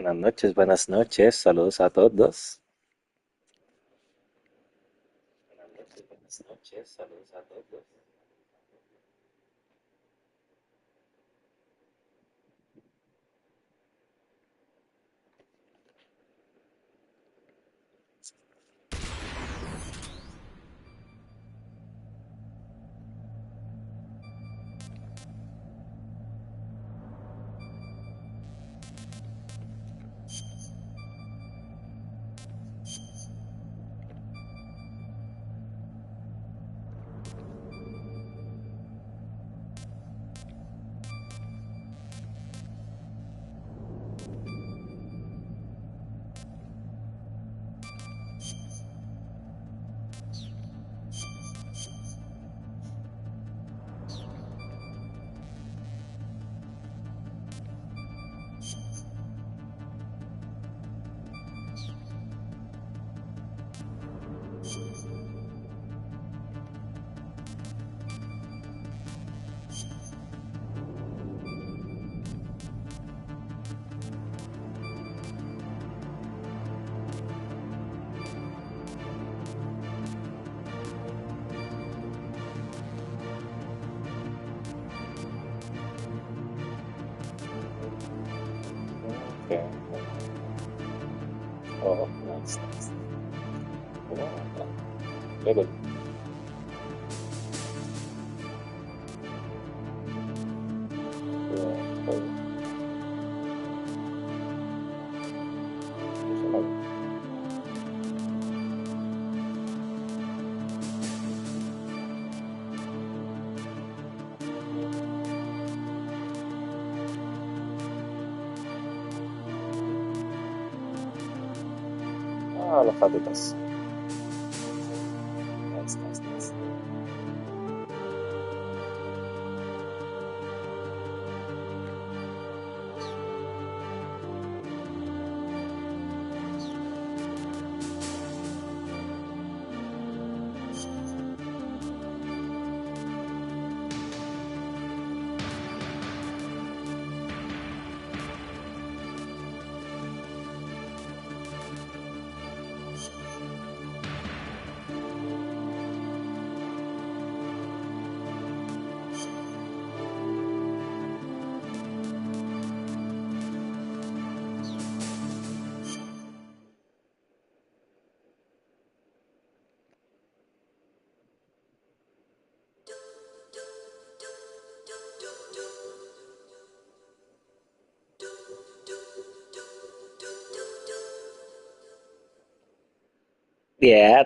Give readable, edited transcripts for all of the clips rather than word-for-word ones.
Buenas noches, saludos a todos. Buenas noches, saludos a todos. Okay. Oh, nice, nice. Oh, very good. Ah, los patitos. Nice, nice, nice.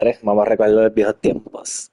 Tres, vamos a recordar los viejos tiempos.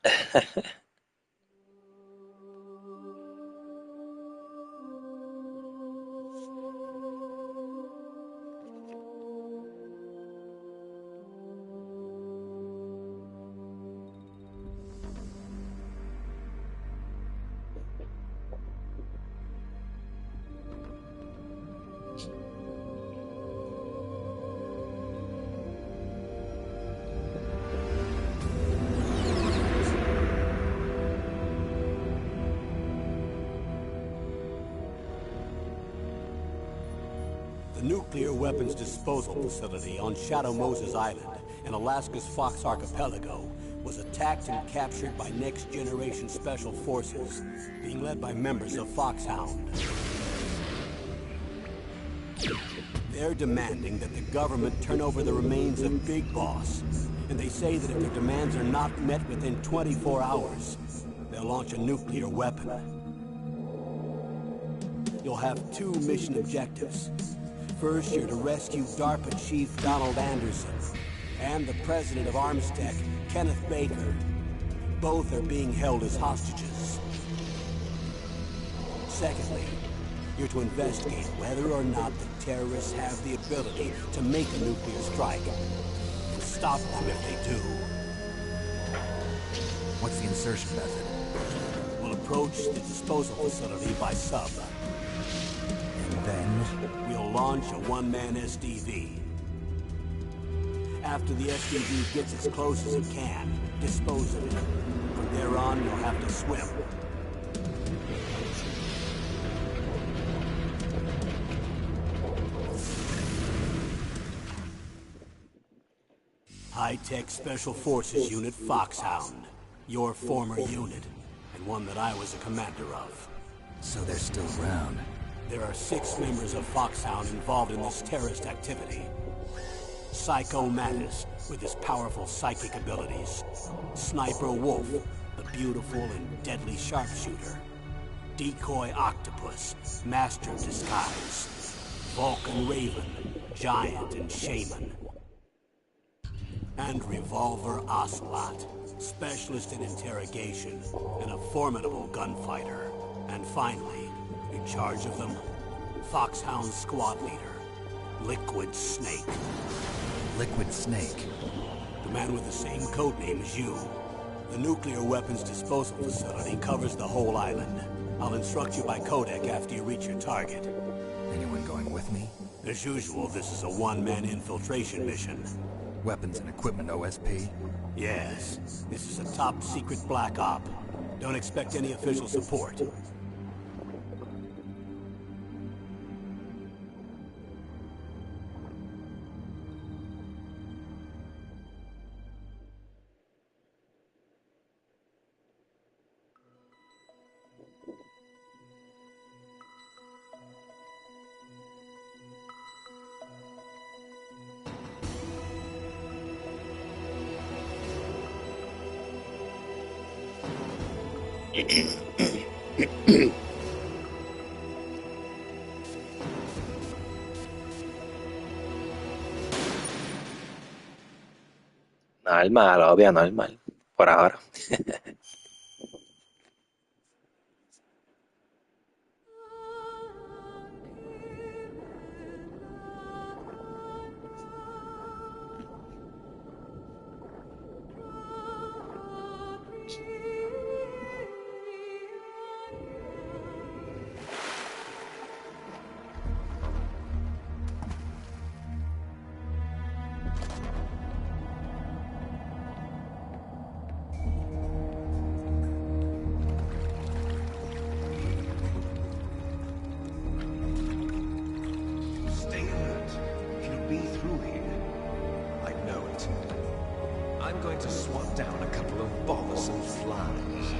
The nuclear weapons disposal facility on Shadow Moses Island in Alaska's Fox Archipelago was attacked and captured by next-generation special forces, being led by members of Foxhound. They're demanding that the government turn over the remains of Big Boss, and they say that if their demands are not met within 24 hours, they'll launch a nuclear weapon. You'll have two mission objectives. First, you're to rescue DARPA Chief Donald Anderson and the president of Armstech, Kenneth Baker. Both are being held as hostages. Secondly, you're to investigate whether or not the terrorists have the ability to make a nuclear strike and stop them if they do. What's the insertion method? We'll approach the disposal facility by sub. And then? We'll launch a one-man SDV. After the SDV gets as close as it can, dispose of it. From there on, you'll have to swim. high-tech Special Forces Unit Foxhound. Your former unit, and one that I was a commander of. So they're still around. There are 6 members of Foxhound involved in this terrorist activity. Psycho Mattis, with his powerful psychic abilities. Sniper Wolf, the beautiful and deadly sharpshooter. Decoy Octopus, master of disguise. Vulcan Raven, giant and shaman. And Revolver Ocelot, specialist in interrogation and a formidable gunfighter. And finally, in charge of them, Foxhound squad leader, Liquid Snake. Liquid Snake. The man with the same codename as you. The nuclear weapons disposal facility covers the whole island. I'll instruct you by codec after you reach your target. Anyone going with me? As usual, this is a one-man infiltration mission. Weapons and equipment OSP? Yes, this is a top-secret black op. Don't expect any official support. Normal, obvio, normal. Por ahora. Stay alert. He'll be through here. I know it. I'm going to swat down a couple of bothersome flies.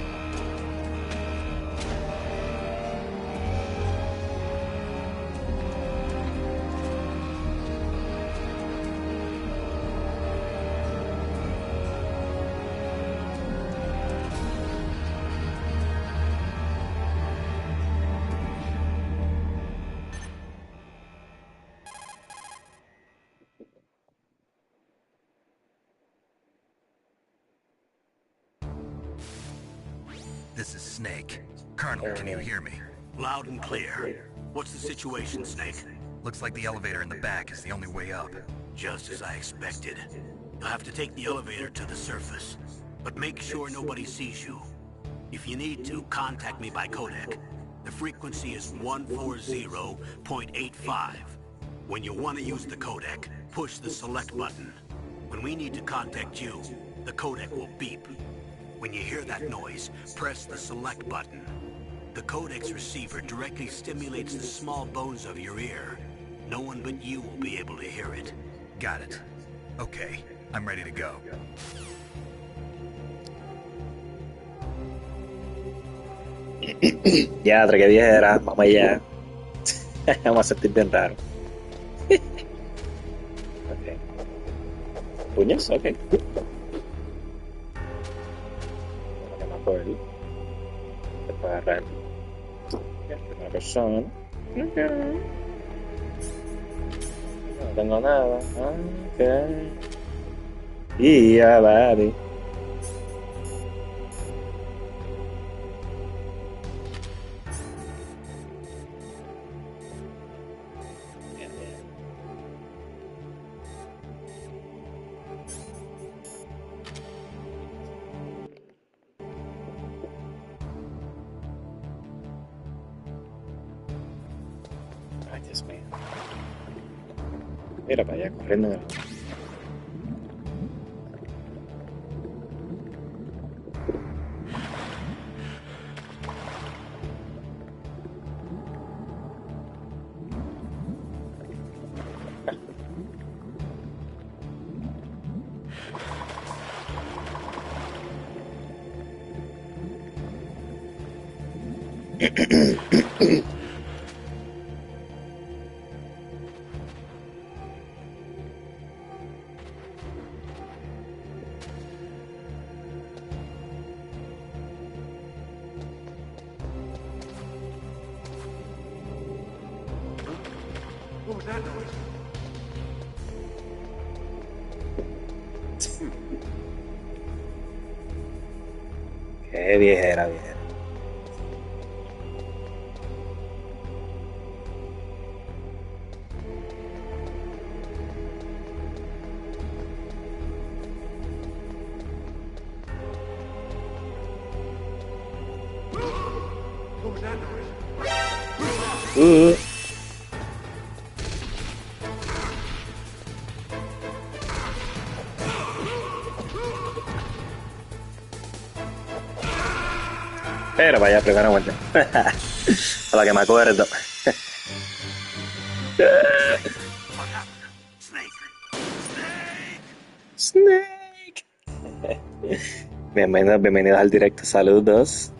This is Snake. Colonel, can you hear me? Loud and clear. What's the situation, Snake? Looks like the elevator in the back is the only way up. Just as I expected. You'll have to take the elevator to the surface. But make sure nobody sees you. If you need to, contact me by codec. The frequency is 140.85. When you want to use the codec, push the select button. When we need to contact you, the codec will beep. When you hear that noise, press the select button. The codec's receiver directly stimulates the small bones of your ear. No one but you will be able to hear it. Got it. Okay, I'm ready to go. Ya, qué viejera. Vamos allá. Vamos a sentir bien raro. Ok. Puños, ok. Por él. Se puede agarrar. Primera persona. Ok. No tengo nada. Ok. Y ya, vale. Bien, bien. Ay, Dios mío. Mira para allá, corriendo. What was that noise? Qué viejera, viejera. What was that noise? Uh, pero vaya, primera muerte. A la que me acuerdo. What happened? Snake! Snake! Snake. Bienvenidos, bienvenidos al directo. Saludos.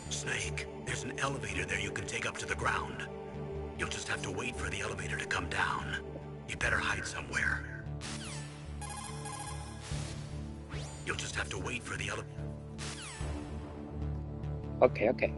Snake, there's an elevator there you can take up to the ground. You'll just have to wait for the elevator to come down. You better hide somewhere. You'll just have to wait for the elevator. Ok, ok.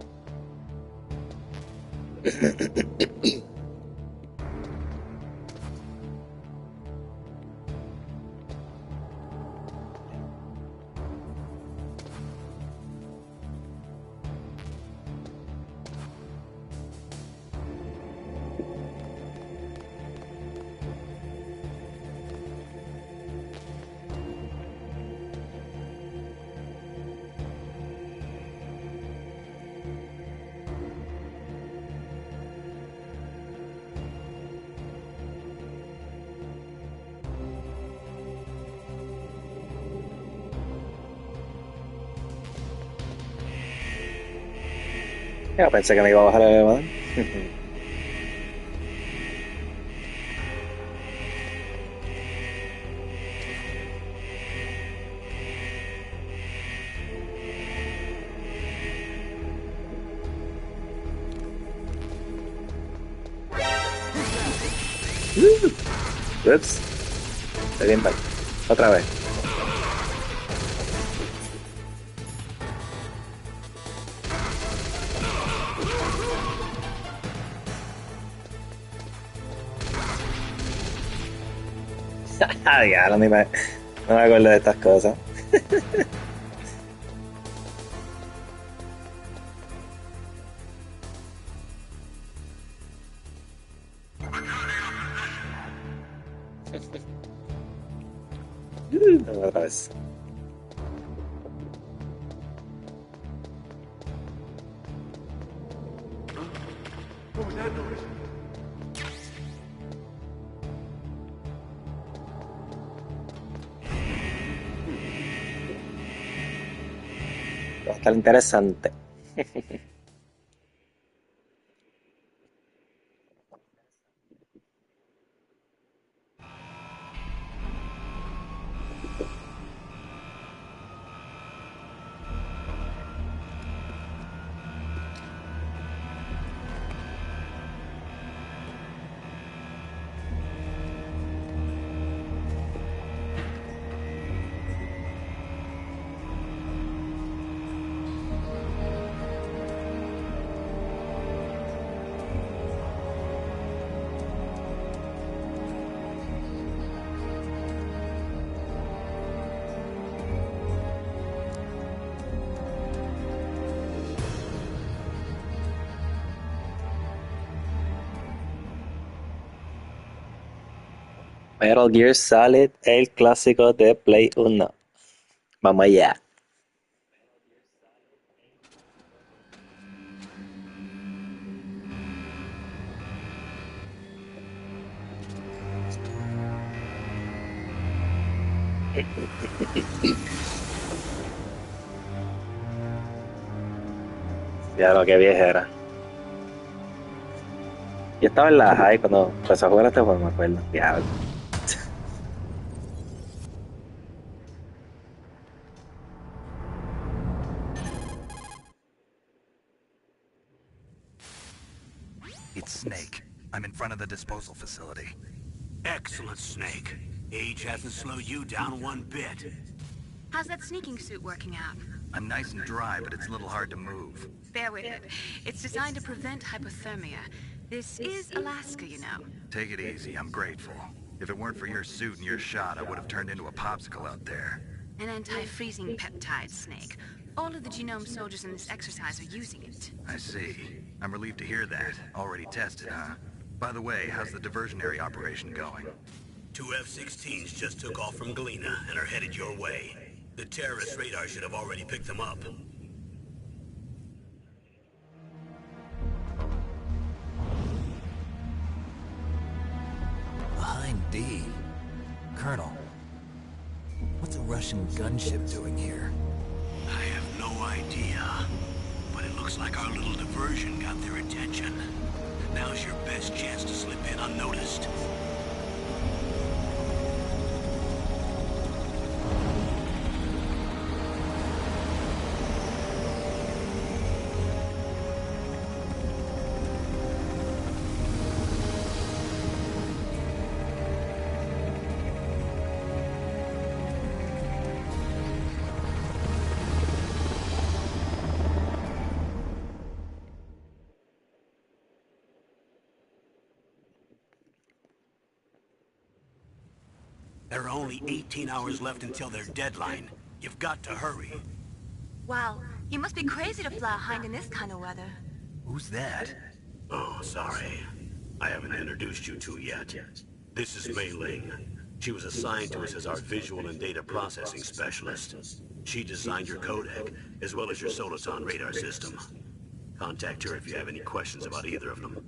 Ya pensé que me iba a bajar el elevador. Ups. Estoy bien, vale. Otra vez. Ya, no me acuerdo de estas cosas. Otra vez. What was that noise? Va a estar interesante. Metal Gear Solid, el clásico de Play 1. Vamos allá. Ya lo que vieja era. Yo estaba en la high cuando empezó a jugar este juego, me acuerdo. Diablo. It's Snake. I'm in front of the disposal facility. Excellent, Snake. Age hasn't slowed you down one bit. How's that sneaking suit working out? I'm nice and dry, but it's a little hard to move. Bear with it. It's designed to prevent hypothermia. This is Alaska, you know. Take it easy, I'm grateful. If it weren't for your suit and your shot, I would have turned into a popsicle out there. An anti-freezing peptide, Snake. All of the genome soldiers in this exercise are using it. I see. I'm relieved to hear that. Already tested, huh? By the way, how's the diversionary operation going? 2 F-16s just took off from Galena and are headed your way. The terrorist radar should have already picked them up. Behind D. Colonel, what's a Russian gunship doing here? I have no idea, but it looks like our little diversion got their attention. Now's your best chance to slip in unnoticed. There are only 18 hours left until their deadline. You've got to hurry. Wow, you must be crazy to fly a hind in this kind of weather. Who's that? Oh, sorry. I haven't introduced you to yet. This is Mei Ling. She was assigned to us as our visual and data processing specialist. She designed your codec, as well as your Soliton radar system. Contact her if you have any questions about either of them.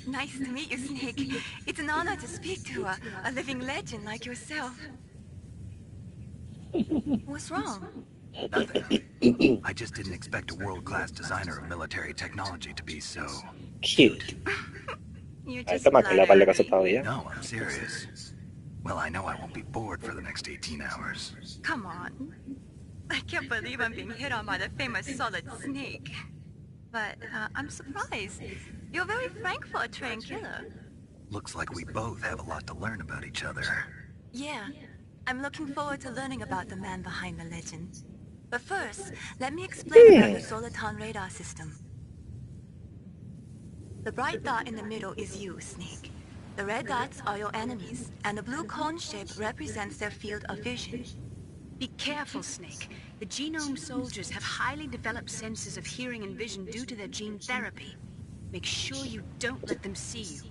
Nice to meet you, Snake. It's an honor to speak to a living legend like yourself. What's wrong? Nothing. I just didn't expect a world-class designer of military technology to be so... Cute. You're Ahí just está más que la par de cosas flattering. todavía. No, I'm serious. Well, I know I won't be bored for the next 18 hours. Come on. I can't believe I'm being hit on by the famous Solid Snake. But I'm surprised. You're very frank for a trained killer. Looks like we both have a lot to learn about each other. Yeah, I'm looking forward to learning about the man behind the legend. But first, let me explain about the Soliton radar system. The bright dot in the middle is you, Snake. The red dots are your enemies, and the blue cone shape represents their field of vision. Be careful, Snake. The genome soldiers have highly developed senses of hearing and vision due to their gene therapy. Make sure you don't let them see you.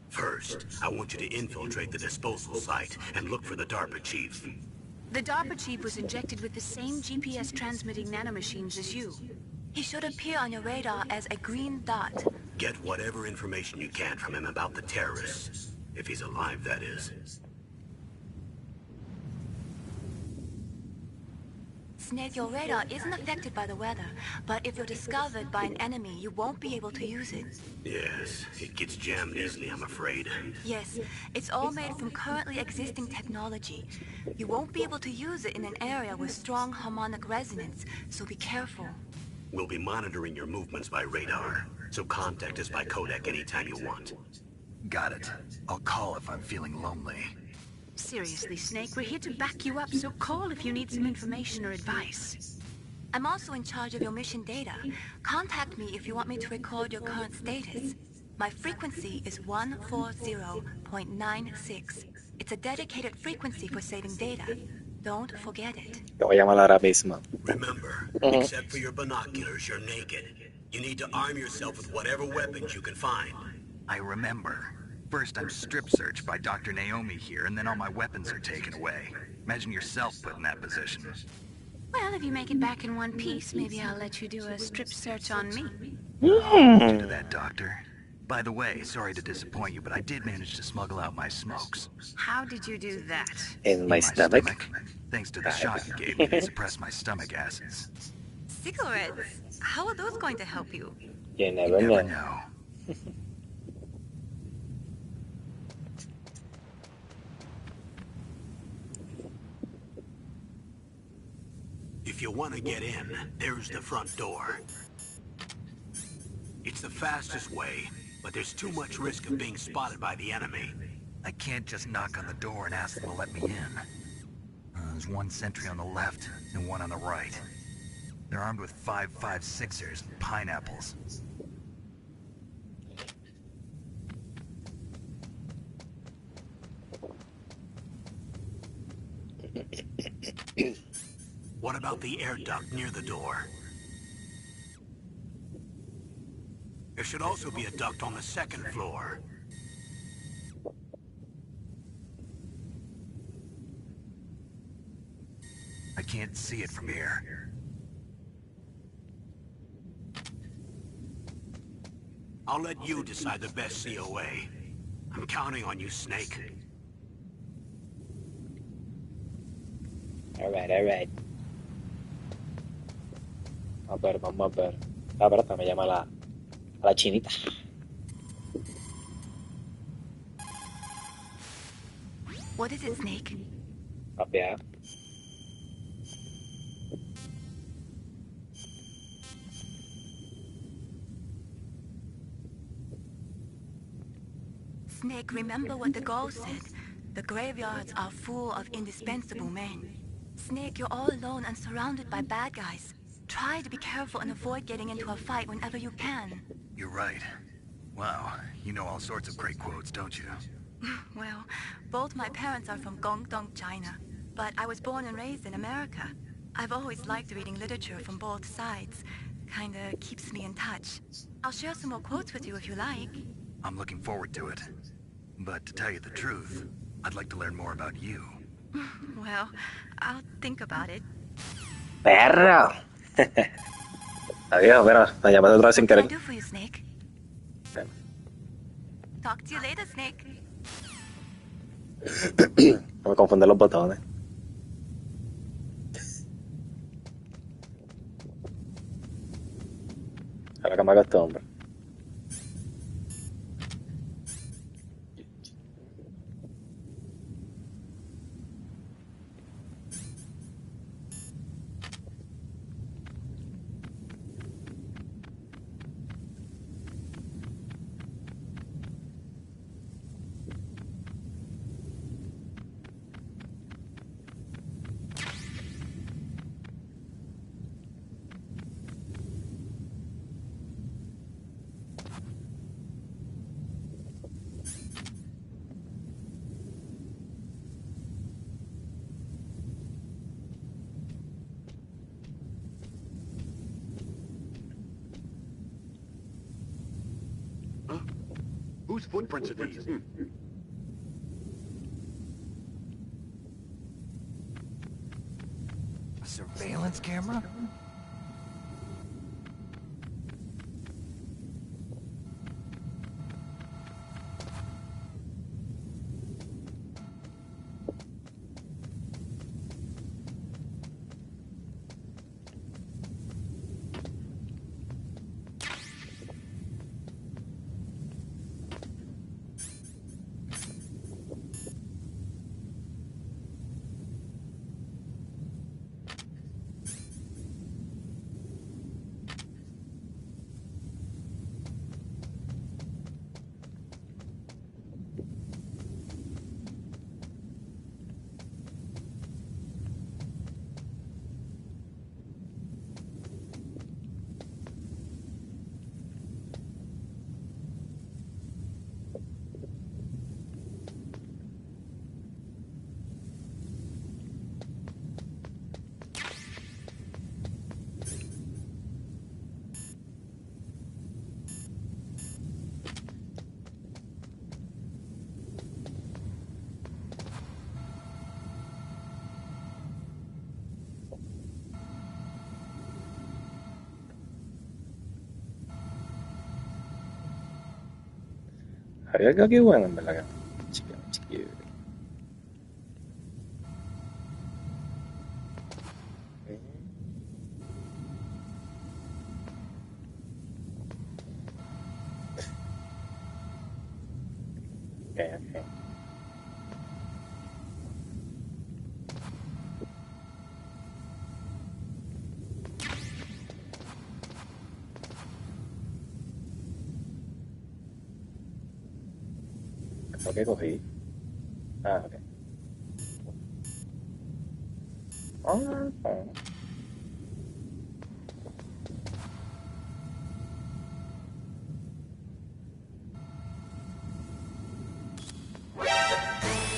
First, I want you to infiltrate the disposal site and look for the DARPA chief. The DARPA chief was injected with the same GPS transmitting nanomachines as you. He should appear on your radar as a green dot. Get whatever information you can from him about the terrorists. If he's alive, that is. Snake, your radar isn't affected by the weather, but if you're discovered by an enemy, you won't be able to use it. Yes, it gets jammed easily, I'm afraid. Yes, it's all made from currently existing technology. You won't be able to use it in an area with strong harmonic resonance, so be careful. We'll be monitoring your movements by radar, so contact us by codec anytime you want. Got it. I'll call if I'm feeling lonely. Seriously, Snake, we're here to back you up, so call if you need some information or advice. I'm also in charge of your mission data. Contact me if you want me to record your current status. My frequency is 140.96. It's a dedicated frequency for saving data. Don't forget it. Te voy a llamar ahora mismo. Remember, except for your binoculars, you're naked. You need to arm yourself with whatever weapons you can find. I remember. First, I'm strip searched by Dr. Naomi here, and then all my weapons are taken away. Imagine yourself put in that position. Well, if you make it back in one piece, maybe I'll let you do a strip search on me. Would you do that, Doctor? By the way, sorry to disappoint you, but I did manage to smuggle out my smokes. How did you do that? In my stomach. Thanks to the shot you gave me to suppress my stomach acids. Cigarettes? How are those going to help you? You You never never know. know. If you want to get in, there's the front door. It's the fastest way, but there's too much risk of being spotted by the enemy. I can't just knock on the door and ask them to let me in. There's one sentry on the left and one on the right. They're armed with 5.56ers and pineapples. What about the air duct near the door? There should also be a duct on the second floor. I can't see it from here. I'll let you decide the best COA. I'm counting on you, Snake. Alright. Vamos a ver. Ah, pero esta me llama a la chinita. What is it, Snake? Papear. Snake, remember what the girl said. The graveyards are full of indispensable men. Snake, you're all alone and surrounded by bad guys. Try to be careful and avoid getting into a fight whenever you can. You're right. Wow, you know all sorts of great quotes, don't you? Well, both my parents are from Guangdong, China. But I was born and raised in America. I've always liked reading literature from both sides. Kinda keeps me in touch. I'll share some more quotes with you if you like. I'm looking forward to it. But to tell you the truth, I'd like to learn more about you. Well, I'll think about it. ¡Perro! Adiós, mira, me llamaste otra vez sin What can I querer. do for you, Snake? Talk to you later, Snake. No me confunden los botones. Ahora que me acostumbro. Whose footprints are these? A surveillance camera? Había algo aquí bueno, en verdad. Chiquillo, chiquillo. Ok. ¿Lo que cogí? Ah, ok. Ah.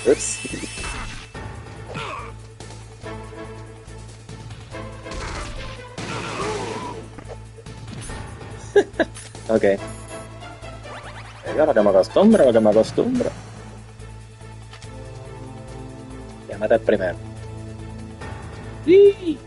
Ups. Ok. Venga, lo que me acostumbro, lo que me acostumbro. Ya mata el primero. ¡Sí!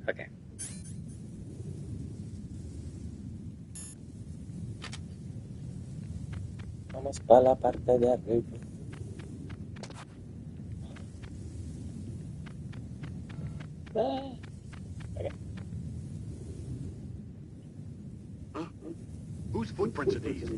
Ok. Vamos para la parte de arriba. Ah. Ok. Huh? Whose footprints are these?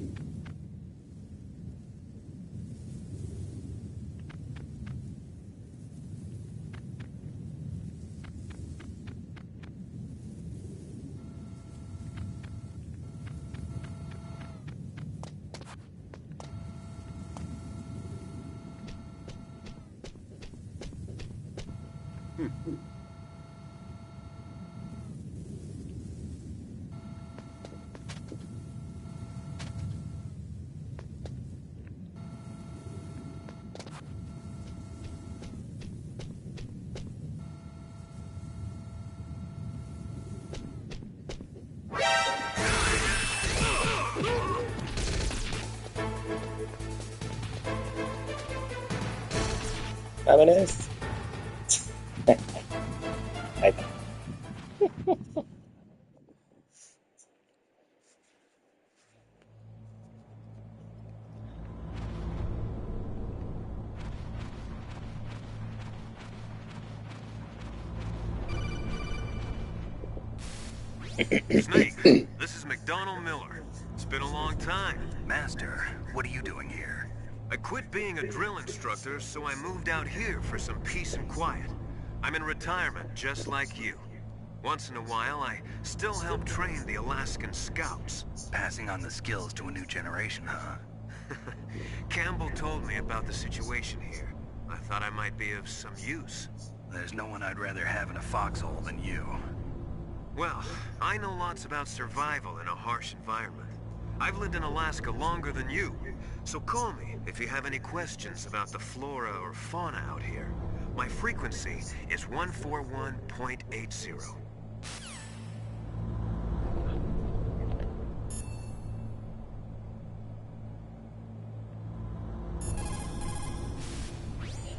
Vámonos. Ahí está. Snake, this is McDonald Miller. It's been a long time. Master, what are you doing here? I quit being a drill instructor, so I moved out here for some peace and quiet. I'm in retirement, just like you. Once in a while, I still help train the Alaskan Scouts. Passing on the skills to a new generation, huh? Campbell told me about the situation here. I thought I might be of some use. There's no one I'd rather have in a foxhole than you. Well, I know lots about survival in a harsh environment. I've lived in Alaska longer than you, so call me if you have any questions about the flora or fauna out here. My frequency is 141.80.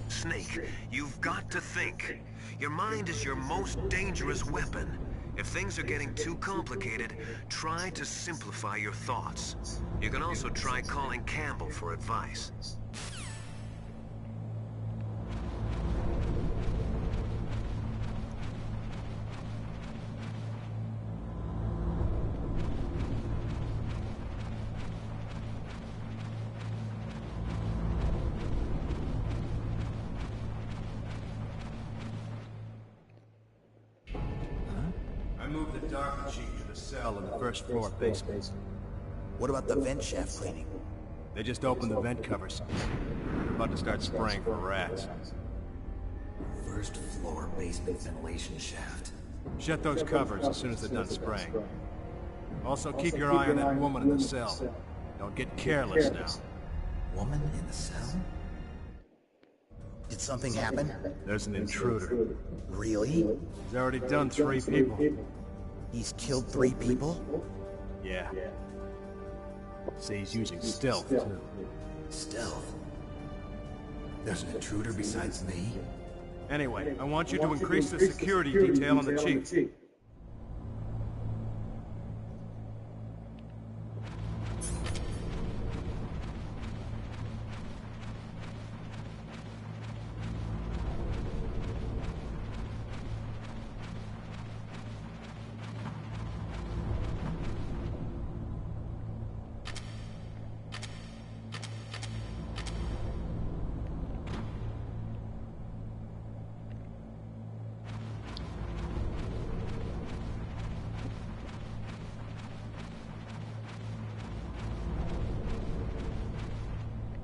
Snake, you've got to think. Your mind is your most dangerous weapon. If things are getting too complicated, try to simplify your thoughts. You can also try calling Campbell for advice. I moved the dock chief to the cell in the first floor basement. What about the vent shaft cleaning? They just opened the vent covers. They're about to start spraying for rats. First floor basement ventilation shaft. Shut those covers as soon as they're done spraying. Also, keep your eye on that woman in the cell. Don't get careless now. Woman in the cell? Did something happen? There's an intruder. Really? He's already done 3 people. He's killed 3 people? Yeah. See, he's using stealth, too. Stealth? There's an intruder besides me? Anyway, I want you to increase the security detail on the chief.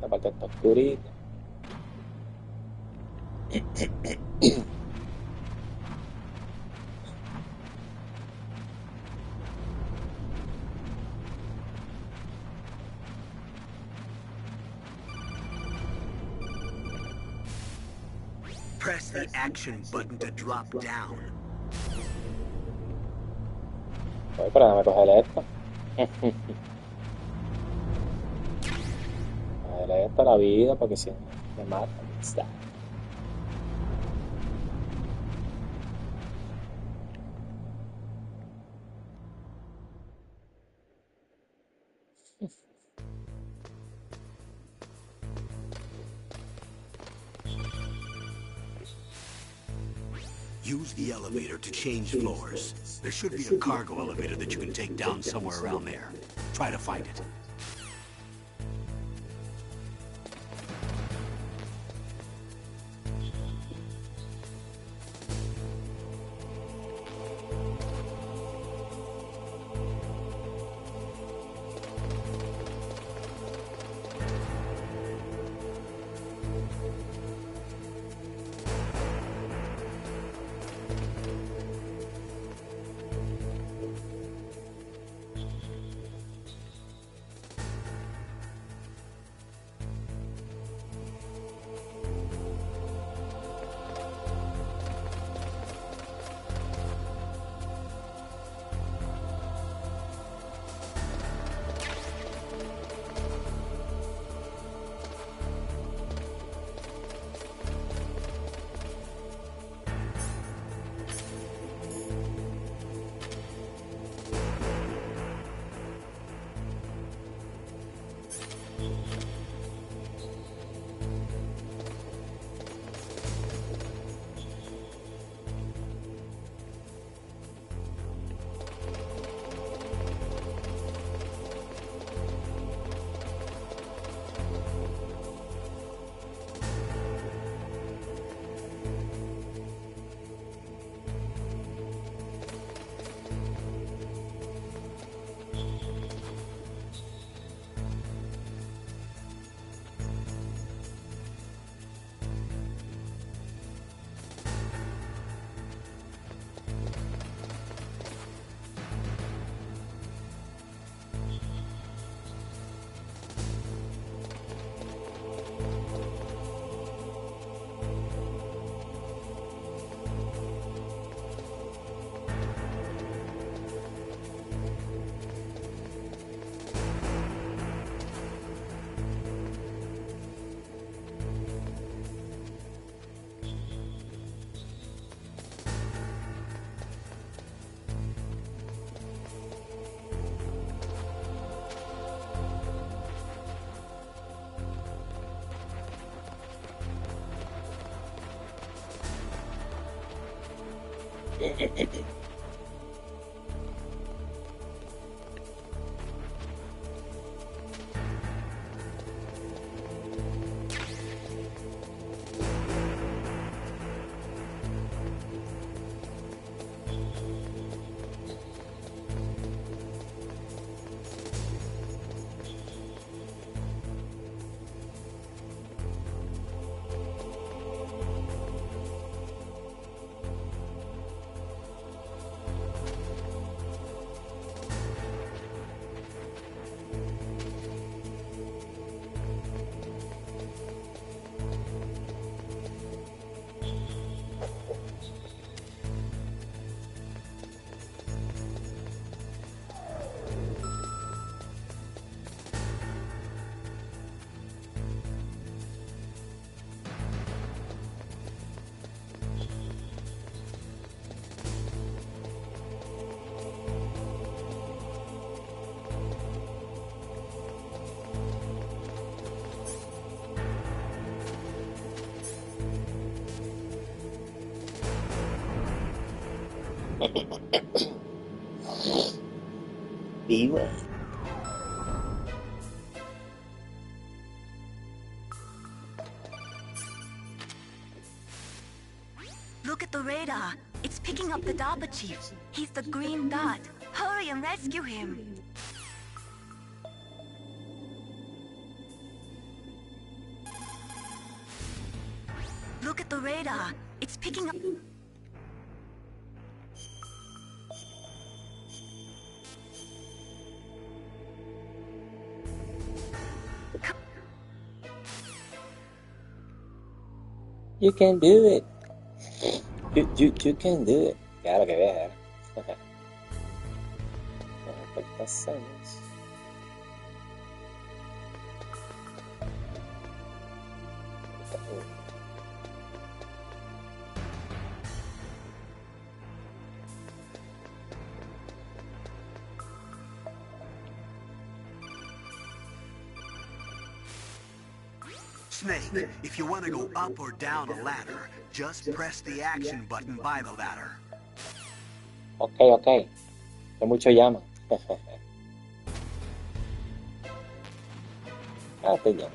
Esta parte está oscurita. Press the action button to drop down. Oye, pero déjame cogerle esto. Cogerle esto a la vida porque si no me matan. Está. Use the elevator to change floors. There should be a cargo elevator that you can take down somewhere around there. Try to find it. Viva. Look at the radar. It's picking up the DARPA chief. He's the green dot. Hurry and rescue him. Look at the radar. It's picking up... You can do it. You can do it. Claro que ver. Expectaciones. Snake, if you want to go up or down a ladder, just press the action button by the ladder. Ok. Hay mucho llama. Te llama.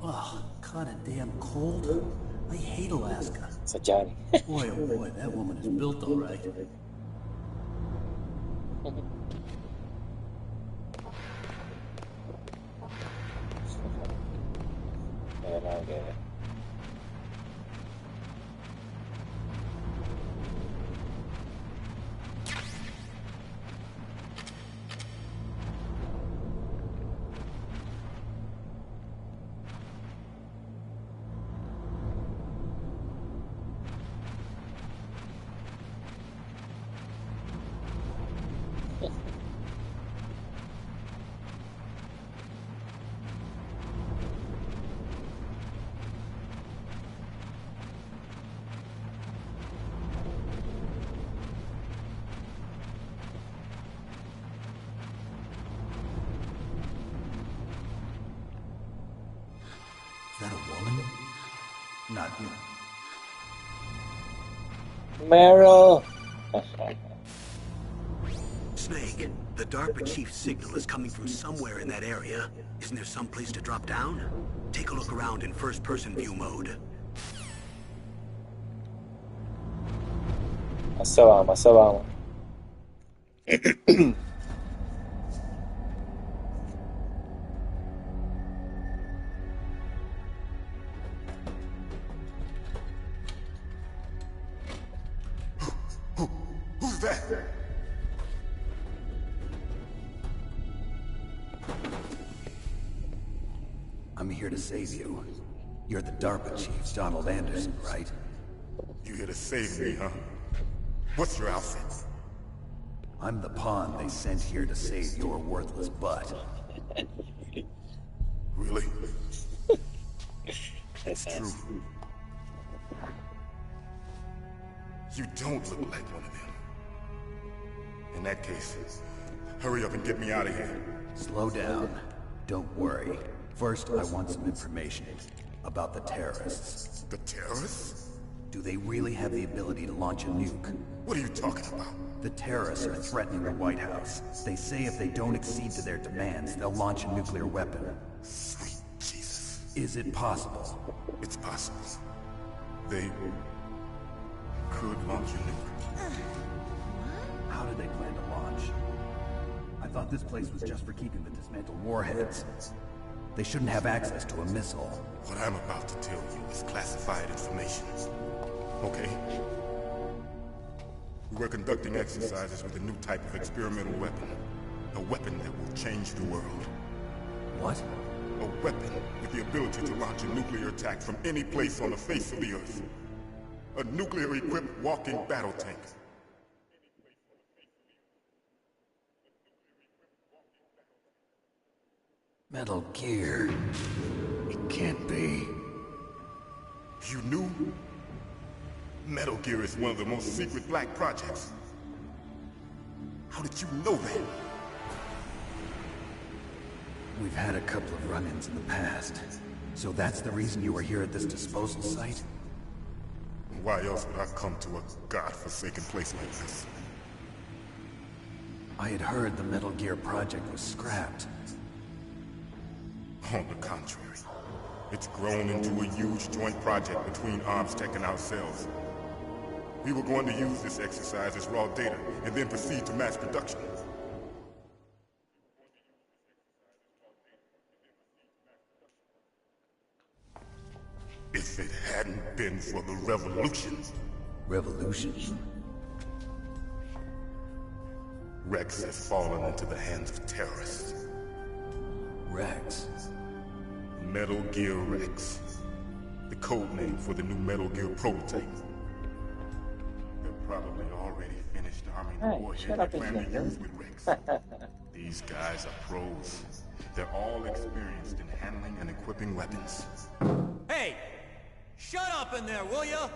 Oh, kinda damn cold. I hate Alaska. It's a Johnny. Boy, oh boy, that woman is built all right. Is that a woman? Not you. Meryl. Snake, the DARPA chief's signal is coming from somewhere in that area. Isn't there some place to drop down? Take a look around in first-person view mode. Eso vamos. Who's that? I'm here to save you. You're the DARPA chief, Donald Anderson, right? You here to save me, huh? What's your outfit? I'm the pawn they sent here to save your worthless butt. Really? It's true. You don't look like one of them. In that case, hurry up and get me out of here. Slow down. Don't worry. First, I want some information about the terrorists. The terrorists? Do they really have the ability to launch a nuke? What are you talking about? The terrorists are threatening the White House. They say if they don't accede to their demands, they'll launch a nuclear weapon. Sweet Jesus. Is it possible? It's possible. They could launch a nuke. How did they plan to launch? I thought this place was just for keeping the dismantled warheads. They shouldn't have access to a missile. What I'm about to tell you is classified information. Okay? We were conducting exercises with a new type of experimental weapon. A weapon that will change the world. What? A weapon with the ability to launch a nuclear attack from any place on the face of the Earth. A nuclear-equipped walking battle tank. Metal Gear. It can't be. You knew? Metal Gear is one of the most secret black projects. How did you know that? We've had a couple of run-ins in the past. So that's the reason you were here at this disposal site? Why else would I come to a godforsaken place like this? I had heard the Metal Gear project was scrapped. On the contrary, it's grown into a huge joint project between ArmsTech and ourselves. We were going to use this exercise as raw data and then proceed to mass production. If it hadn't been for the revolution... Revolution? Rex has fallen into the hands of terrorists. Rex? Metal Gear Rex. The code name for the new Metal Gear prototype. They're probably already finished arming the warhead they plan to use with Rex. These guys are pros. They're all experienced in handling and equipping weapons. Hey! Shut up in there, will ya?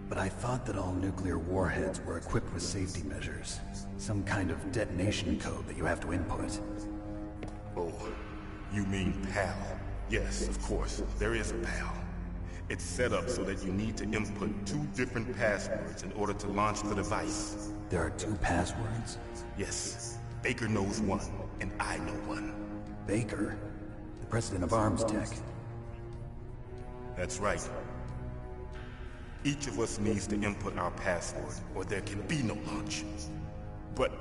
But I thought that all nuclear warheads were equipped with safety measures. Some kind of detonation code that you have to input. Oh, you mean PAL? Yes, of course, there is a PAL. It's set up so that you need to input 2 different passwords in order to launch the device. There are 2 passwords? Yes. Baker knows one, and I know one. Baker? The president of ArmsTech? That's right. Each of us needs to input our password, or there can be no launch. But...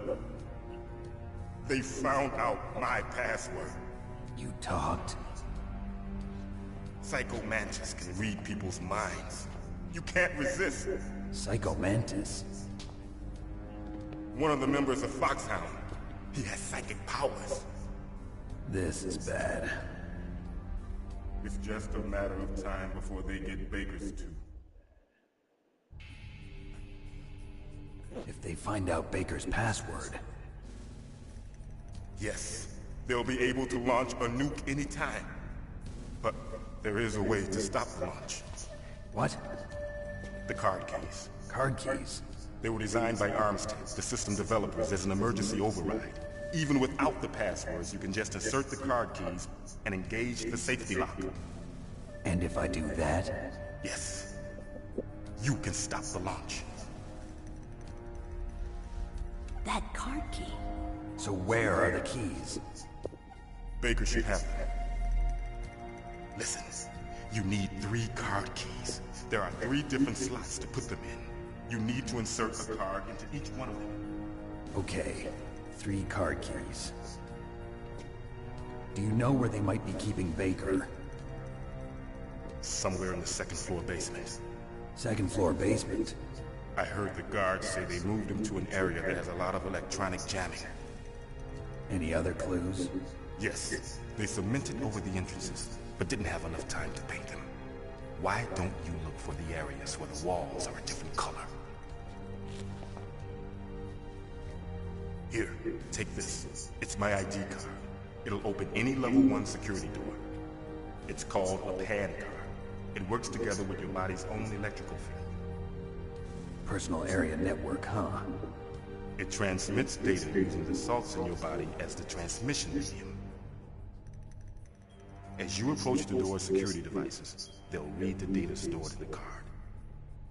they found out my password. You talked? Psycho Mantis can read people's minds. You can't resist. Psycho Mantis? One of the members of Foxhound. He has psychic powers. This is bad. It's just a matter of time before they get Baker's too. If they find out Baker's password... Yes, they'll be able to launch a nuke anytime. But there is a way to stop the launch. What? The card keys. Card keys? They were designed by ArmsTech, the system developers, as an emergency override. Even without the passwords, you can just insert the card keys and engage the safety lock. And if I do that? Yes. You can stop the launch. That card key. So where are the keys? Baker should have them. Listen, you need 3 card keys. There are 3 different slots to put them in. You need to insert a card into each one of them. Okay, 3 card keys. Do you know where they might be keeping Baker? Somewhere in the 2nd floor basement. 2nd floor basement? I heard the guards say they moved him to an area that has a lot of electronic jamming. Any other clues? Yes. They cemented over the entrances, but didn't have enough time to paint them. Why don't you look for the areas where the walls are a different color? Here, take this. It's my ID card. It'll open any level 1 security door. It's called a PAN card. It works together with your body's own electrical field. Personal area network, huh? It transmits data using the salts in your body as the transmission medium. As you approach the door's security devices, they'll read the data stored in the card.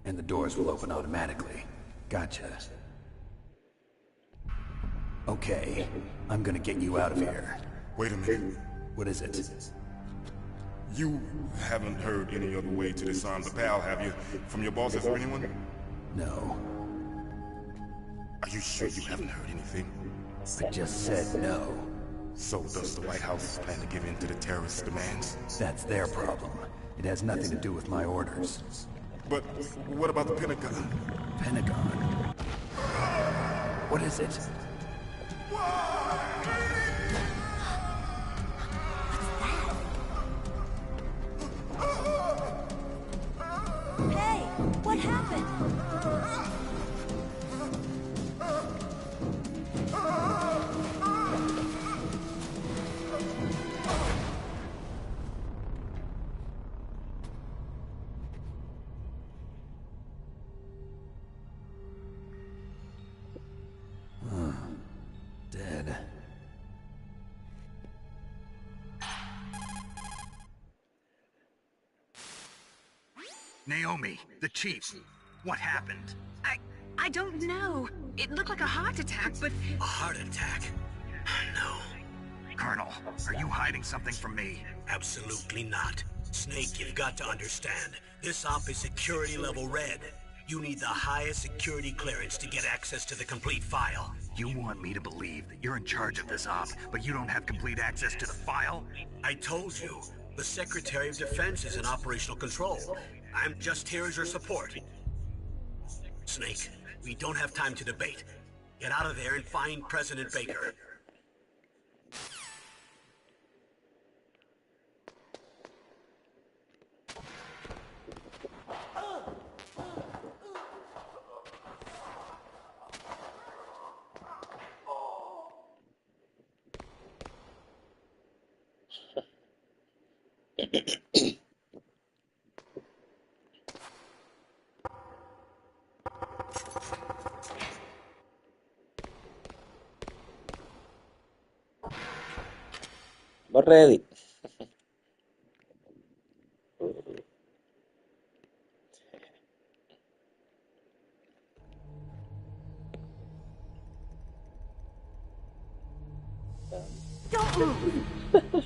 And the doors will open automatically. Gotcha. Okay, I'm gonna get you out of here. Wait a minute. What is it? You haven't heard any other way to disarm the PAL, have you? From your bosses or anyone? No. Are you sure you haven't heard anything? I just said no. So does the White House plan to give in to the terrorists' demands? That's their problem. It has nothing to do with my orders. But what about the Pentagon? Pentagon? What is it? Hey, what happened? Dead. Naomi, the chief. What happened? I don't know. It looked like a heart attack, but... A heart attack? No. Colonel, are you hiding something from me? Absolutely not. Snake, you've got to understand. This op is security level red. You need the highest security clearance to get access to the complete file. You want me to believe that you're in charge of this op, but you don't have complete access to the file? I told you. The Secretary of Defense is in operational control. I'm just here as your support. Snake, we don't have time to debate. Get out of there and find President Baker. We're ready. Don't move!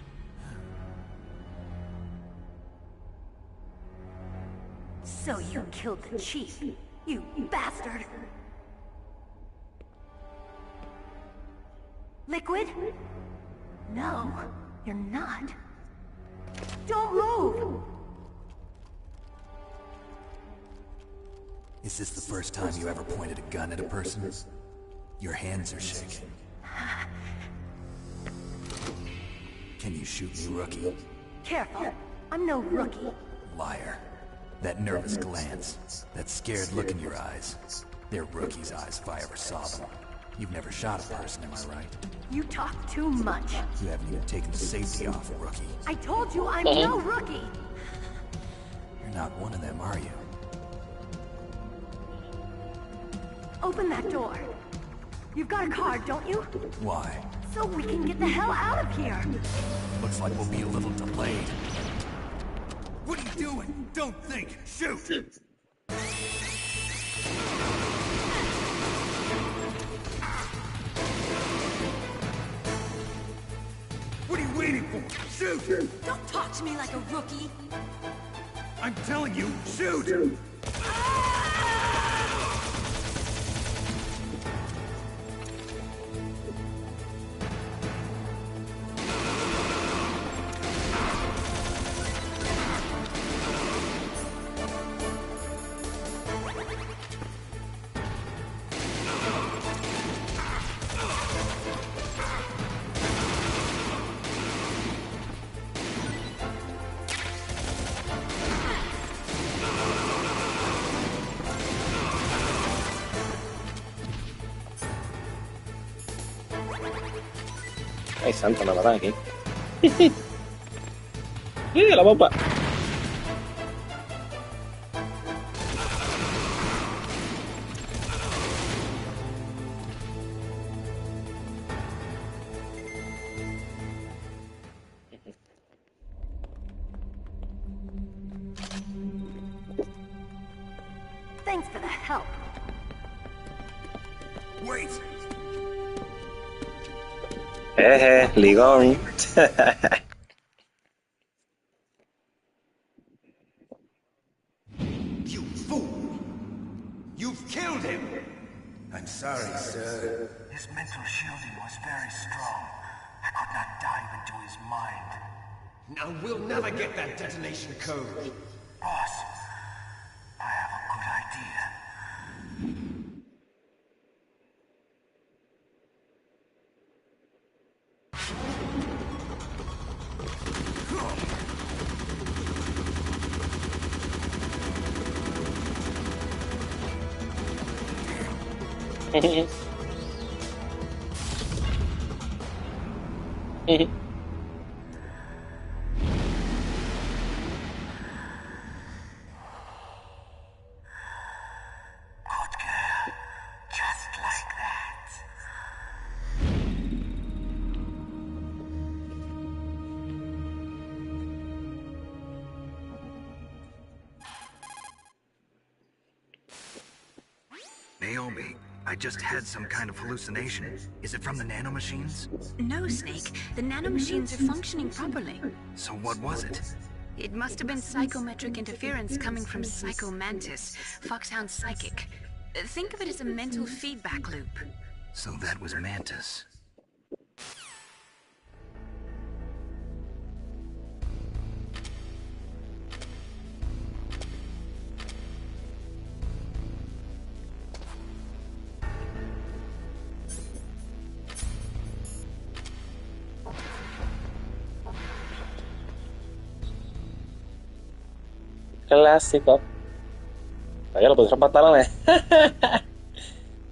So you killed the chief, you bastard! Liquid? No, you're not. Don't move! Is this the first time you ever pointed a gun at a person? Your hands are shaking. Can you shoot me, rookie? Careful, I'm no rookie. Liar. That nervous glance, that scared look in your eyes. They're rookies' eyes if I ever saw them. You've never shot a person, am I right? You talk too much. You haven't even taken the safety off, rookie. I told you I'm no rookie! You're not one of them, are you? Open that door. You've got a card, don't you? Why? So we can get the hell out of here! Looks like we'll be a little delayed. What are you doing? Don't think. Shoot! What are you waiting for? Shoot! Don't talk to me like a rookie! I'm telling you, shoot! Ay, santo, me matan aquí. La bomba! Thanks for the help. Wait! Ligón. killed him! I'm sorry, sir. His mental shielding was very strong. I could not dive into his mind. Now we'll never get that detonation code. Boss, I have a good idea. Naomi, I just had some kind of hallucination. Is it from the nanomachines? No, Snake. The nanomachines are functioning properly. So what was it? It must have been psychometric interference coming from Psycho Mantis, Foxhound's psychic. Think of it as a mental feedback loop. So that was Mantis. Clásico. Oye, lo pusieron pantalones.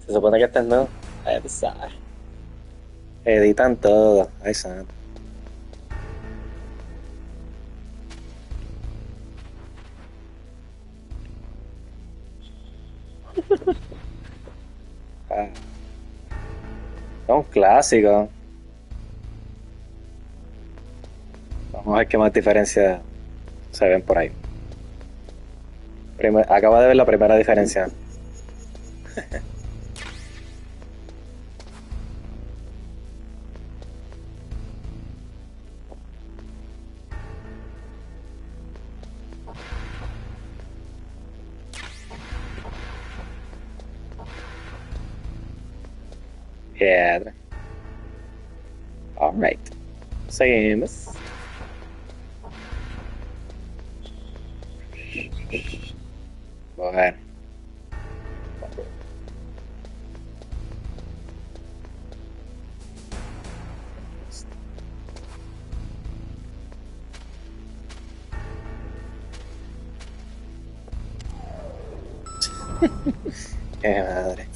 Se supone que este no. Ay, tú sabes. Editan todo. Ay, santo. Ah. Es un clásico. Vamos a ver qué más diferencias se ven por ahí. Acabo de ver la primera diferencia. Yeah. All right. Seguimos. Bueno. Qué madre.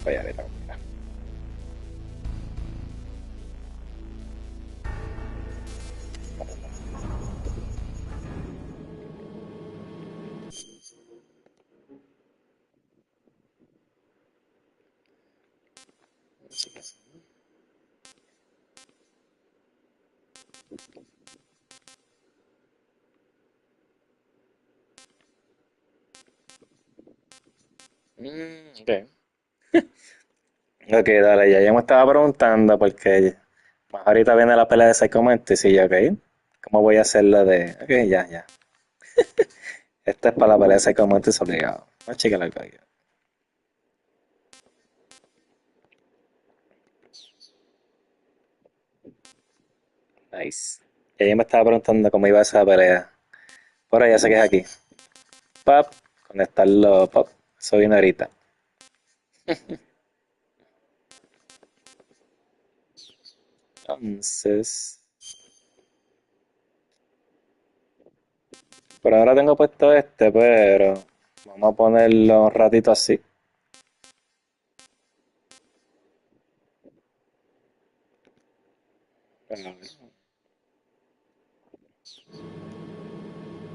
Voy a ver ahora. Okay. Ok, dale, ya me estaba preguntando porque más ahorita viene la pelea de Psycho Mantis y yo, ok, ¿cómo voy a hacer la de...? Ok, ya. Esta es para la pelea de Psycho Mantis obligado. No, chica, la cogí. Nice. Y ella me estaba preguntando cómo iba esa pelea. Por ahí ya sé que es aquí. Pap, conectarlo, pop. Eso viene ahorita. Entonces... Por ahora tengo puesto este, pero... Vamos a ponerlo un ratito así.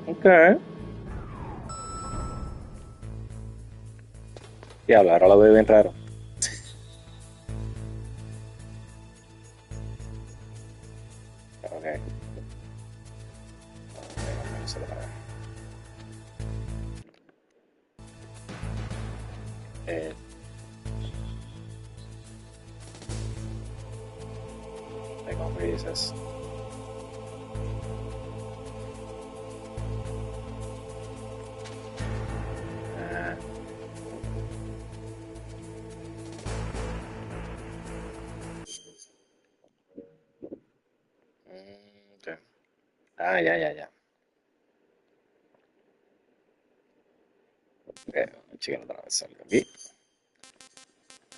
Ok. Diablo, ahora lo veo bien raro. Ok. Jesus. Okay. Ya. Okay, chequen otra vez algo aquí.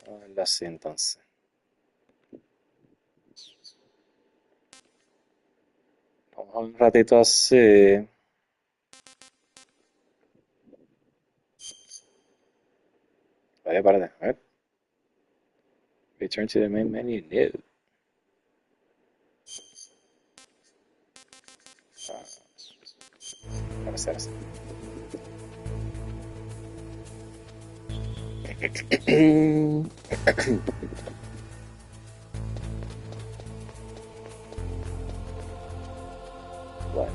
Vamos a verlo así entonces. Vamos a un ratito así. Oye, espérate, a ver. Return to the main menu. No. Ahora sí, ahora sí. Bueno,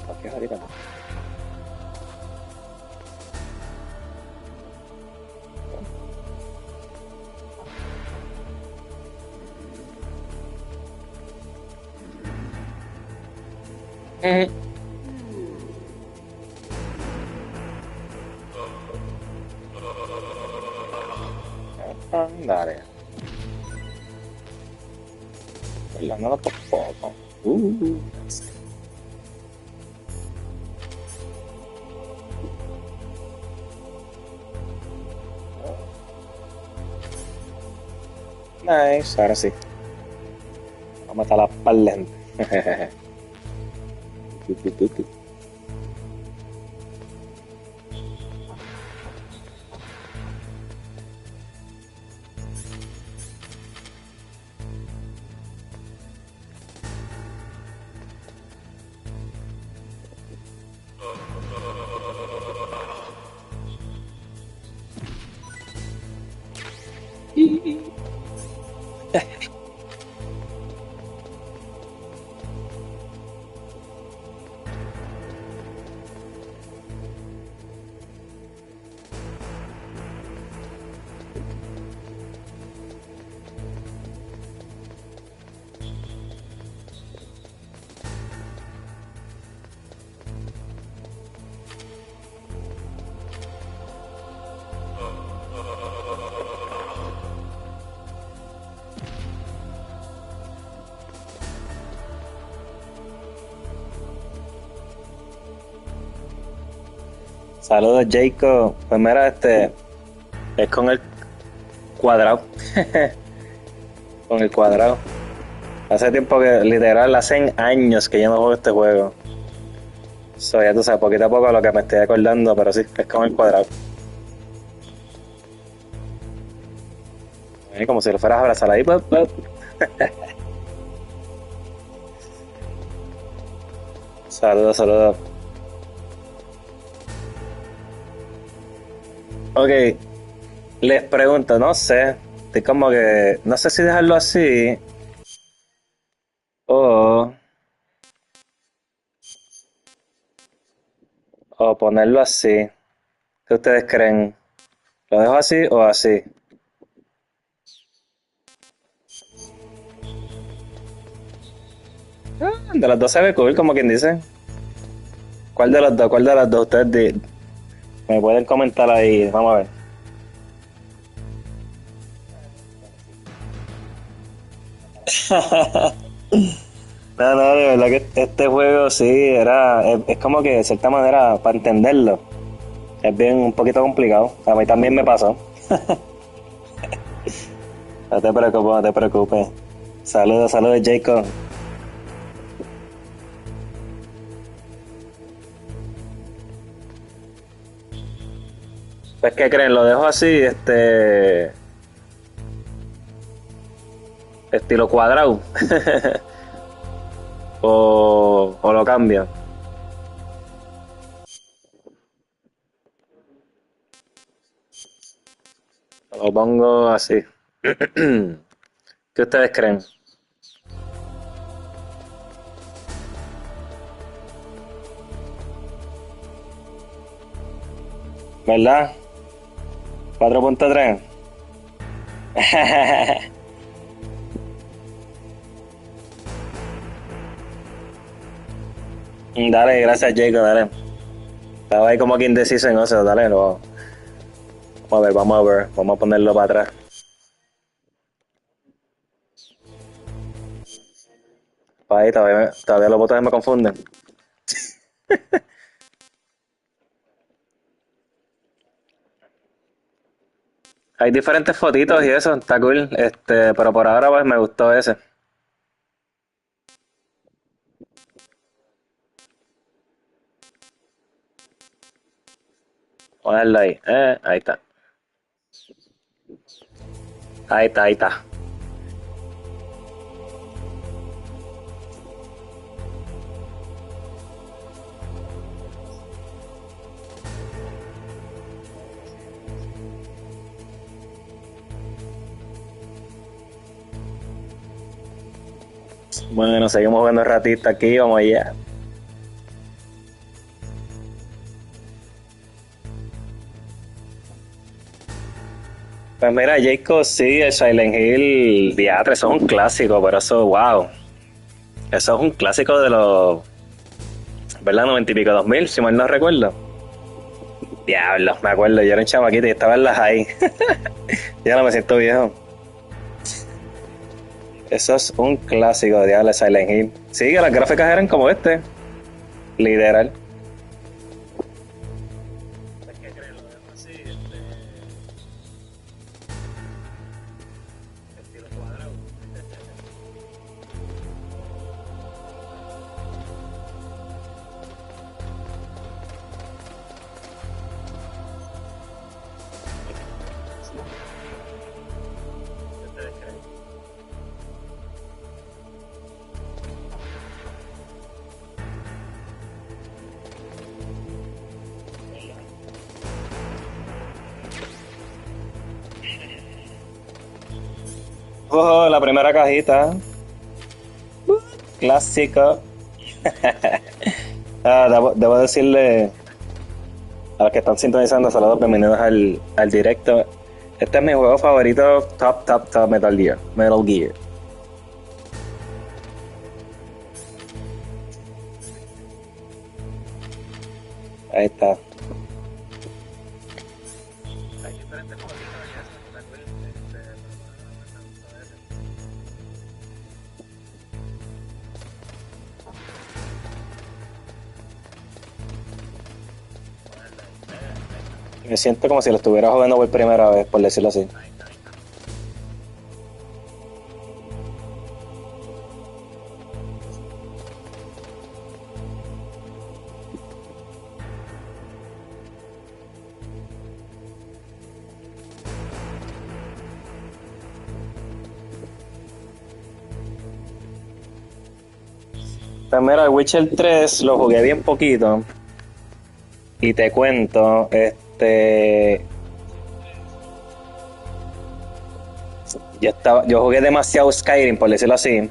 ¿para qué ahorita no? Andare. Quella non la poco. Nice, ahora sí. Vamos a matar a par de gente. Saludos, Jacob. Pues mira, es con el cuadrado. Con el cuadrado. Hace tiempo que, literal, hacen años que yo no juego este juego. So, ya tú sabes, poquito a poco lo que me estoy acordando, pero sí, es con el cuadrado. Como si lo fueras a abrazar ahí. Saludos. Ok, les pregunto, no sé. Estoy como que, no sé si dejarlo así o, o ponerlo así. ¿Qué ustedes creen? ¿Lo dejo así o así? De los dos se ve cool, como quien dice. ¿Cuál de los dos? ¿Cuál de los dos? Me pueden comentar ahí. Vamos a ver. No, de verdad que este juego sí es como que de cierta manera, para entenderlo, es bien un poquito complicado. A mí también me pasó. No te preocupes. Saludos, Jacob. Pues, ¿qué creen? Lo dejo así, estilo cuadrado. O lo cambio. Lo pongo así. ¿Qué ustedes creen? ¿Verdad? 4.3. Dale, gracias, Jacob, dale. Estaba ahí como que indeciso en eso, dale, no. Vamos a ver, vamos a ponerlo para atrás. Para ahí, todavía los botones me confunden. Hay diferentes fotitos y eso, está cool. Pero por ahora pues me gustó ese. Voy a darle ahí. Ahí está. Ahí está, ahí está. Bueno, seguimos jugando un ratito aquí, vamos allá. Pues mira, Jacob, sí, el Silent Hill Diatre, eso es un clásico, pero eso, wow. Eso es un clásico de los, ¿verdad? 90 y pico, 2000, si mal no recuerdo. Diablo, me acuerdo, yo era un chamaquito y estaba en las high. Ya no me siento viejo. Eso es un clásico de Diablo, Silent Hill. Sí, que las gráficas eran como este, literal. Oh, la primera cajita. Clásico. Debo decirle a los que están sintonizando, saludos, bienvenidos al directo. Este es mi juego favorito, top Metal Gear. Metal Gear. Ahí está. Me siento como si lo estuviera jugando por primera vez, por decirlo así. Pues mira, el Witcher 3 lo jugué bien poquito. Y te cuento, yo jugué demasiado Skyrim, por decirlo así.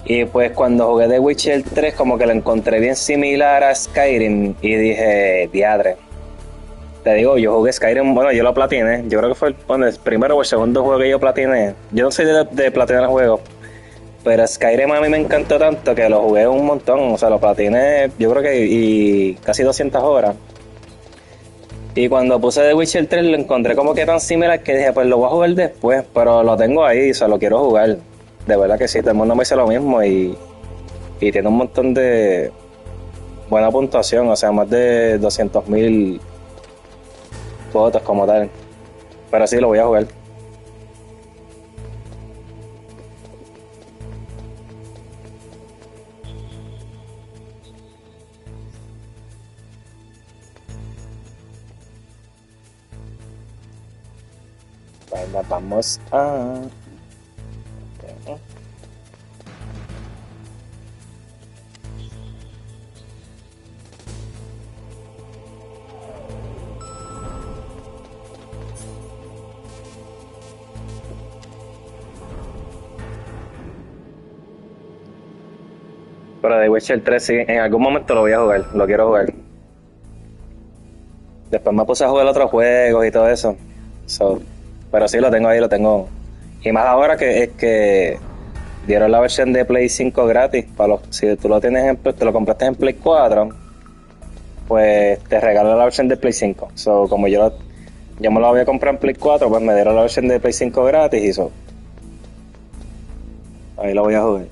Y pues cuando jugué The Witcher 3 como que lo encontré bien similar a Skyrim y dije, diadre. Te digo, yo jugué Skyrim, bueno, yo lo platiné. Yo creo que fue el primero o el segundo juego que yo platiné. Yo no soy de platinar juegos, pero Skyrim a mí me encantó tanto que lo jugué un montón. O sea, lo platiné, yo creo que y casi 200 horas. Y cuando puse The Witcher 3 lo encontré como que tan similar que dije, pues lo voy a jugar después, pero lo tengo ahí, o sea, lo quiero jugar. De verdad que sí, todo el mundo me dice lo mismo y tiene un montón de buena puntuación, o sea, más de 200.000 votos como tal. Pero sí, lo voy a jugar. Bueno, vamos a... Pero The Witcher 3 sí, en algún momento lo voy a jugar, lo quiero jugar. Después me puse a jugar otros juegos y todo eso. So, pero sí, lo tengo ahí, lo tengo. Y más ahora que es que dieron la versión de Play 5 gratis. Si tú lo tienes te lo compraste en Play 4, pues te regalan la versión de Play 5. So, como yo me lo había comprado en Play 4, pues me dieron la versión de Play 5 gratis y eso. Ahí lo voy a jugar.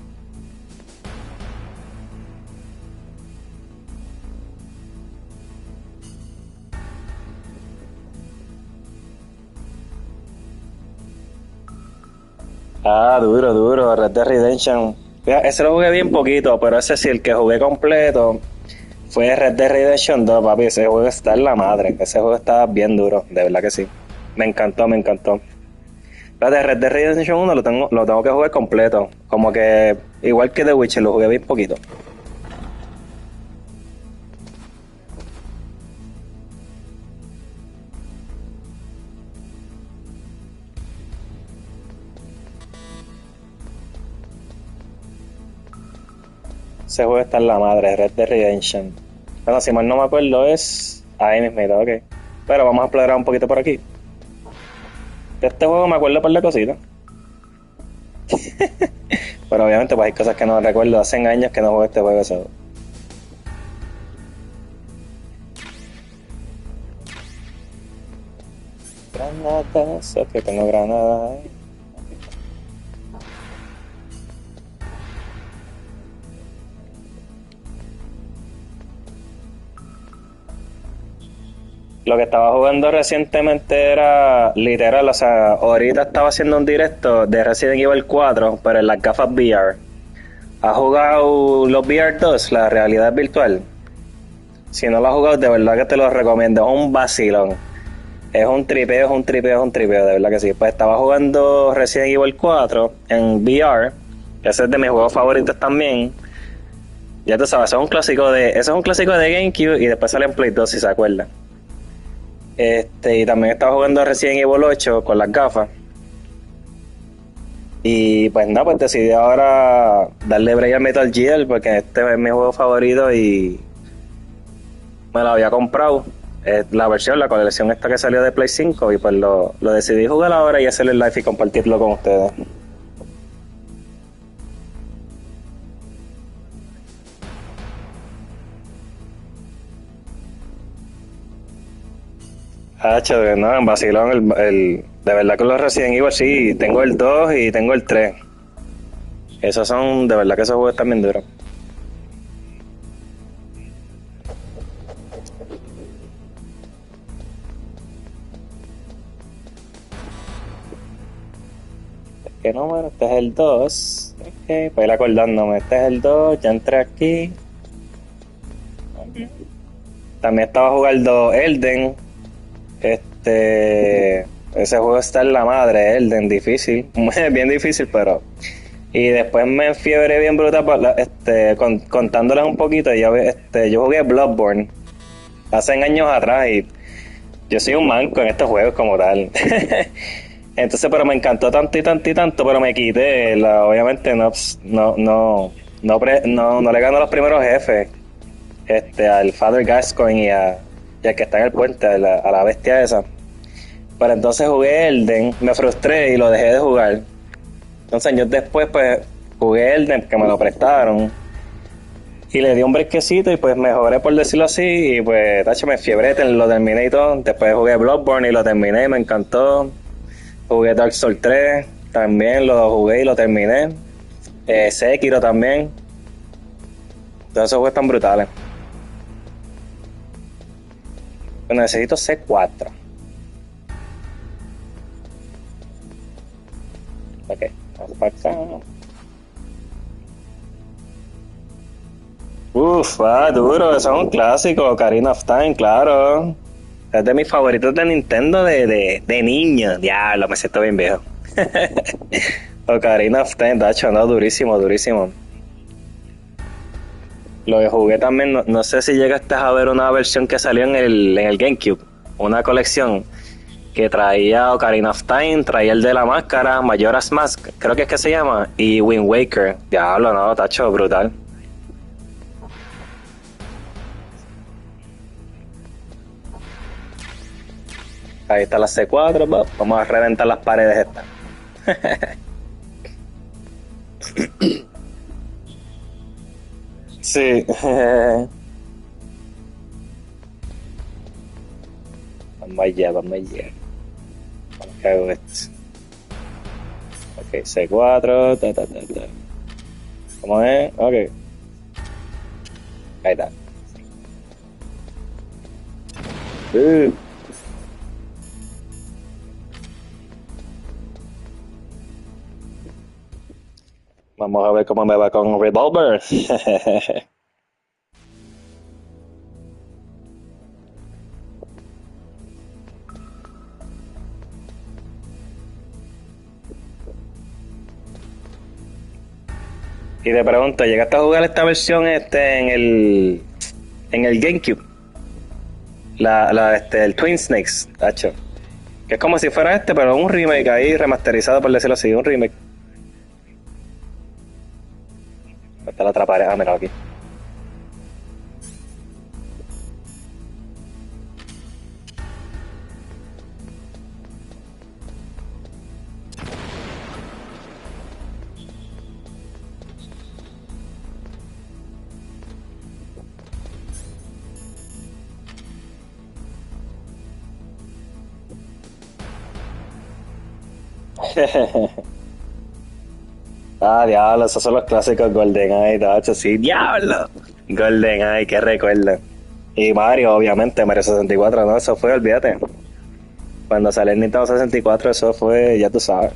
Ah, duro, Red Dead Redemption. Ese lo jugué bien poquito, pero ese sí, el que jugué completo fue Red Dead Redemption 2, papi. Ese juego está en la madre. Ese juego está bien duro, de verdad que sí. Me encantó. La de Red Dead Redemption 1 lo tengo que jugar completo. Como que, igual que The Witcher, lo jugué bien poquito. Ese juego está en la madre, Red Dead Redemption. Bueno, si mal no me acuerdo es ahí mismo, ok. Pero vamos a explorar un poquito por aquí. De este juego me acuerdo por la cosita. Pero obviamente pues hay cosas que no recuerdo. Hace años que no juego este juego. So. Granadas, ok, tengo granadas ahí. Lo que estaba jugando recientemente era literal, o sea, ahorita estaba haciendo un directo de Resident Evil 4, pero en las gafas VR. ¿Has jugado los VR 2, la realidad virtual? Si no lo has jugado, de verdad que te lo recomiendo, es un vacilón. Es un tripeo, de verdad que sí. Pues estaba jugando Resident Evil 4 en VR, ese es de mis juegos favoritos también. Ya tú sabes, ese es un clásico de GameCube y después sale en Play 2 si se acuerdan. Y también estaba jugando Resident Evil 8 con las gafas. Y pues nada, pues decidí ahora darle break al Metal Gear porque este es mi juego favorito y me lo había comprado. La colección esta que salió de Play 5 y pues lo decidí jugar ahora y hacerle el live y compartirlo con ustedes. Hacho, no, en vacilón, de verdad que los Resident Evil sí, tengo el 2 y tengo el 3. Esos son, de verdad que esos juegos están bien duros. ¿Qué número? Este es el 2. Ok, para ir acordándome, este es el 2, ya entré aquí. También estaba jugando Elden. Ese juego está en la madre, Elden, difícil, bien difícil, pero... Y después me enfiebré bien brutal, contándoles un poquito, yo jugué Bloodborne hace años atrás y yo soy un manco en estos juegos como tal. Entonces, pero me encantó tanto, pero me quité, obviamente no le gano a los primeros jefes, al Father Gascoigne y al que está en el puente, a la bestia esa. Pero entonces jugué Elden, me frustré y lo dejé de jugar. Entonces años después pues jugué Elden, que me lo prestaron. Y le di un brequecito y pues mejoré por decirlo así. Y pues tacho, me fiebré, lo terminé y todo. Después jugué Bloodborne y lo terminé y me encantó. Jugué Dark Souls 3, también lo jugué y lo terminé. Sekiro también. Todos esos juegos están brutales. Bueno, necesito C4. Ok, vamos para acá. Duro, eso es un clásico, Ocarina of Time, claro. Es de mis favoritos de Nintendo de niño. Diablo, me siento bien viejo. Ocarina of Time, tacho, no, durísimo. Lo que jugué también, no sé si llegaste a ver una versión que salió en el GameCube, una colección que traía Ocarina of Time, traía el de la máscara, Majora's Mask, creo que es que se llama, y Wind Waker. Diablo, no, tacho, brutal. Ahí está la C4, vamos a reventar las paredes estas. Sí. Vamos allá, vamos allá. Vamos que hago esto. Ok, C4, ta. ¿Cómo es? Ok. Ahí está. Vamos a ver cómo me va con Revolver. Y te pregunto, ¿llegaste a jugar esta versión en el GameCube? El Twin Snakes, tacho. Que es como si fuera pero un remake ahí remasterizado, por decirlo así, un remake. Está la otra pared, mira aquí. Diablo, esos son los clásicos GoldenEye, tacho, sí, diablo. GoldenEye, qué recuerdo. Y Mario, obviamente, Mario 64, ¿no? Eso fue, olvídate. Cuando salió el Nintendo 64, eso fue, ya tú sabes.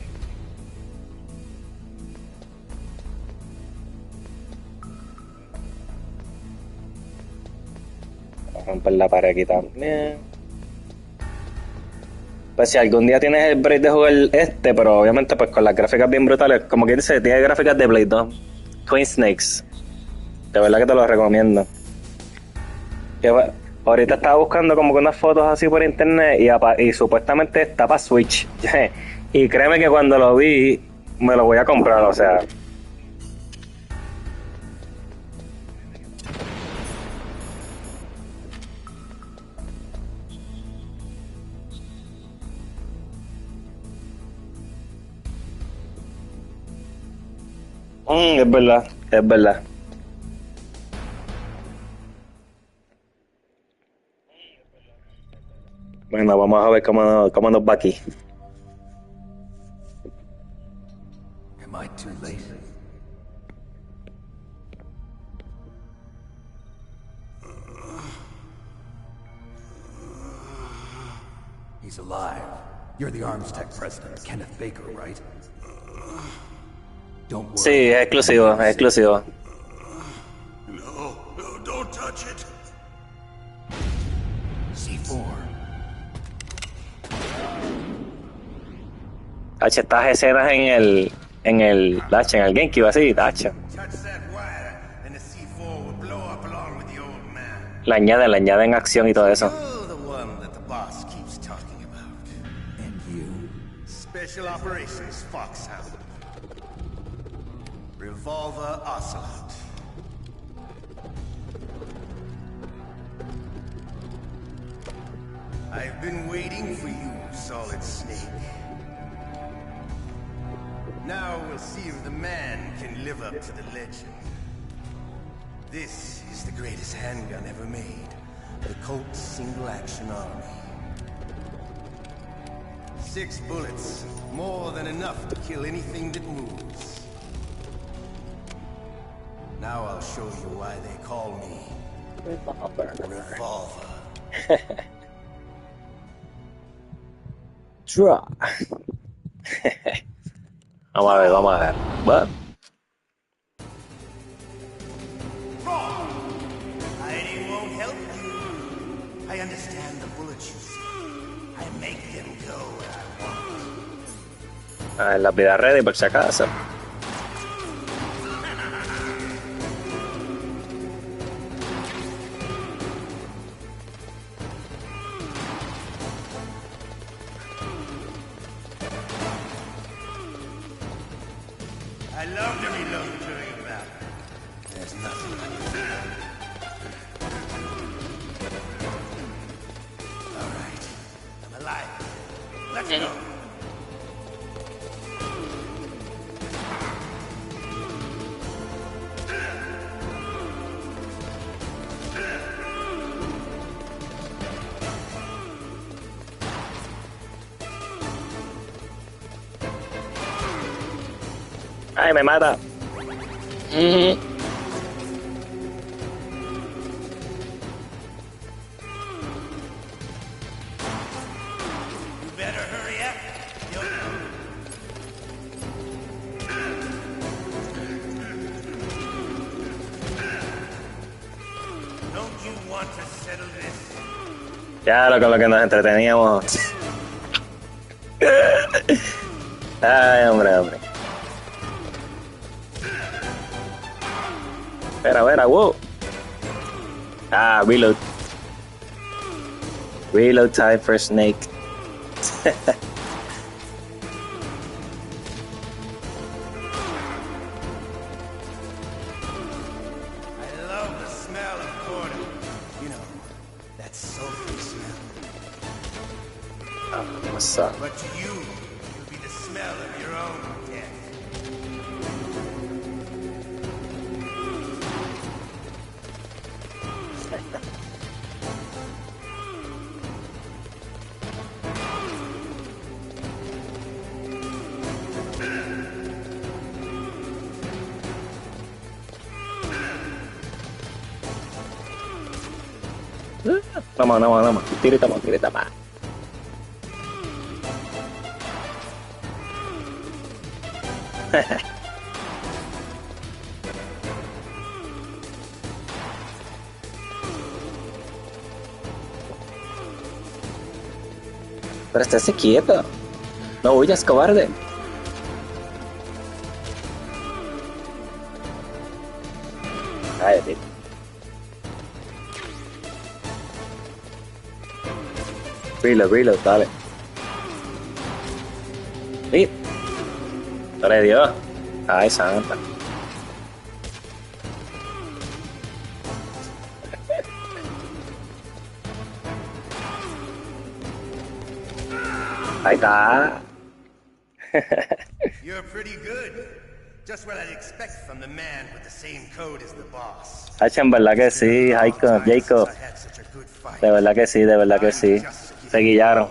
Voy a romper la pared aquí también. Pues si algún día tienes el break de jugar pero obviamente pues con las gráficas bien brutales, como que dice, tiene gráficas de Blade 2, Twin Snakes. De verdad que te lo recomiendo. Ahorita estaba buscando como que unas fotos así por internet y supuestamente está para Switch. Y créeme que cuando lo vi, me lo voy a comprar, o sea. Es verdad, es verdad. Bueno, vamos a ver cómo nos va aquí. Am I too late? He's alive. You're the Arms Tech president, Kenneth Baker, right? Don't worry. Sí, es exclusivo, es exclusivo. No, don't touch it. C4. Tacho, estas escenas en el GameCube así, tacho. Le añaden acción y todo eso. Special Operations Foxhound. Revolver Ocelot. I've been waiting for you, Solid Snake. Now we'll see if the man can live up to the legend. This is the greatest handgun ever made. The Colt Single Action Army. 6 bullets, more than enough to kill anything that moves. Now I'll show you why they call me Revolver. Draw. Vamos a ver, vamos a ver. What? Hiding won't help you. I understand the bullets you see. I make them go where I want. A ver, las vidas ready por si acaso. I love to reload during a battle. There's nothing like it. All right, I'm alive. Let's go. ¡Ay, me mata! You better hurry up. Don't you want to settle this? Ya, con lo que nos entreteníamos. Ay, hombre. Espera, wow. Ah, reload. Reload time for Snake. I love the smell of boredom. You know, that sulfur smell. What's up? But to you, it'll be the smell of your own death. Vamos. Tirita más. Pero estése quieto. No huyas, cobarde. Cállate. Reload, dale. Sí. No le dio. Ay, santa. Ahí está. You're pretty good. Just what I'd expect from the man with the same code as the boss. Hacha, en verdad que sí, Jacob. De verdad que sí. Te guillaron.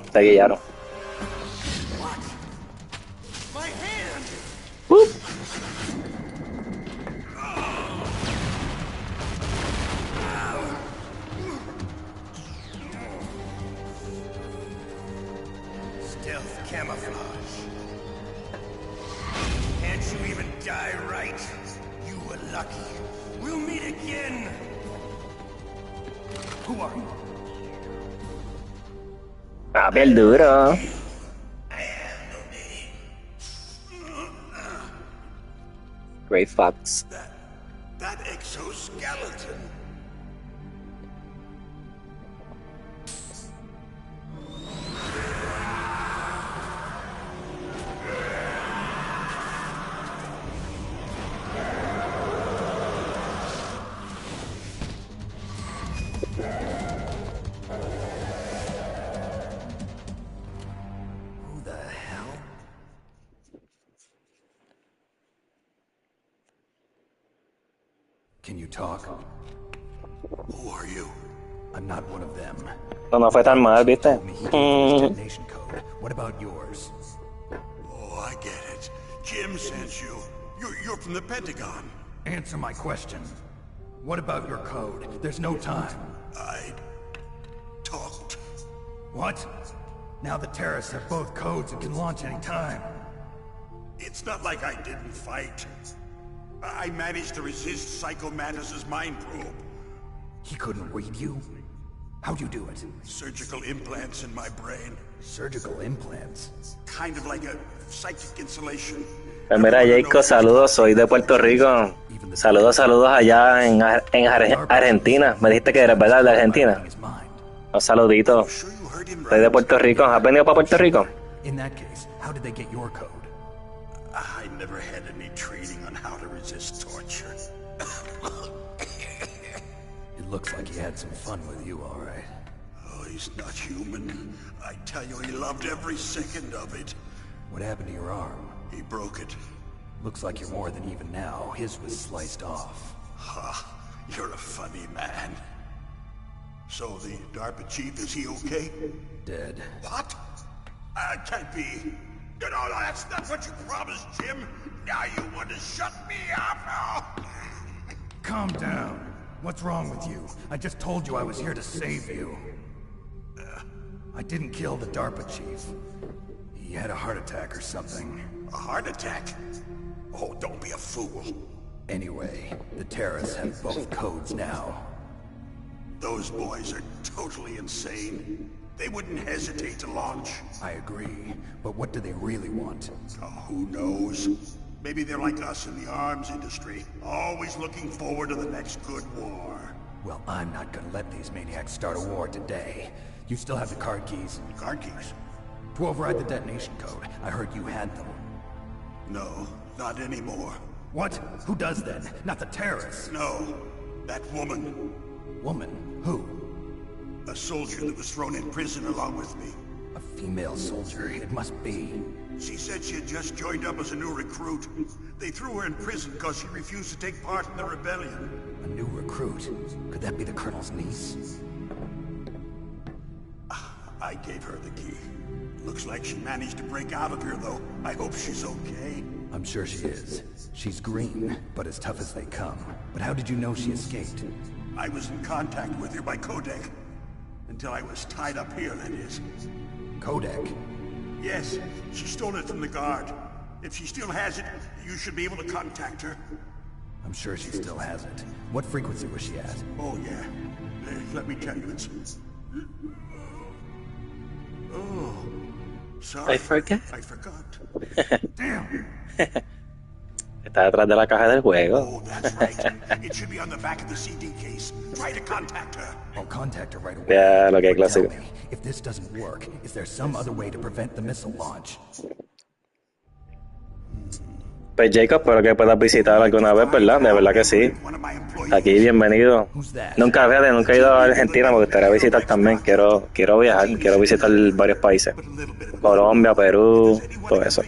Stealth camouflage. Can't you even die right? You were lucky. We'll meet again. Who are you? Ah, bien duro. Great Fox. That exoskeleton. Who the hell? Can you talk? Who are you? I'm not one of them. No fue tan mal, ¿viste? He gave me his detonation code. What about yours? Oh, I get it. Jim sent you. You're from the Pentagon. Answer my question. What about your code? There's no time. I talked. What? Now the terrorists have both codes and can launch any time. It's not like I didn't fight. I managed to resist Psycho Mantis's mind probe. He couldn't read you? How'd you do it? Surgical implants in my brain. Surgical implants? Kind of like a psychic insulation. Mira, Jacob, saludos, soy de Puerto Rico. Saludos allá en Argentina. Me dijiste que eres, ¿verdad? De Argentina. Un saludito. Soy de Puerto Rico. ¿Has venido para Puerto Rico? In that case, how did they get your code? I never had any training on how to resist torture. It looks like he had some fun with you, all right. Oh, he's not human. I tell you, he loved every second of it. What happened to your arm? He broke it. Looks like you're more than even now. His was sliced off. Ha, you're a funny man. So the DARPA chief, is he okay? Dead. What? Can't be. No, that's not what you promised, Jim. Now you want to shut me up? Calm down. What's wrong with you? I just told you I was here to save you. I didn't kill the DARPA chief. He had a heart attack or something. A heart attack? Oh, don't be a fool. Anyway, the terrorists have both codes now. Those boys are totally insane. They wouldn't hesitate to launch. I agree, but what do they really want? Oh, who knows? Maybe they're like us in the arms industry, always looking forward to the next good war. Well, I'm not gonna let these maniacs start a war today. You still have the card keys? Card keys? To override the detonation code. I heard you had them. No, not anymore. What? Who does then? Not the terrorists. No, that woman. Woman? Who? A soldier that was thrown in prison along with me. A female soldier, it must be. She said she had just joined up as a new recruit. They threw her in prison because she refused to take part in the rebellion. A new recruit? Could that be the Colonel's niece? I gave her the key. Looks like she managed to break out of here, though. I hope she's okay. I'm sure she is. She's green, but as tough as they come. But how did you know she escaped? I was in contact with her by codec. Until I was tied up here, that is. Codec? Yes, she stole it from the guard. If she still has it, you should be able to contact her. I'm sure she still has it. What frequency was she at? Oh, yeah. Let me tell you, it's... Oh, sorry. I forgot. I forgot. Damn! Está detrás de la caja del juego. Oh, that's right. It should be on the back of the CD case. Try to contact her. I'll contact her right away. Ya, lo que es But tell clásico. me, if this doesn't work, is there some other way to prevent the missile launch? Pues Jacob, espero que puedas visitar alguna vez, ¿verdad? De verdad que sí. Aquí, bienvenido. Nunca, fíjate, nunca he ido a Argentina, me gustaría visitar también. Quiero viajar, quiero visitar varios países. Colombia, Perú, todo eso.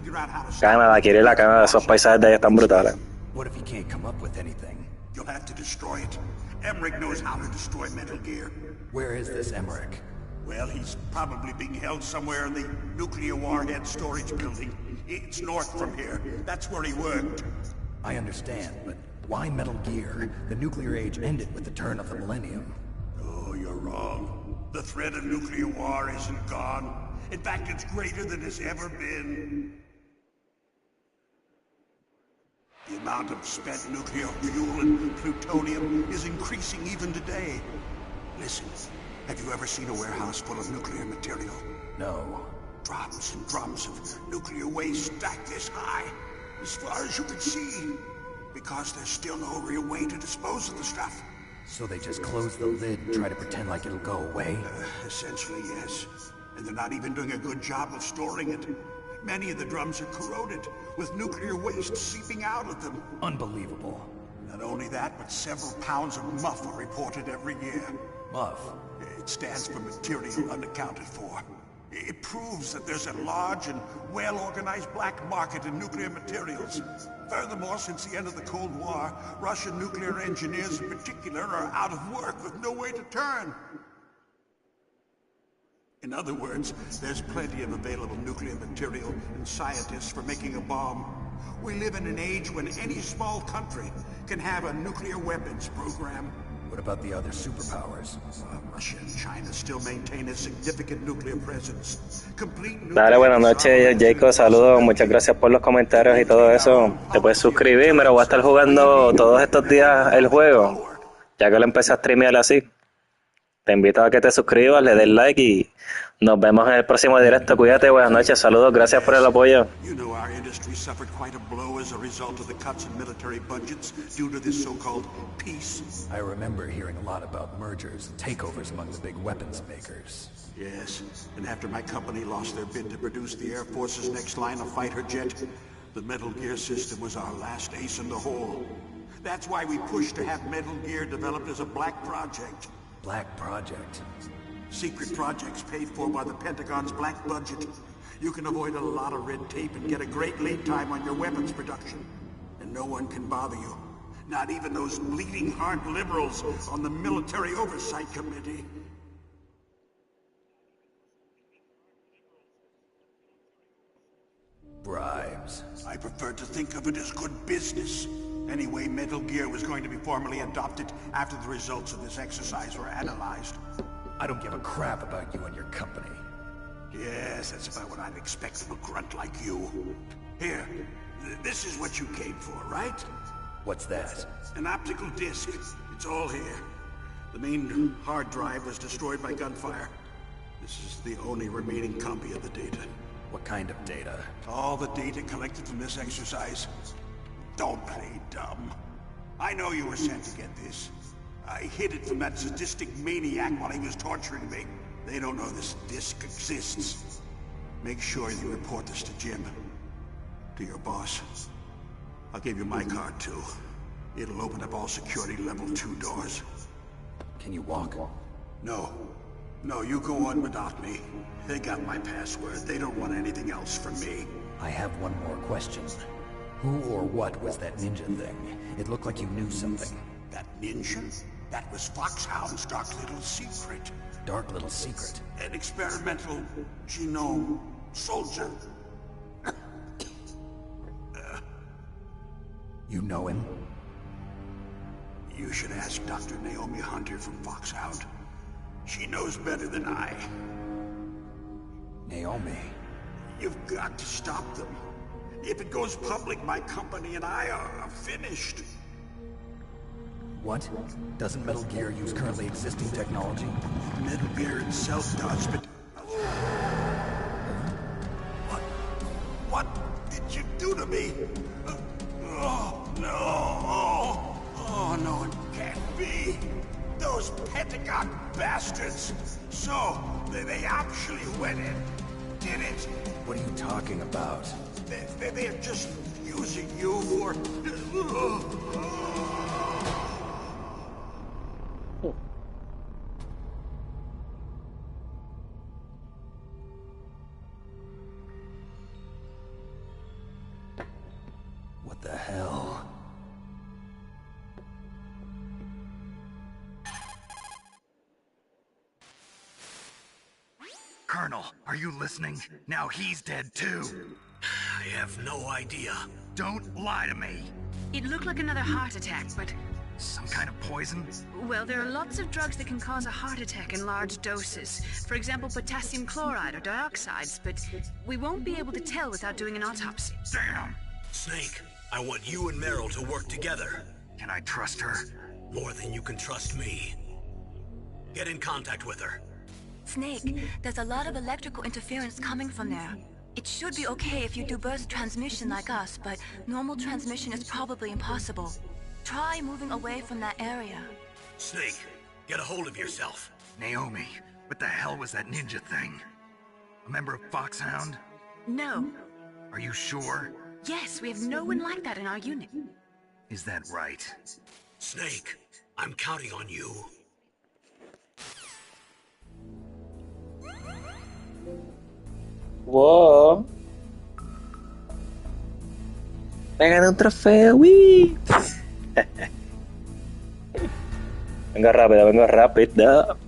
Canadá, quiero ir a Canadá, esos paisajes de allá están brutales. What if he can't come up with anything? You'll have to destroy it. Emmerich knows how to destroy Metal Gear. Where is this Emmerich? Well, he's probably being held somewhere in the nuclear warhead storage building. It's north from here. That's where he worked. I understand, but why Metal Gear? The nuclear age ended with the turn of the millennium. Oh, you're wrong. The threat of nuclear war isn't gone. In fact, it's greater than it's ever been. The amount of spent nuclear fuel and plutonium is increasing even today. Listen, have you ever seen a warehouse full of nuclear material? No. Drums and drums of nuclear waste stacked this high, as far as you can see, because there's still no real way to dispose of the stuff. So they just close the lid and try to pretend like it'll go away? Essentially, yes. And they're not even doing a good job of storing it. Many of the drums are corroded, with nuclear waste seeping out of them. Unbelievable. Not only that, but several pounds of MUF are reported every year. MUF? It stands for material unaccounted for. It proves that there's a large and well-organized black market in nuclear materials. Furthermore, since the end of the Cold War, Russian nuclear engineers in particular are out of work with no way to turn. In other words, there's plenty of available nuclear material and scientists for making a bomb. We live in an age when any small country can have a nuclear weapons program. What about the other superpowers? Russia and China still maintain a significant nuclear presence. Dale, buenas noches, Jacob. Saludos, muchas gracias por los comentarios y todo eso. Te puedes suscribir, mira, voy a estar jugando todos estos días el juego. Ya que lo empecé a streamear así. Te invito a que te suscribas, le des like y nos vemos en el próximo directo. Cuídate, buenas noches, saludos, gracias por el apoyo. You know, our industry suffered quite a blow as a result of the cuts in military budgets due to this so-called peace. I remember hearing a lot about mergers and takeovers among the big weapons makers. Yes, and after my company lost their bid to produce the Air Force's next line of fighter jet, the Metal Gear system was our last ace in the hole. That's why we pushed to have Metal Gear developed as a black project. Black project? Secret projects paid for by the Pentagon's black budget. You can avoid a lot of red tape and get a great lead time on your weapons production. And no one can bother you. Not even those bleeding heart liberals on the Military Oversight Committee. Bribe. crimes. I prefer to think of it as good business. Anyway, Metal Gear was going to be formally adopted after the results of this exercise were analyzed. I don't give a crap about you and your company. Yes, that's about what I'd expect from a grunt like you. Here, this is what you came for, right? What's that? An optical disc. It's all here. The main hard drive was destroyed by gunfire. This is the only remaining copy of the data. What kind of data? All the data collected from this exercise. Don't play dumb. I know you were sent to get this. I hid it from that sadistic maniac while he was torturing me. They don't know this disc exists. Make sure you report this to Jim. To your boss. I'll give you my card too. It'll open up all security level 2 doors. Can you walk? No. No, you go on without me. They got my password. They don't want anything else from me. I have one more question. Who or what was that ninja thing? It looked like you knew something. That ninja? That was Foxhound's dark little secret. Dark little secret? An experimental genome soldier. You know him? You should ask Dr. Naomi Hunter from Foxhound. She knows better than I. Naomi? You've got to stop them. If it goes public, my company and I are finished. What? Doesn't Metal Gear use currently existing technology? Metal Gear itself does, but... What did you do to me? Oh, no. Oh, no, it can't be. Those Pentagon bastards. So, they actually went in, did it? What are you talking about? They're just using you for... What the hell? Colonel, are you listening? Now he's dead too. I have no idea. Don't lie to me. It looked like another heart attack, but... Some kind of poison? Well, there are lots of drugs that can cause a heart attack in large doses. For example, potassium chloride or dioxides, but we won't be able to tell without doing an autopsy. Damn! Snake, I want you and Meryl to work together. Can I trust her? More than you can trust me. Get in contact with her. Snake, there's a lot of electrical interference coming from there. It should be okay if you do burst transmission like us, but normal transmission is probably impossible. Try moving away from that area. Snake, get a hold of yourself. Naomi, what the hell was that ninja thing? A member of Foxhound? No. Are you sure? Yes, we have no one like that in our unit. Is that right? Snake, I'm counting on you. Wow. Vengan un trofeo, ¡wii! Venga rápido, venga rápido.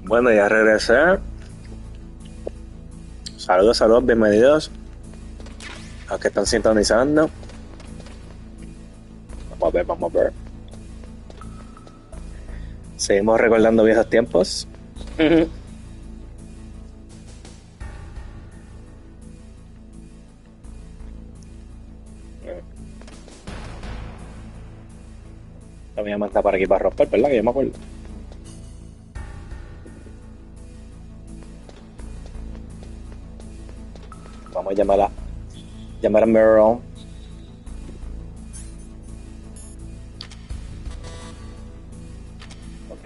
Bueno, ya regresé. Saludos, saludos, bienvenidos a los que están sintonizando. Vamos a ver, vamos a ver. Seguimos recordando viejos tiempos. También me está para aquí para romper, ¿verdad? Que yo me acuerdo. Vamos a llamar a Meryl. Ok.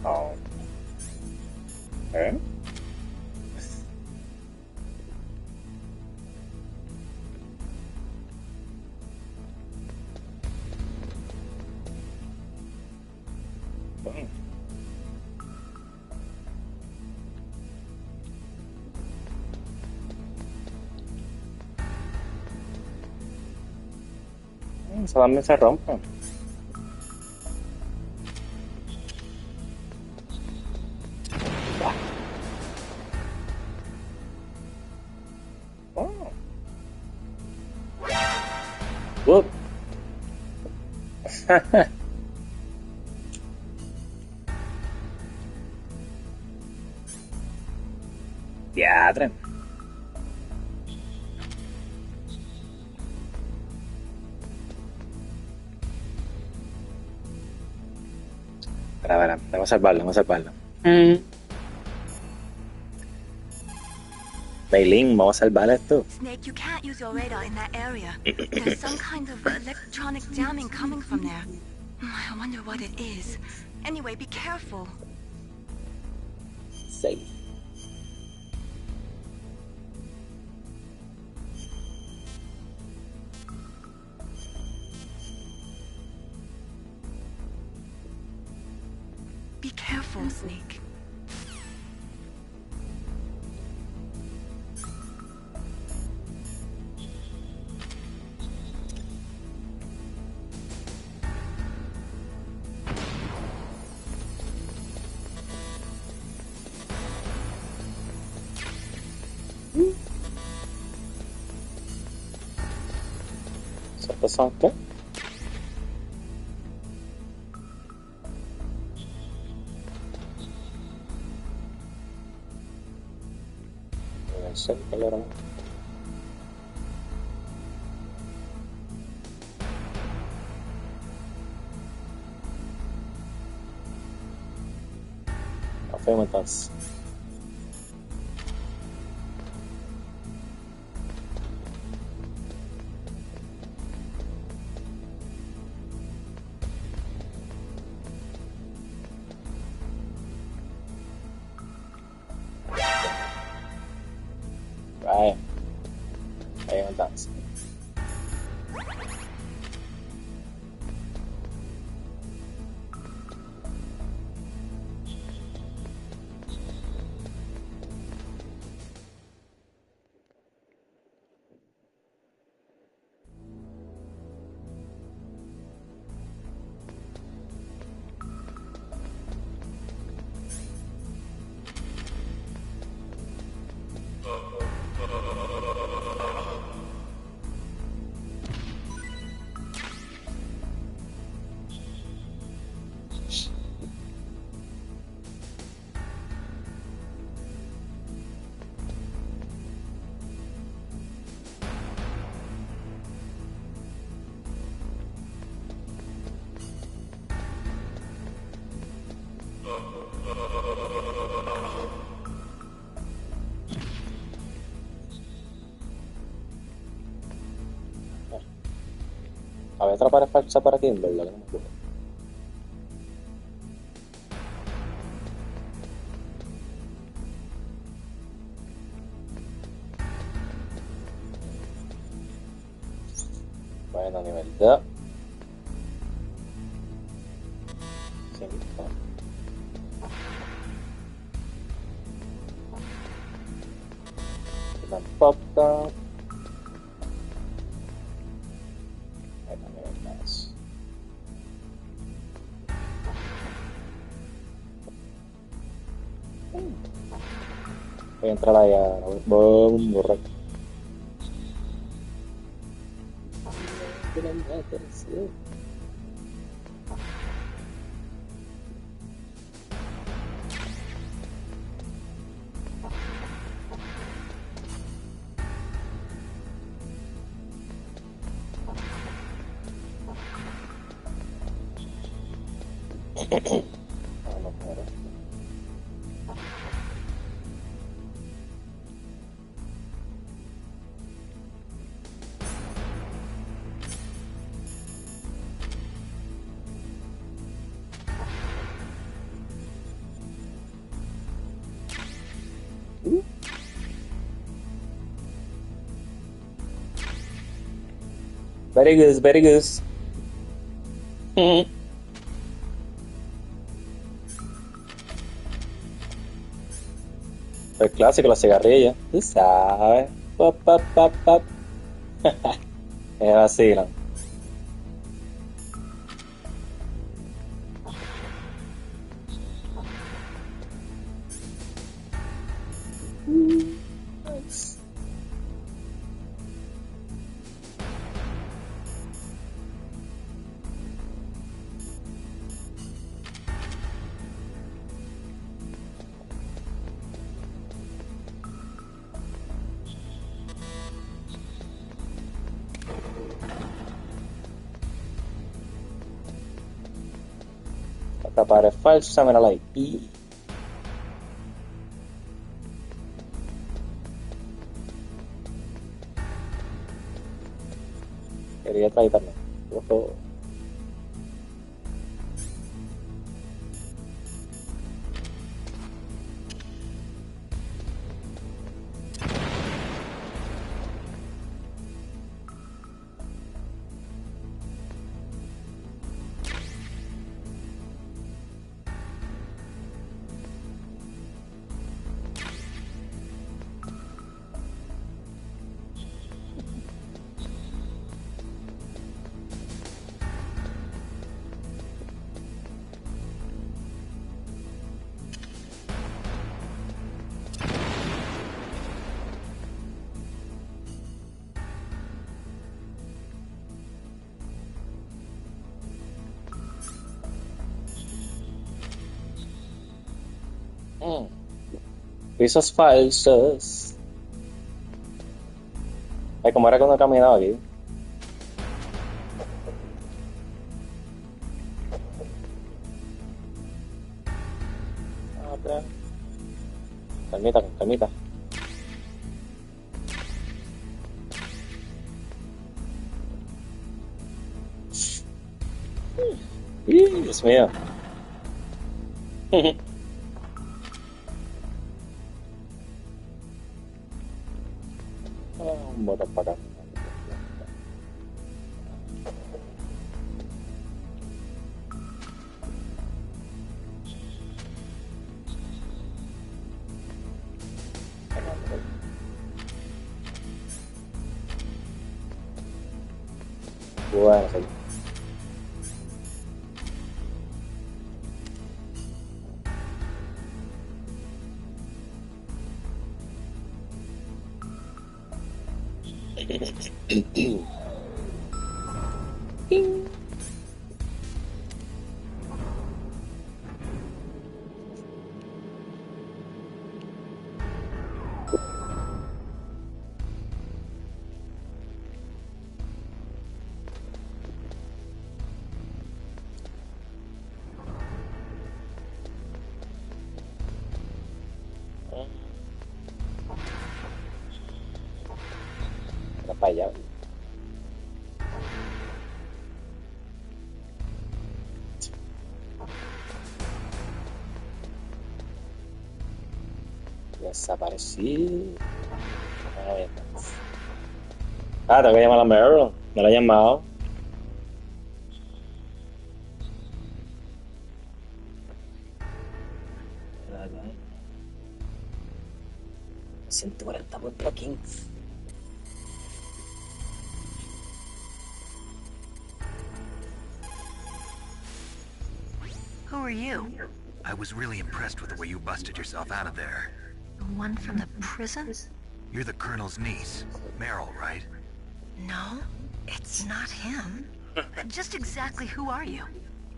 Oh. ¿Eh? Eso también se rompe. Oh. Whoop. Diadre. Espera, vamos a salvarlo, vamos a salvarlo. Meilin, vamos a salvar esto. Snake, you can't use your radar in that area. There's some kind of electronic jamming coming from there. I wonder what it is. Anyway, be careful. Safe. Be careful, Snake. Santo. No sé qué era. No fue entonces. Right. Ahí entonces. Había otra pared falsa para aquí, en verdad, que no me acuerdo. Bueno, nivel 2. Tampoco. Voy a entrar allá. Boom, borracho. Very good, very good. El clásico, la cigarrilla. Tú sabes. Pop, pop, pop, pop. Es así, ¿no? Esta pared es falsa, mírala ahí. Quería traer también. Ojo. Pisos falsos. Ay, como era cuando caminaba aquí. Atrás. Calmita, calmita. Dios mío. Un botón para acá. Bueno, sí. Era para allá. Desaparecí. Ahí está. Tengo que llamar a Meryl. Me la he llamado. $140 muy poquins. Who are you? I was really impressed with the way you busted yourself out of there. The one from the prison? You're the Colonel's niece, Meryl, right? No, it's not him. Just exactly who are you?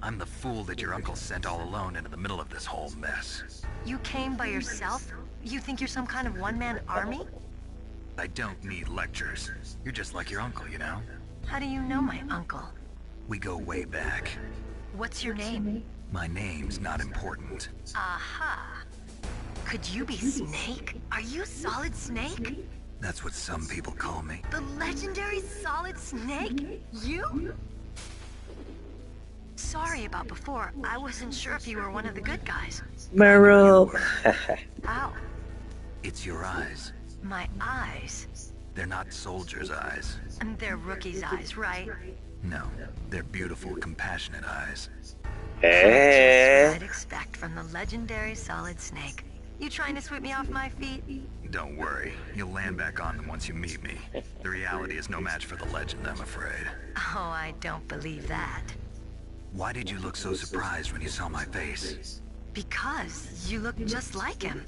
I'm the fool that your uncle sent all alone into the middle of this whole mess. You came by yourself? You think you're some kind of one-man army? I don't need lectures. You're just like your uncle, you know? How do you know my uncle? We go way back. What's your name? My name's not important. Aha. Could you be Snake? Are you Solid Snake? That's what some people call me. The legendary Solid Snake? You? Sorry about before. I wasn't sure if you were one of the good guys. Meryl. Ow. It's your eyes. My eyes? They're not soldiers' eyes. And they're rookies' eyes, right? No, they're beautiful, compassionate eyes. Just what I'd expect from the legendary Solid Snake. You trying to sweep me off my feet? Don't worry, you'll land back on them once you meet me. The reality is no match for the legend, I'm afraid. Oh, I don't believe that. Why did you look so surprised when you saw my face? Because you look just like him.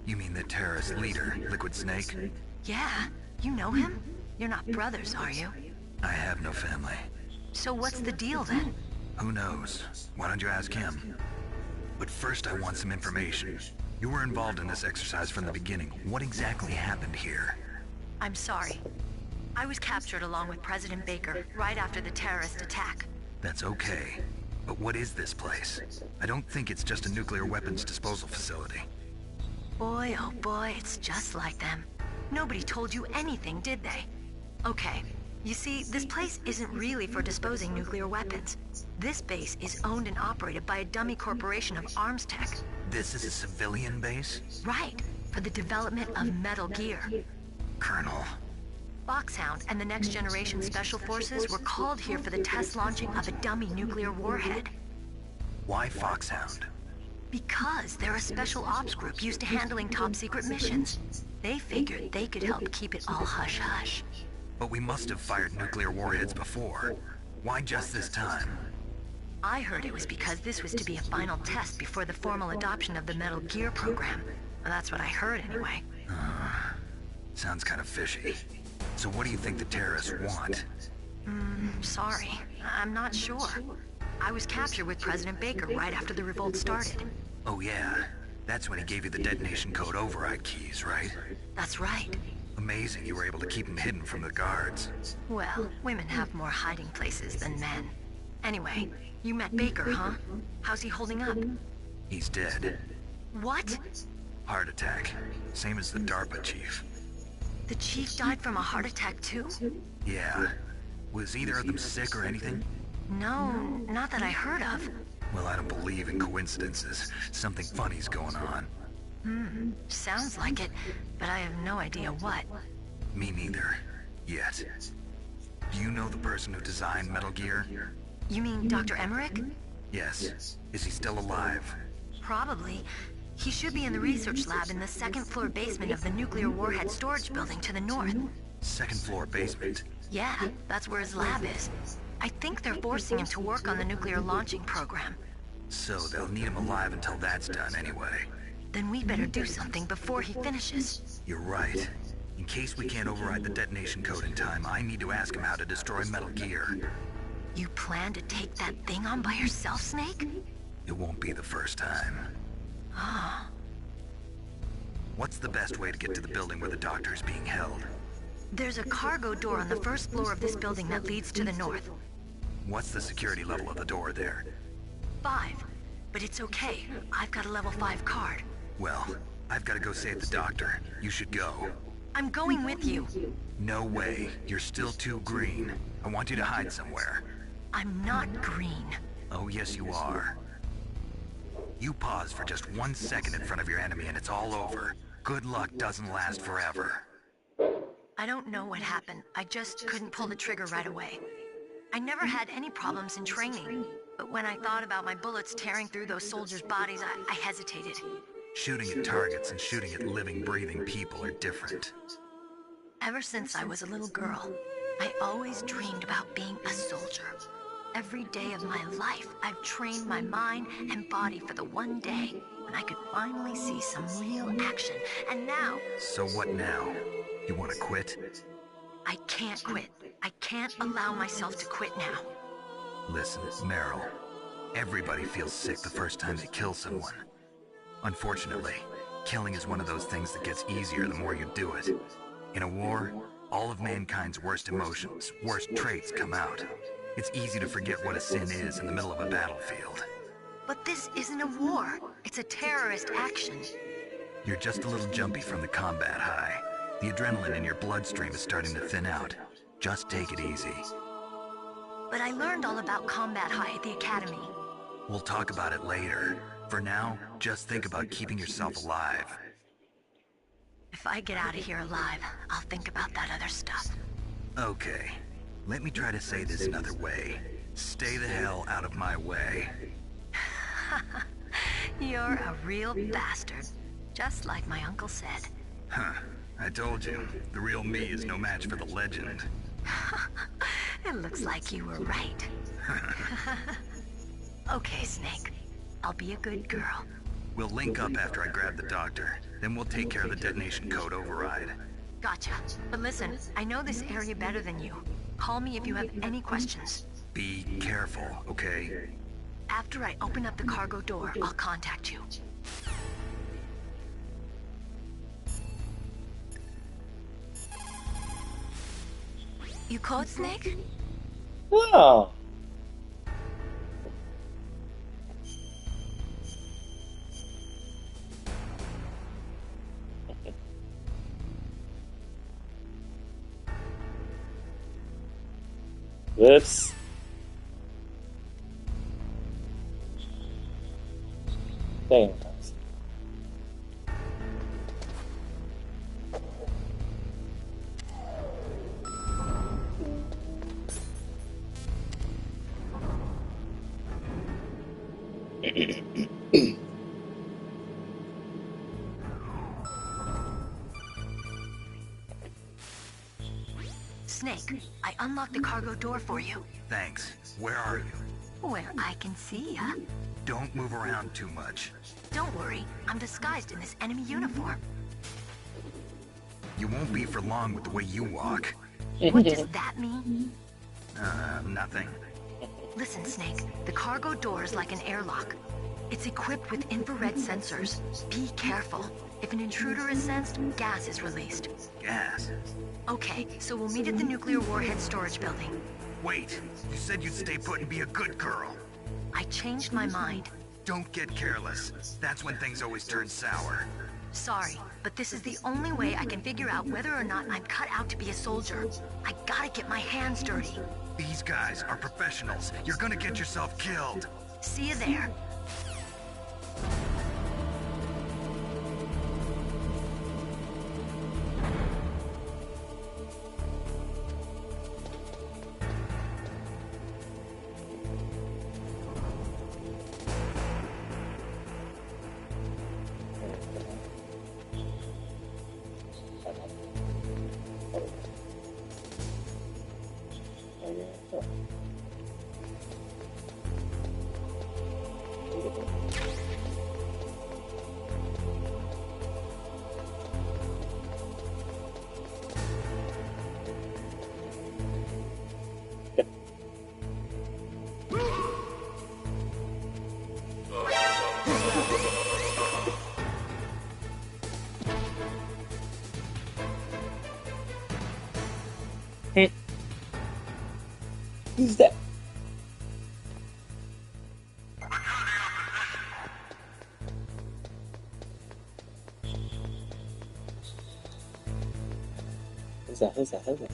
You mean the terrorist leader, Liquid Snake? Yeah, you know him? You're not brothers, are you? I have no family. So what's the deal then? Who knows? Why don't you ask him? But first I want some information. You were involved in this exercise from the beginning. What exactly happened here? I'm sorry. I was captured along with President Baker right after the terrorist attack. That's okay. But what is this place? I don't think it's just a nuclear weapons disposal facility. Boy, oh boy, it's just like them. Nobody told you anything, did they? Okay, you see, this place isn't really for disposing nuclear weapons. This base is owned and operated by a dummy corporation of arms tech. This is a civilian base? Right, for the development of Metal Gear. Colonel. Foxhound and the Next Generation Special Forces were called here for the test launching of a dummy nuclear warhead. Why Foxhound? Because they're a special ops group used to handling top-secret missions. They figured they could help keep it all hush-hush. But we must have fired nuclear warheads before. Why just this time? I heard it was because this was to be a final test before the formal adoption of the Metal Gear program. Well, that's what I heard anyway. Sounds kind of fishy. So what do you think the terrorists want? Sorry. I'm not sure. I was captured with President Baker right after the revolt started. Oh yeah, that's when he gave you the detonation code override keys, right? That's right. Amazing you were able to keep him hidden from the guards. Well, women have more hiding places than men. Anyway, you met Baker, huh? How's he holding up? He's dead. What? Heart attack. Same as the DARPA chief. The chief died from a heart attack too? Yeah. Was either of them sick or anything? No, not that I heard of. Well, I don't believe in coincidences. Something funny's going on. Sounds like it, but I have no idea what. Me neither. Yet. Do you know the person who designed Metal Gear? You mean Dr. Emmerich? Yes. Is he still alive? Probably. He should be in the research lab in the second floor basement of the nuclear warhead storage building to the north. Second floor basement? Yeah, that's where his lab is. I think they're forcing him to work on the nuclear launching program. So they'll need him alive until that's done anyway. Then we better do something before he finishes. You're right. In case we can't override the detonation code in time, I need to ask him how to destroy Metal Gear. You plan to take that thing on by yourself, Snake? It won't be the first time. Ah. What's the best way to get to the building where the doctor is being held? There's a cargo door on the first floor of this building that leads to the north. What's the security level of the door there? 5. But it's okay. I've got a level 5 card. Well, I've got to go save the doctor. You should go. I'm going with you. No way. You're still too green. I want you to hide somewhere. I'm not green. Oh, yes you are. You pause for just 1 second in front of your enemy and it's all over. Good luck doesn't last forever. I don't know what happened. I just couldn't pull the trigger right away. I never had any problems in training, but when I thought about my bullets tearing through those soldiers' bodies, I hesitated. Shooting at targets and shooting at living, breathing people are different. Ever since I was a little girl, I always dreamed about being a soldier. Every day of my life, I've trained my mind and body for the one day when I could finally see some real action. And now... So what now? You want to quit? I can't quit. I can't allow myself to quit now. Listen, Meryl. Everybody feels sick the first time they kill someone. Unfortunately, killing is one of those things that gets easier the more you do it. In a war, all of mankind's worst emotions, worst traits come out. It's easy to forget what a sin is in the middle of a battlefield. But this isn't a war. It's a terrorist action. You're just a little jumpy from the combat high. The adrenaline in your bloodstream is starting to thin out. Just take it easy. But I learned all about combat high at the academy. We'll talk about it later. For now, just think about keeping yourself alive. If I get out of here alive, I'll think about that other stuff. Okay. Let me try to say this another way. Stay the hell out of my way. You're a real bastard. Just like my uncle said. Huh. I told you, the real me is no match for the legend. It looks like you were right. Okay, Snake. I'll be a good girl. We'll link up after I grab the doctor. Then we'll take care of the detonation code override. Gotcha. But listen, I know this area better than you. Call me if you have any questions. Be careful, okay? After I open up the cargo door, I'll contact you. You code, Snake? Oh. Whoops. Dang. Snake, I unlocked the cargo door for you. Thanks. Where are you? Where I can see ya. Don't move around too much. Don't worry, I'm disguised in this enemy uniform. You won't be for long with the way you walk. What does that mean? Nothing. Listen, Snake, the cargo door is like an airlock. It's equipped with infrared sensors. Be careful. If an intruder is sensed, gas is released. Gas? Okay, so we'll meet at the nuclear warhead storage building. Wait, you said you'd stay put and be a good girl. I changed my mind. Don't get careless. That's when things always turn sour. Sorry, but this is the only way I can figure out whether or not I'm cut out to be a soldier. I gotta get my hands dirty. These guys are professionals. You're gonna get yourself killed. See you there. Who's that? Who's that? Who's that? Who's that?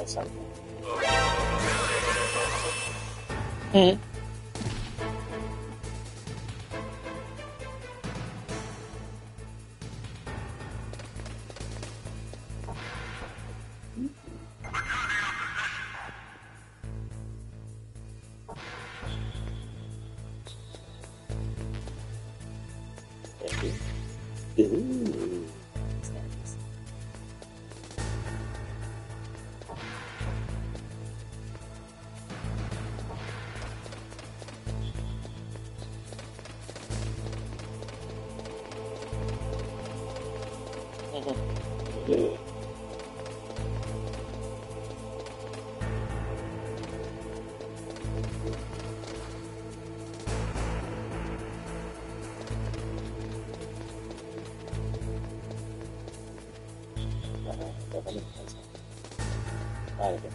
Exacto. Mm. Ooh. That's nice. Yeah. Vale, bien.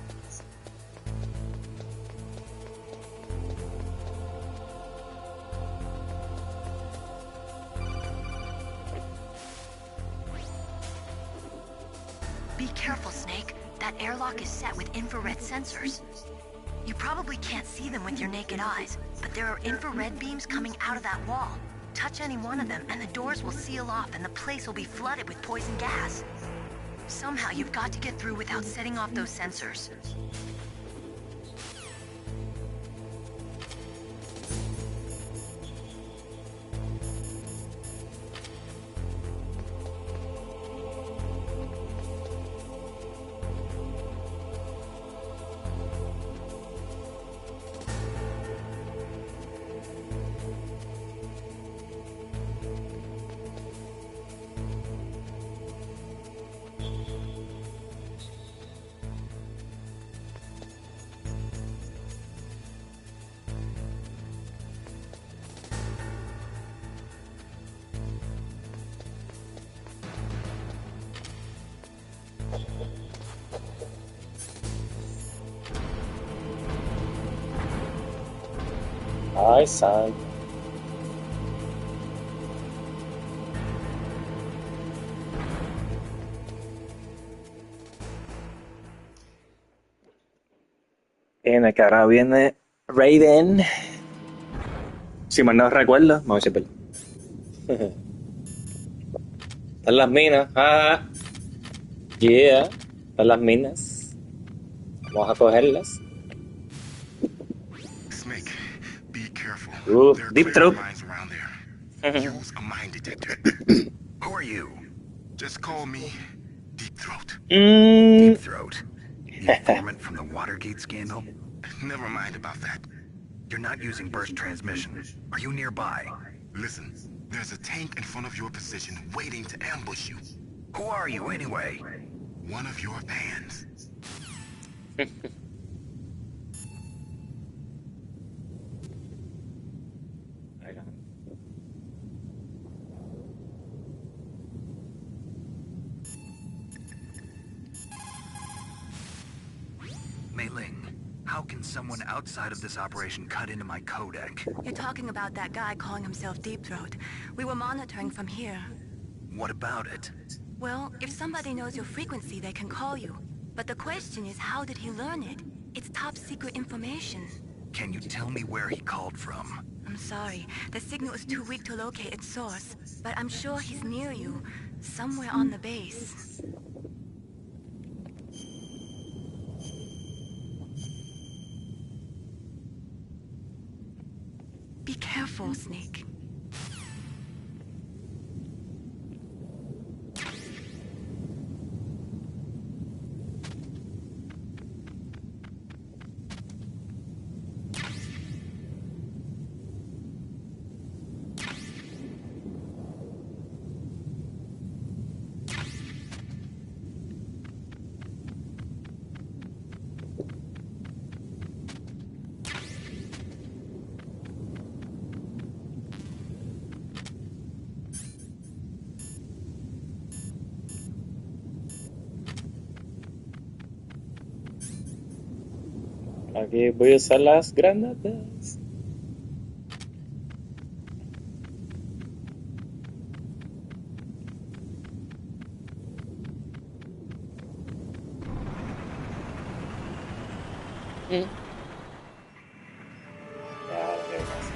Be careful, Snake. That airlock is set with infrared sensors. You probably can't see them with your naked eyes, but there are infrared beams coming out of that wall. Touch any one of them, and the doors will seal off, and the place will be flooded with poison gas. Somehow you've got to get through without setting off those sensors. Ay, santo. Viene que ahora viene Raiden. Si mal no recuerdo, vamos a ver si es verdad. Están las minas. Ah, yeah. Están las minas. Vamos a cogerlas. Snake, be careful. There are Deep clear throat. mines around there. Use a mine detector. Who are you? Just call me Deep Throat. Deep Throat. The informant from the Watergate scandal? Never mind about that. You're not using burst transmission. Are you nearby? Listen, there's a tank in front of your position waiting to ambush you. Who are you anyway? One of your fans. Mei Ling, how can someone outside of this operation cut into my codec? You're talking about that guy calling himself Deep Throat. We were monitoring from here. What about it? Well, if somebody knows your frequency, they can call you. But the question is, how did he learn it? It's top secret information. Can you tell me where he called from? I'm sorry. The signal is too weak to locate its source. But I'm sure he's near you. Somewhere on the base. Be careful, Snake. Aquí voy a usar las granadas. Ya, lo que pasa.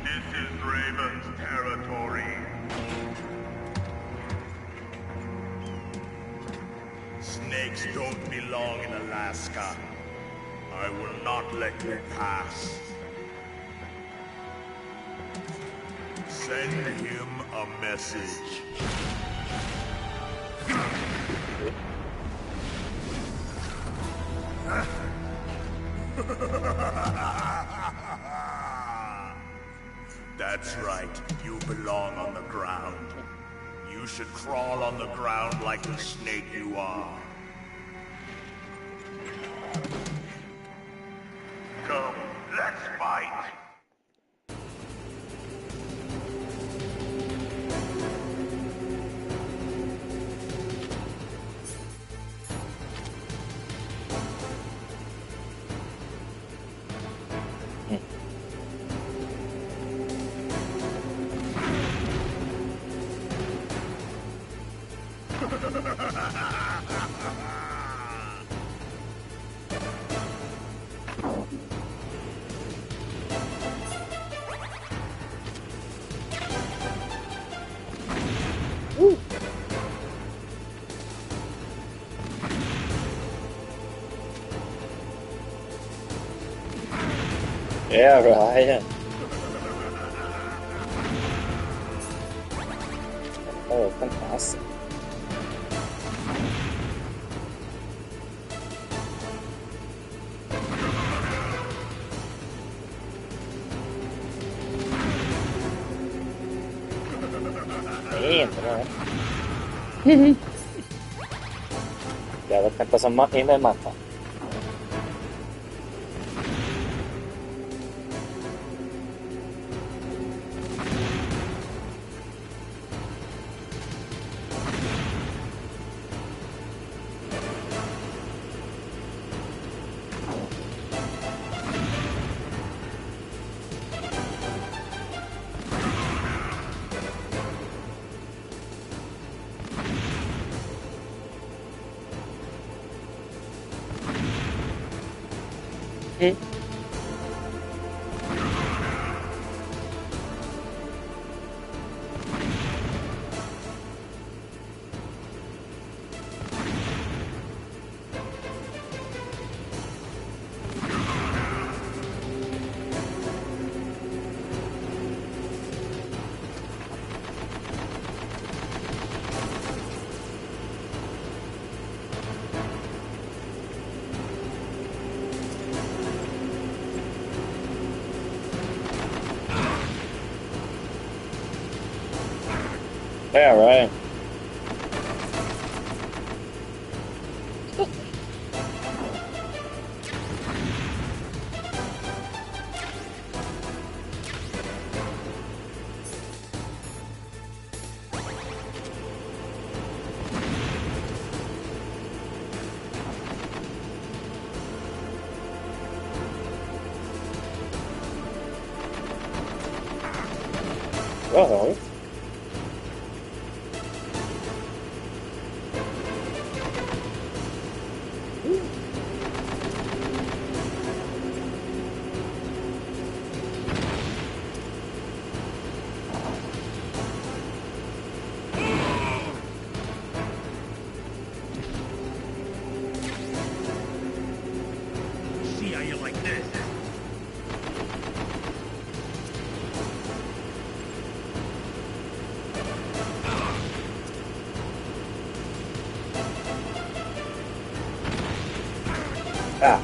This is Raven's territory. Snakes don't belong in Alaska. I will not let you pass. Send him a message. That's right. You belong on the ground. You should crawl on the ground like the snake you are. Come, let's fight. Yeah, Ryan. Oh, fantastic. Entra, ¿eh? Ya ves que empezó más y me mata. Yeah, right. Well, See how you like this. ah.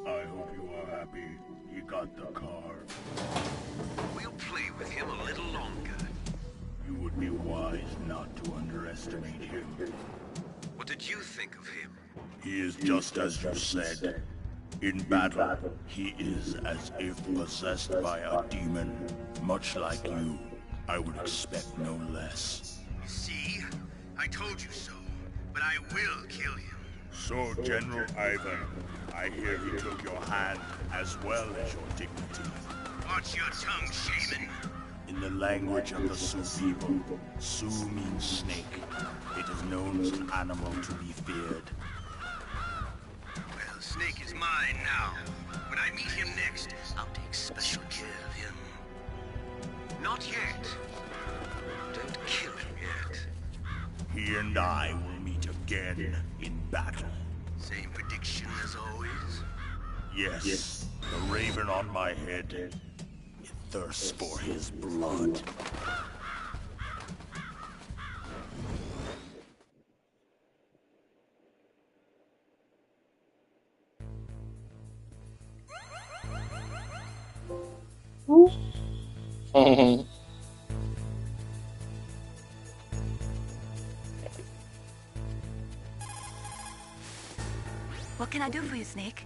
I hope you are happy he got the car. We'll play with him a little longer. You would be wise not to underestimate him. What did you think of him? He is just as you said. In battle, he is as if possessed by a demon, much like you. I would expect no less. See? I told you so, but I will kill him. So, General Ivan, I hear he took your hand as well as your dignity. Watch your tongue, shaman. In the language of the Sioux people, Sioux means snake. It is known as an animal to be feared. Well, Snake is mine now. When I meet him next, I'll take special care of him. Not yet. Don't kill him yet. He and I will meet again in battle. Same prediction as always? Yes, the raven on my head. It thirsts for his blood. What can I do for you, Snake?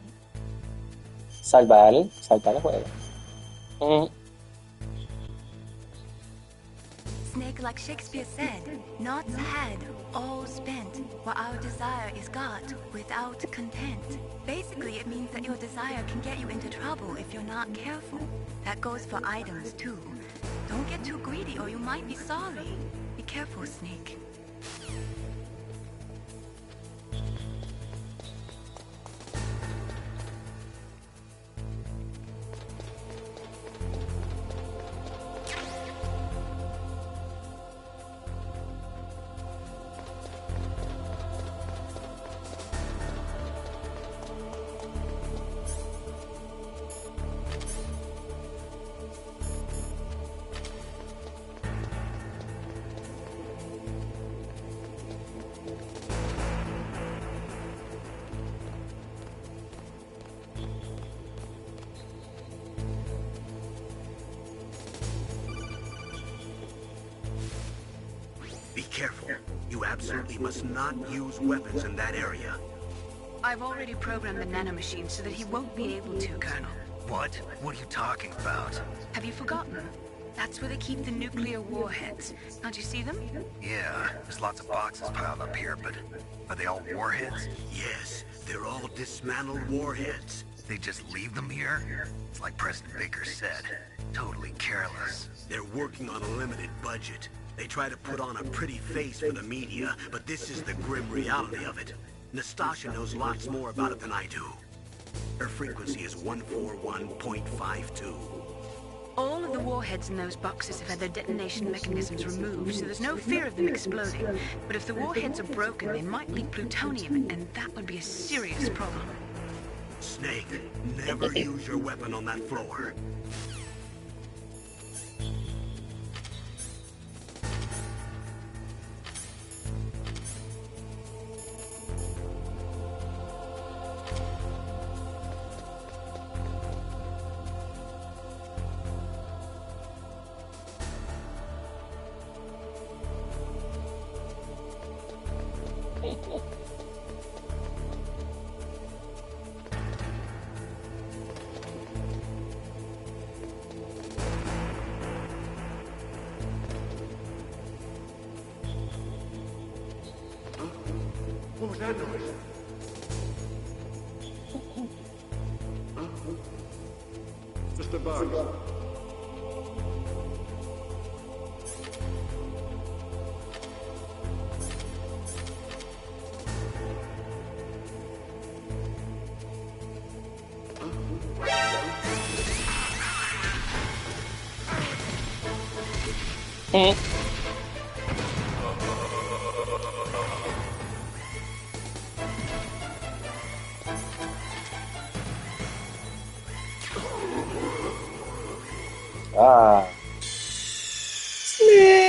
Salvar el juego. Snake, like Shakespeare said, not had, all spent, while our desire is got without content. Basically, it means that your desire can get you into trouble if you're not careful. That goes for items, too. Don't get too greedy or you might be sorry. Be careful, Snake. Be careful. You absolutely must not use weapons in that area. I've already programmed the nanomachine so that he won't be able to, Colonel. What? What are you talking about? Have you forgotten? That's where they keep the nuclear warheads. Can't you see them? Yeah, there's lots of boxes piled up here, but are they all warheads? Yes, they're all dismantled warheads. They just leave them here? It's like President Baker said. Totally careless. They're working on a limited budget. They try to put on a pretty face for the media, but this is the grim reality of it. Nastasha knows lots more about it than I do. Her frequency is 141.52. All of the warheads in those boxes have had their detonation mechanisms removed, so there's no fear of them exploding. But if the warheads are broken, they might leak plutonium, and that would be a serious problem. Snake, never use your weapon on that floor. What was that noise? Mr. Bugs. Ah. Snake!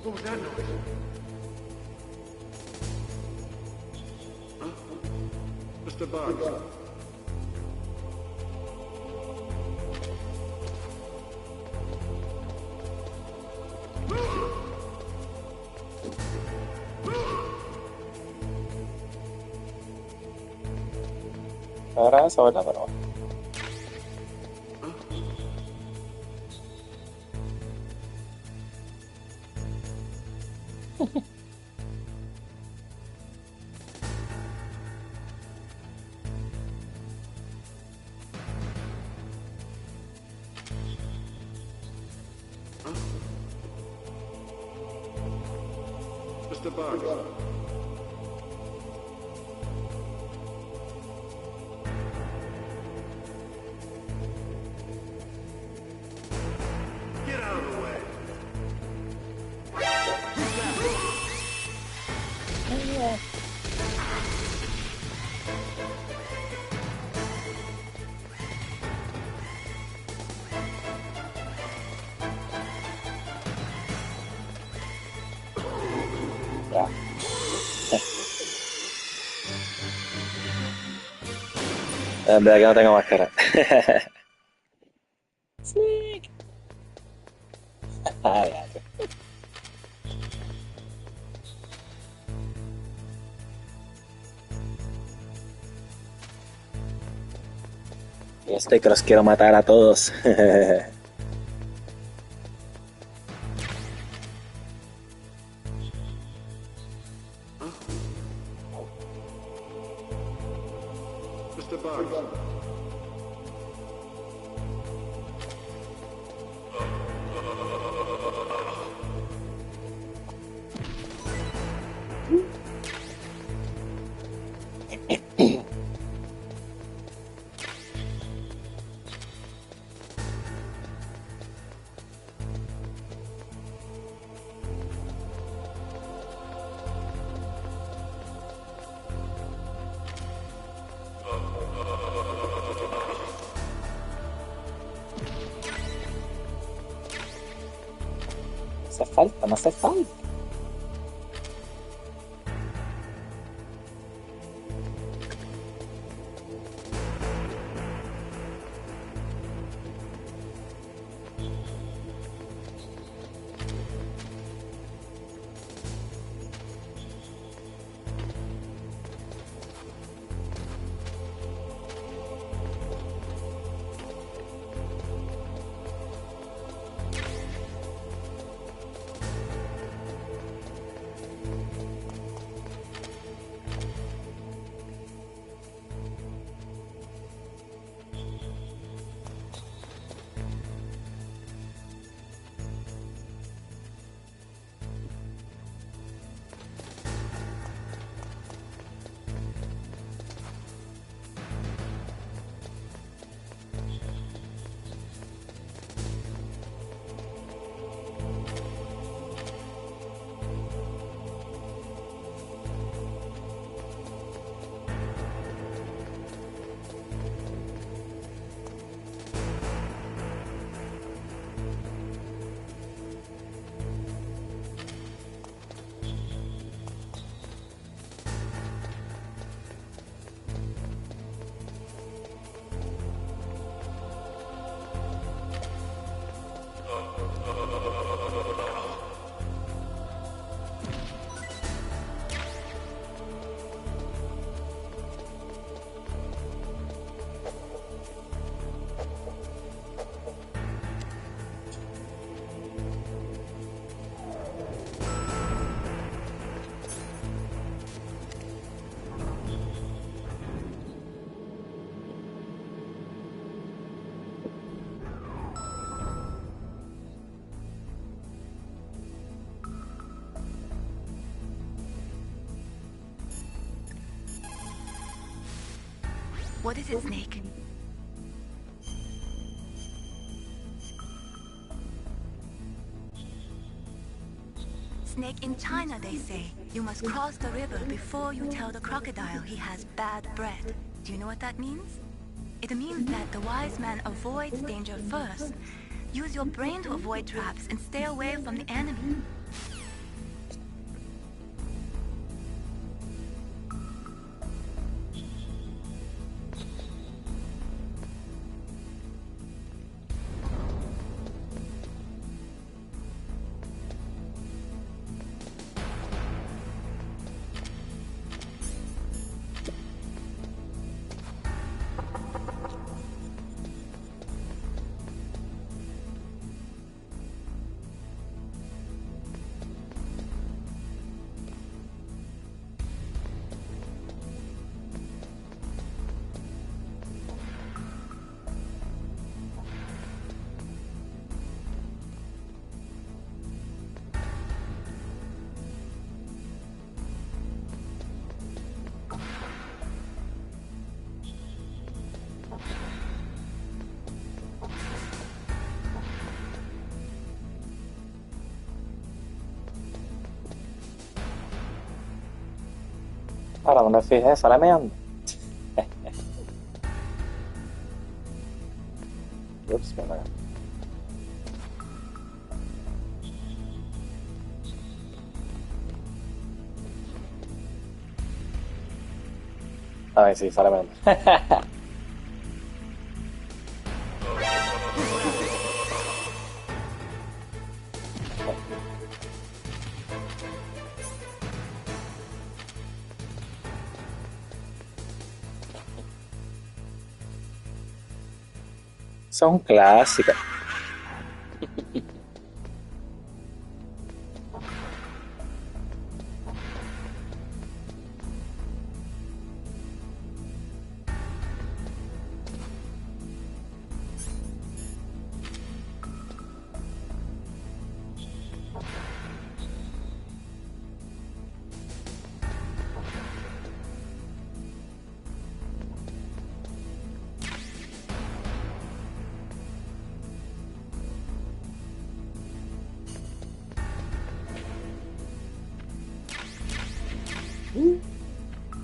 What was that noise? Huh? Mr. Bugs. Ahora eso, ¿verdad? Pero Mr. Bugs. Get out of the way. ya. En verdad que no tengo máscara. Sneak. Ah, ya. Y estoy que los quiero matar a todos. Mr. Bugs. Hace falta, no hace falta. What is it, Snake? Snake, in China they say, you must cross the river before you tell the crocodile he has bad breath. Do you know what that means? It means that the wise man avoids danger first. Use your brain to avoid traps and stay away from the enemy. Ahora no me fijé, sale meando. Ups, me la... A ver, sí, sale meando. Son clásicas.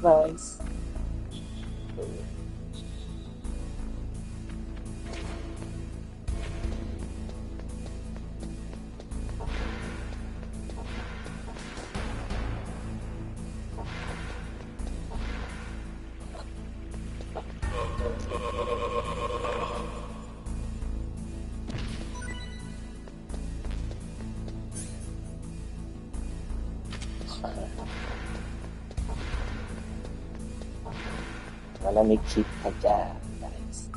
Nice. Let me keep a jab, guys.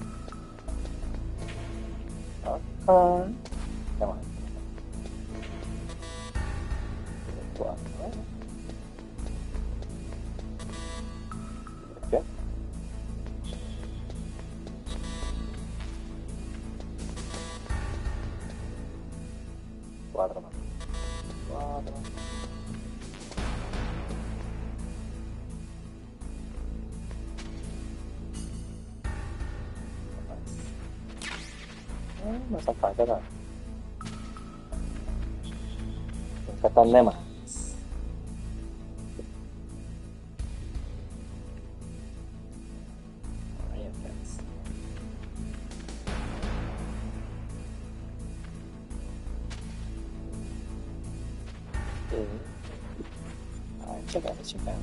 Okay. Come on. Okay. Cuatro más. Cuatro. No son fáciles. Nunca están de más. Check out what you found.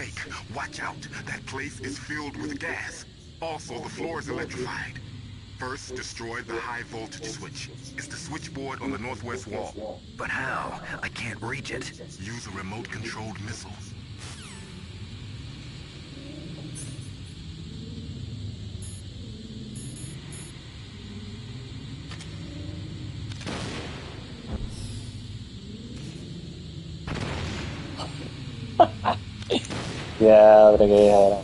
fake. Watch out. That place is filled with gas. Also, the floor is electrified. First, destroy the high voltage switch. It's the switchboard on the northwest wall. But how? I can't reach it. Use a remote-controlled missile. Ya, pero que era.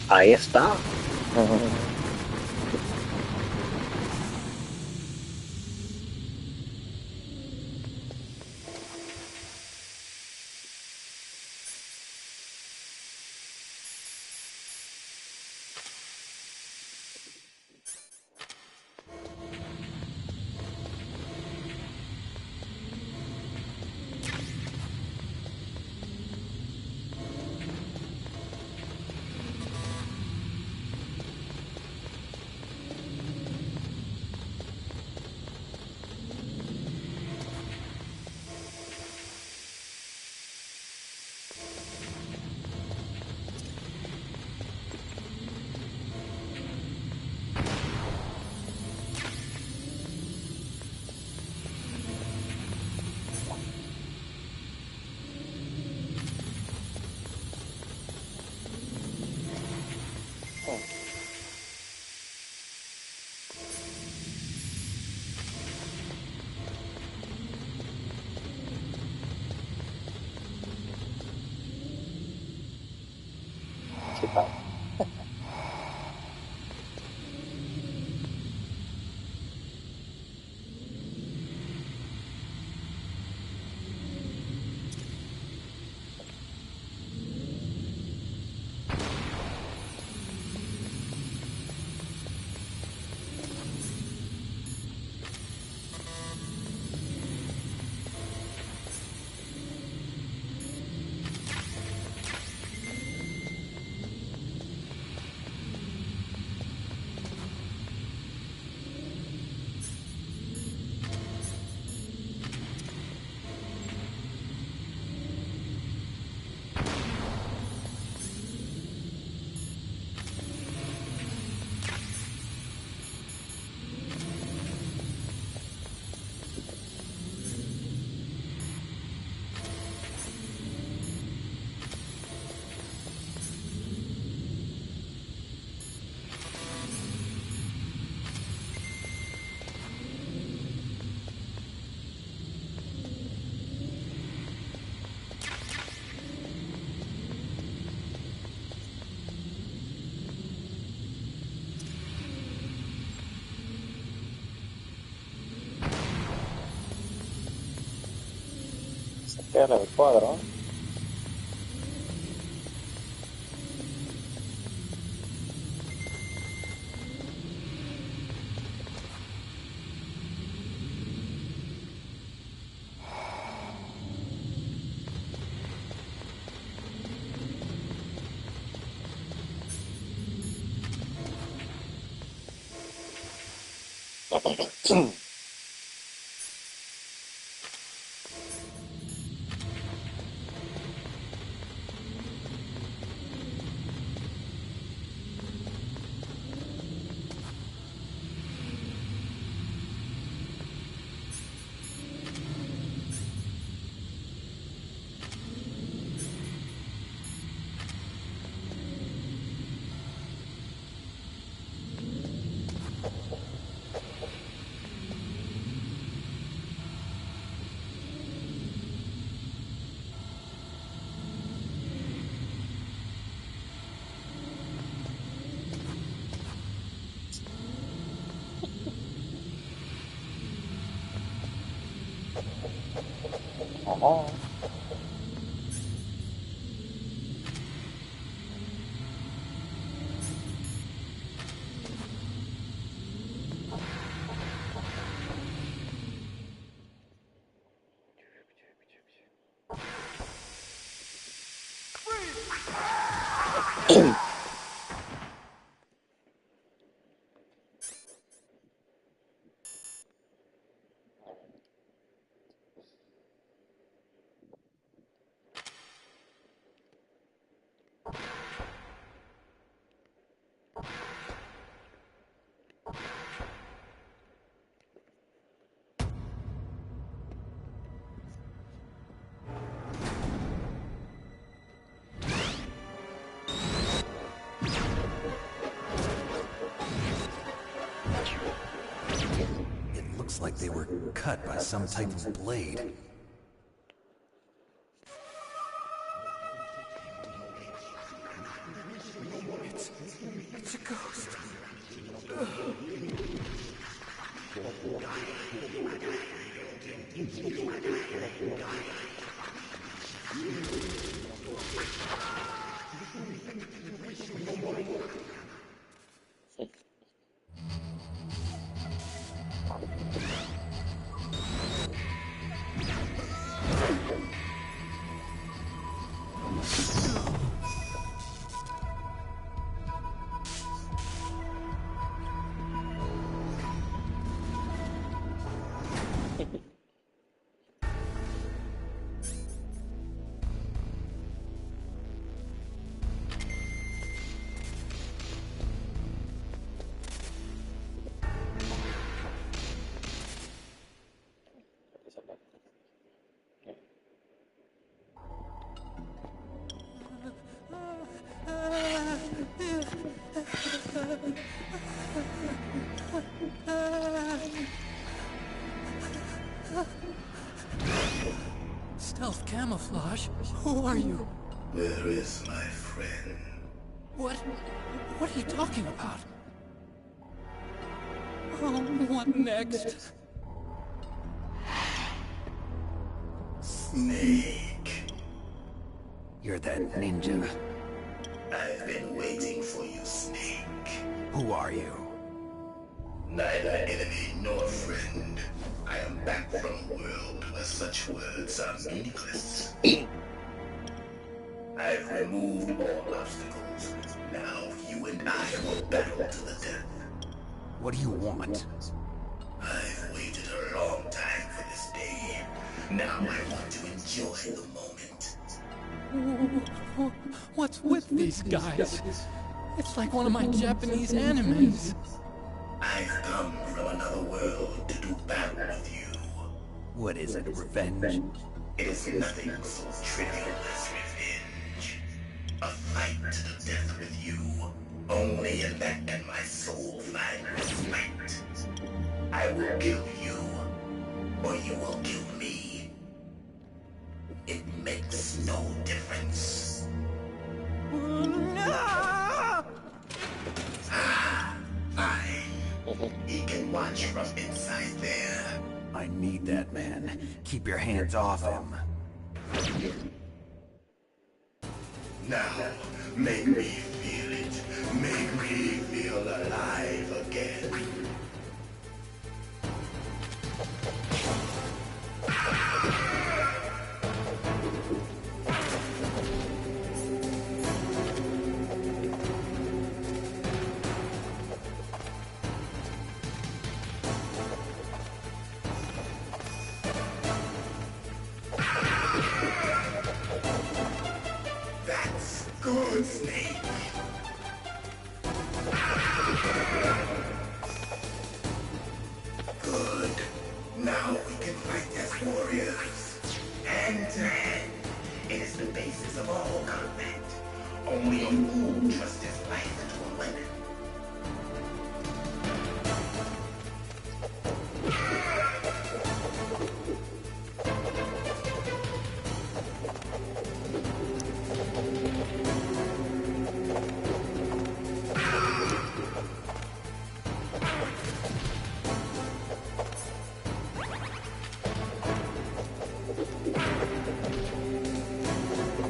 Ahí está. Era el cuadro. Ajá. It looks like they were cut by some type of blade. It's a ghost. Stealth camouflage? Who are you? Where is my friend? What are you talking about? Oh, what next? Snake. You're that ninja. I've been waiting for you, Snake. Who are you? Neither enemy nor friend. I am back from a world where such words are meaningless. I've removed all obstacles. Now you and I will battle to the death. What do you want? I've waited a long time for this day. Now I want to enjoy the moment. What's with these guys? It's like one of my Japanese animes. I've come from another world to do battle with you. What is it, revenge? It is nothing so trivial as revenge. A fight to the death with you. Only in that can my soul find respite. I will kill you, or you will kill me. It makes no difference. Fine. He can watch from inside there. I need that man. Keep your hands off him. Now, make me feel it. Make me feel alive again. That's good, Snake. Good. Now we can fight as warriors. Hand to hand. It is the basis of all combat. Only a fool trusts his life to a weapon.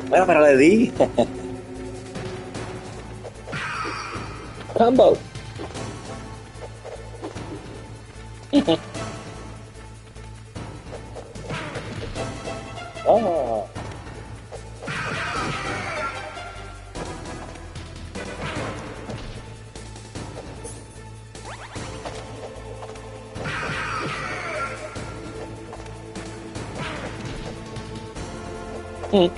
Bueno, pero le di. Combo. Oh. Oh.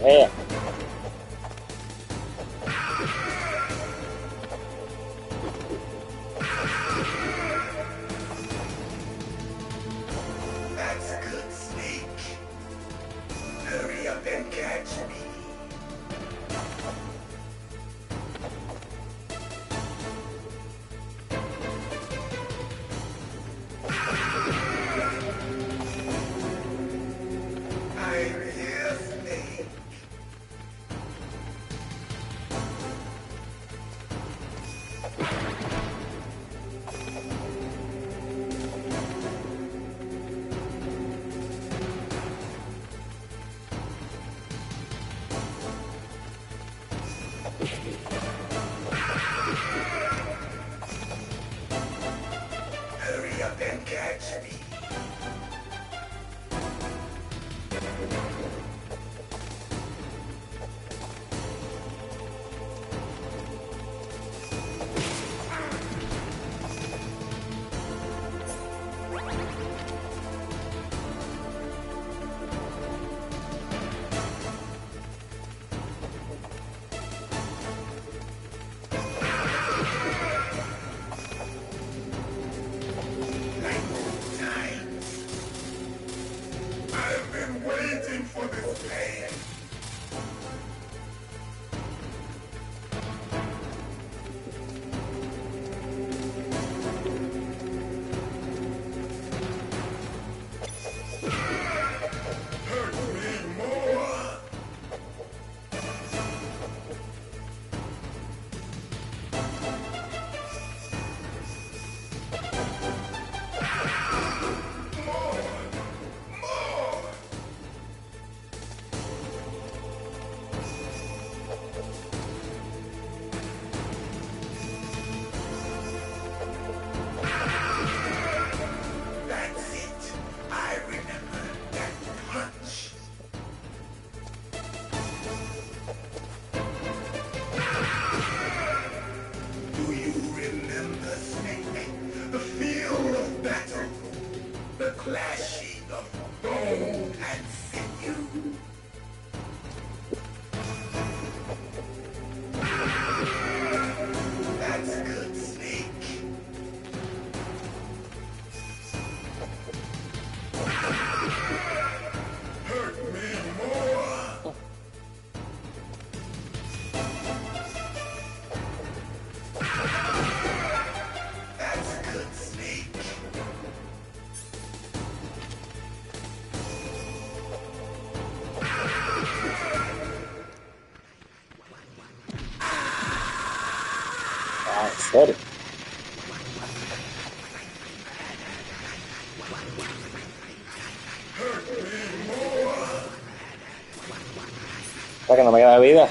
Yeah. That's good, Snake. Hurry up and catch me. I'm here, Snake. Hurry up and catch me. I've been waiting for this day. Hurt me more. That's it. I remember that punch. Do you remember, Snake? The field of battle. The clashing of bone and sinew. That's good, Snake. Hurt me more. That's good, Snake. Ah, ¿en serio? ¿Para que no me queda vida?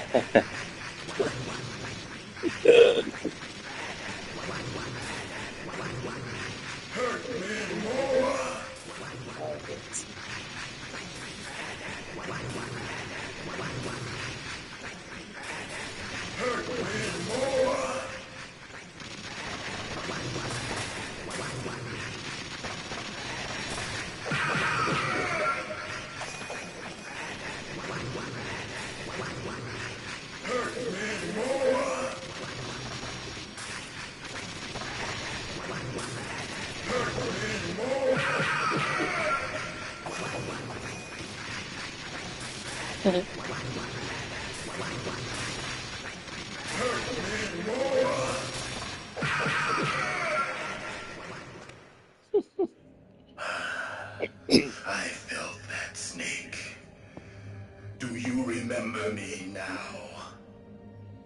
I felt that, Snake.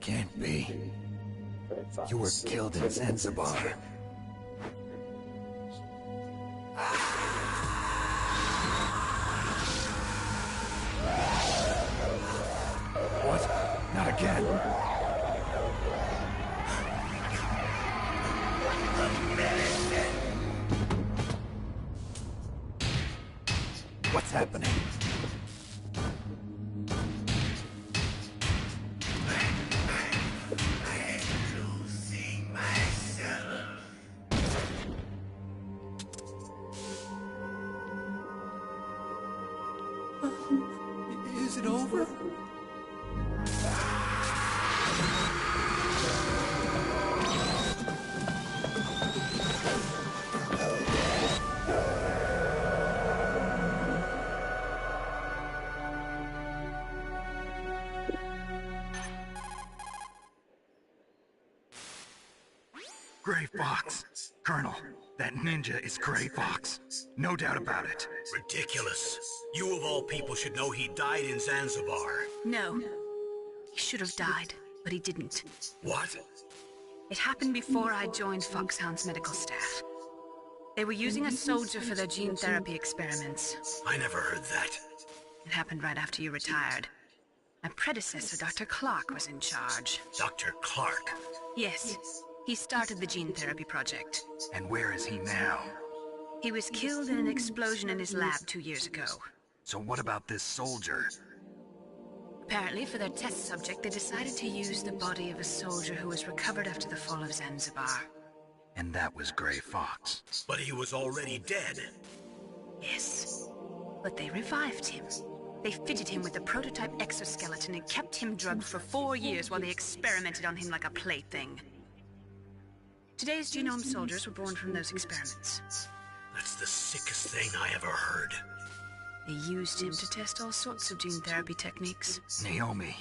Can't be. You were killed in Zanzibar. What? Not again. What's happening? Losing myself. Is it over? Gray Fox. Colonel, that ninja is Gray Fox. No doubt about it. Ridiculous. You of all people should know he died in Zanzibar. No. He should have died, but he didn't. What? It happened before I joined Foxhound's medical staff. They were using a soldier for their gene therapy experiments. I never heard that. It happened right after you retired. My predecessor, Dr. Clark, was in charge. Dr. Clark? Yes. He started the gene therapy project. And where is he now? He was killed in an explosion in his lab 2 years ago. So what about this soldier? Apparently, for their test subject, they decided to use the body of a soldier who was recovered after the fall of Zanzibar. And that was Gray Fox. But he was already dead. Yes. But they revived him. They fitted him with a prototype exoskeleton and kept him drugged for 4 years while they experimented on him like a plaything. Today's genome soldiers were born from those experiments. That's the sickest thing I ever heard. They used him to test all sorts of gene therapy techniques. Naomi,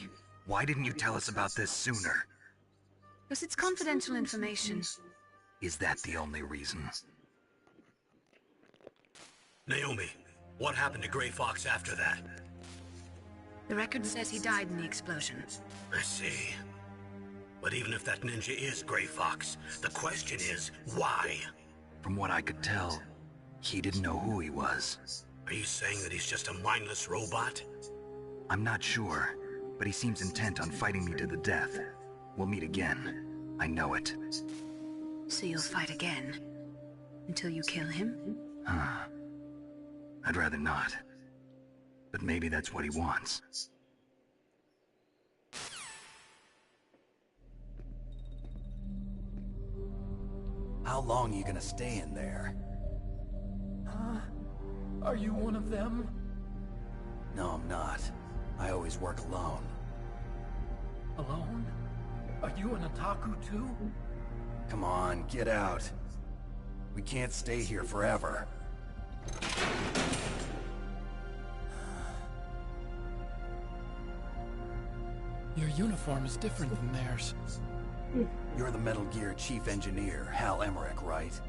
why didn't you tell us about this sooner? Because it's confidential information. Is that the only reason? Naomi, what happened to Gray Fox after that? The record says he died in the explosion. I see. But even if that ninja is Gray Fox, the question is, why? From what I could tell, he didn't know who he was. Are you saying that he's just a mindless robot? I'm not sure, but he seems intent on fighting me to the death. We'll meet again. I know it. So you'll fight again? Until you kill him? I'd rather not. But maybe that's what he wants. How long are you gonna stay in there? Are you one of them? No, I'm not. I always work alone. Alone? Are you an otaku too? Come on, get out. We can't stay here forever. Your uniform is different than theirs. You're the Metal Gear Chief Engineer, Hal Emmerich, right?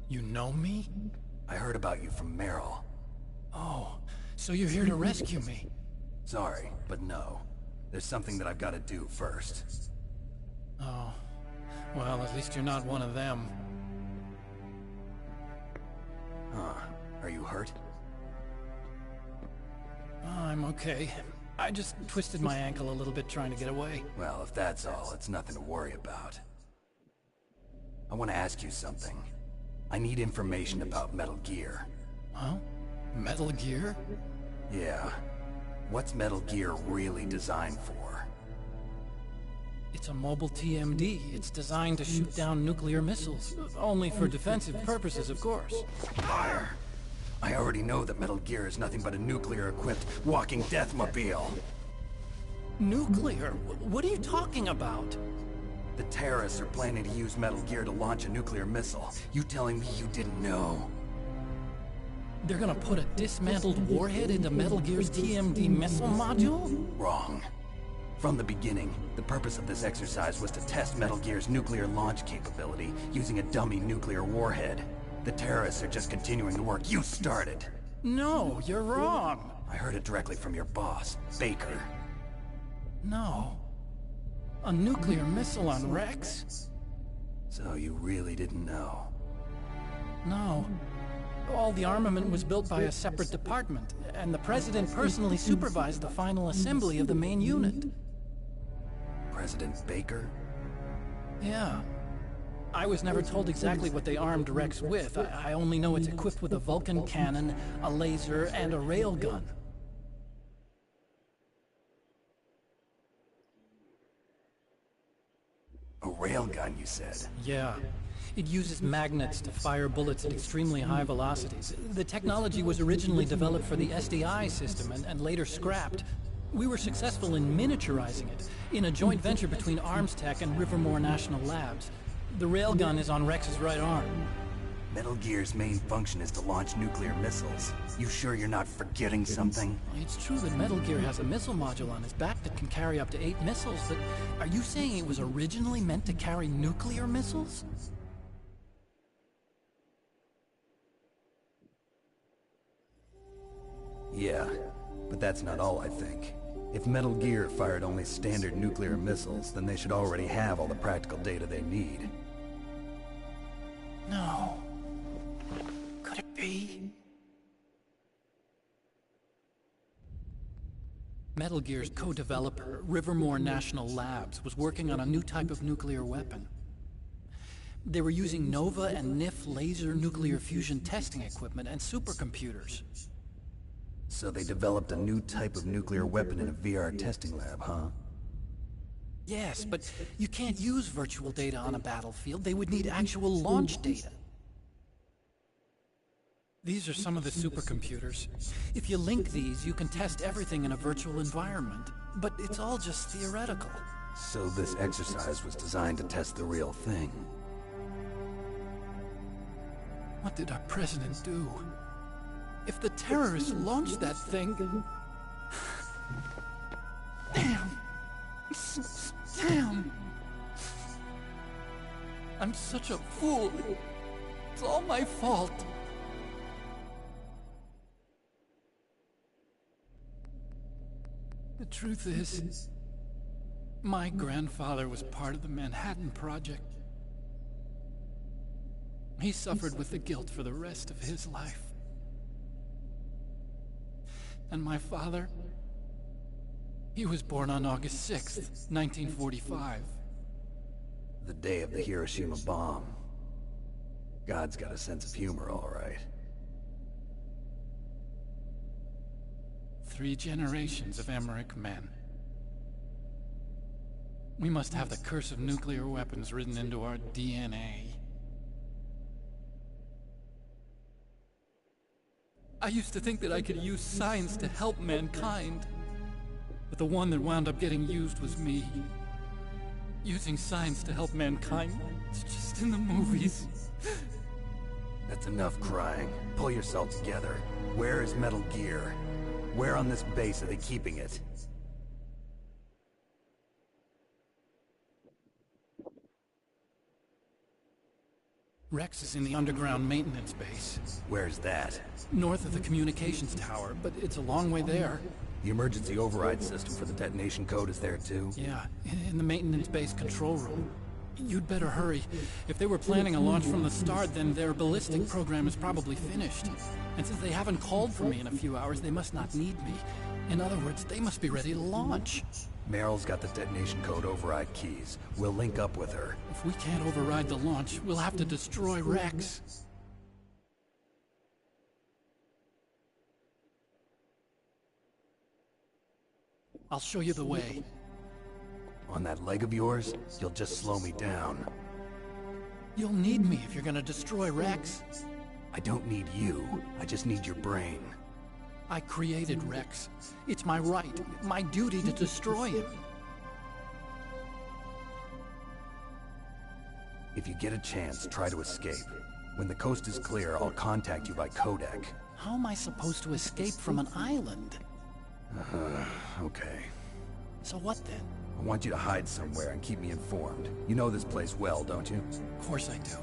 You know me? I heard about you from Meryl. Oh, so you're here to rescue me? Sorry, but no. There's something that I've got to do first. Oh, well, at least you're not one of them. Huh. Are you hurt? I'm okay. I just twisted my ankle a little bit trying to get away. Well, if that's all, it's nothing to worry about. I want to ask you something. I need information about Metal Gear. Huh? Metal Gear? Yeah. What's Metal Gear really designed for? It's a mobile TMD. It's designed to shoot down nuclear missiles. Only for defensive purposes, of course. Fire! I already know that Metal Gear is nothing but a nuclear-equipped walking deathmobile. Nuclear? What are you talking about? The terrorists are planning to use Metal Gear to launch a nuclear missile. You telling me you didn't know? They're gonna put a dismantled warhead into Metal Gear's TMD missile module? Wrong. From the beginning, the purpose of this exercise was to test Metal Gear's nuclear launch capability using a dummy nuclear warhead. The terrorists are just continuing the work you started. No, you're wrong. I heard it directly from your boss, Baker. No. A nuclear missile on Rex? So you really didn't know? No. All the armament was built by a separate department, and the President personally supervised the final assembly of the main unit. President Baker? Yeah. I was never told exactly what they armed Rex with. I only know it's equipped with a Vulcan cannon, a laser, and a railgun. A railgun, you said? Yeah. It uses magnets to fire bullets at extremely high velocities. The technology was originally developed for the SDI system and later scrapped. We were successful in miniaturizing it, in a joint venture between Arms Tech and Rivermore National Labs. The railgun is on Rex's right arm. Metal Gear's main function is to launch nuclear missiles. You sure you're not forgetting something? It's true that Metal Gear has a missile module on his back that can carry up to 8 missiles, but are you saying it was originally meant to carry nuclear missiles? Yeah, but that's not all I think. If Metal Gear fired only standard nuclear missiles, then they should already have all the practical data they need. No. Could it be? Metal Gear's co-developer, Rivermore National Labs, was working on a new type of nuclear weapon. They were using Nova and NIF laser nuclear fusion testing equipment and supercomputers. So they developed a new type of nuclear weapon in a VR testing lab, huh? Yes, but you can't use virtual data on a battlefield. They would need actual launch data. These are some of the supercomputers. If you link these, you can test everything in a virtual environment. But it's all just theoretical. So this exercise was designed to test the real thing. What did our president do? If the terrorists launched that thing... Damn. Damn. I'm such a fool. It's all my fault. The truth is, my grandfather was part of the Manhattan Project. He suffered with the guilt for the rest of his life. And my father, he was born on August 6th, 1945. The day of the Hiroshima bomb. God's got a sense of humor, all right. 3 generations of Emmerich men. We must have the curse of nuclear weapons written into our DNA. I used to think that I could use science to help mankind. But the one that wound up getting used was me. Using science to help mankind, it's just in the movies. That's enough crying. Pull yourself together. Where is Metal Gear? Where on this base are they keeping it? Rex is in the underground maintenance base. Where's that? North of the communications tower, but it's a long way there. The emergency override system for the detonation code is there too? Yeah, in the maintenance base control room. You'd better hurry. If they were planning a launch from the start, then their ballistic program is probably finished. And since they haven't called for me in a few hours, they must not need me. In other words, they must be ready to launch. Meryl's got the detonation code override keys. We'll link up with her. If we can't override the launch, we'll have to destroy Rex. I'll show you the way. On that leg of yours, you'll just slow me down. You'll need me if you're gonna destroy Rex. I don't need you. I just need your brain. I created Rex. It's my right, my duty to destroy him. If you get a chance, try to escape. When the coast is clear, I'll contact you by codec. How am I supposed to escape from an island? Okay. So what then? I want you to hide somewhere and keep me informed. You know this place well, don't you? Of course I do.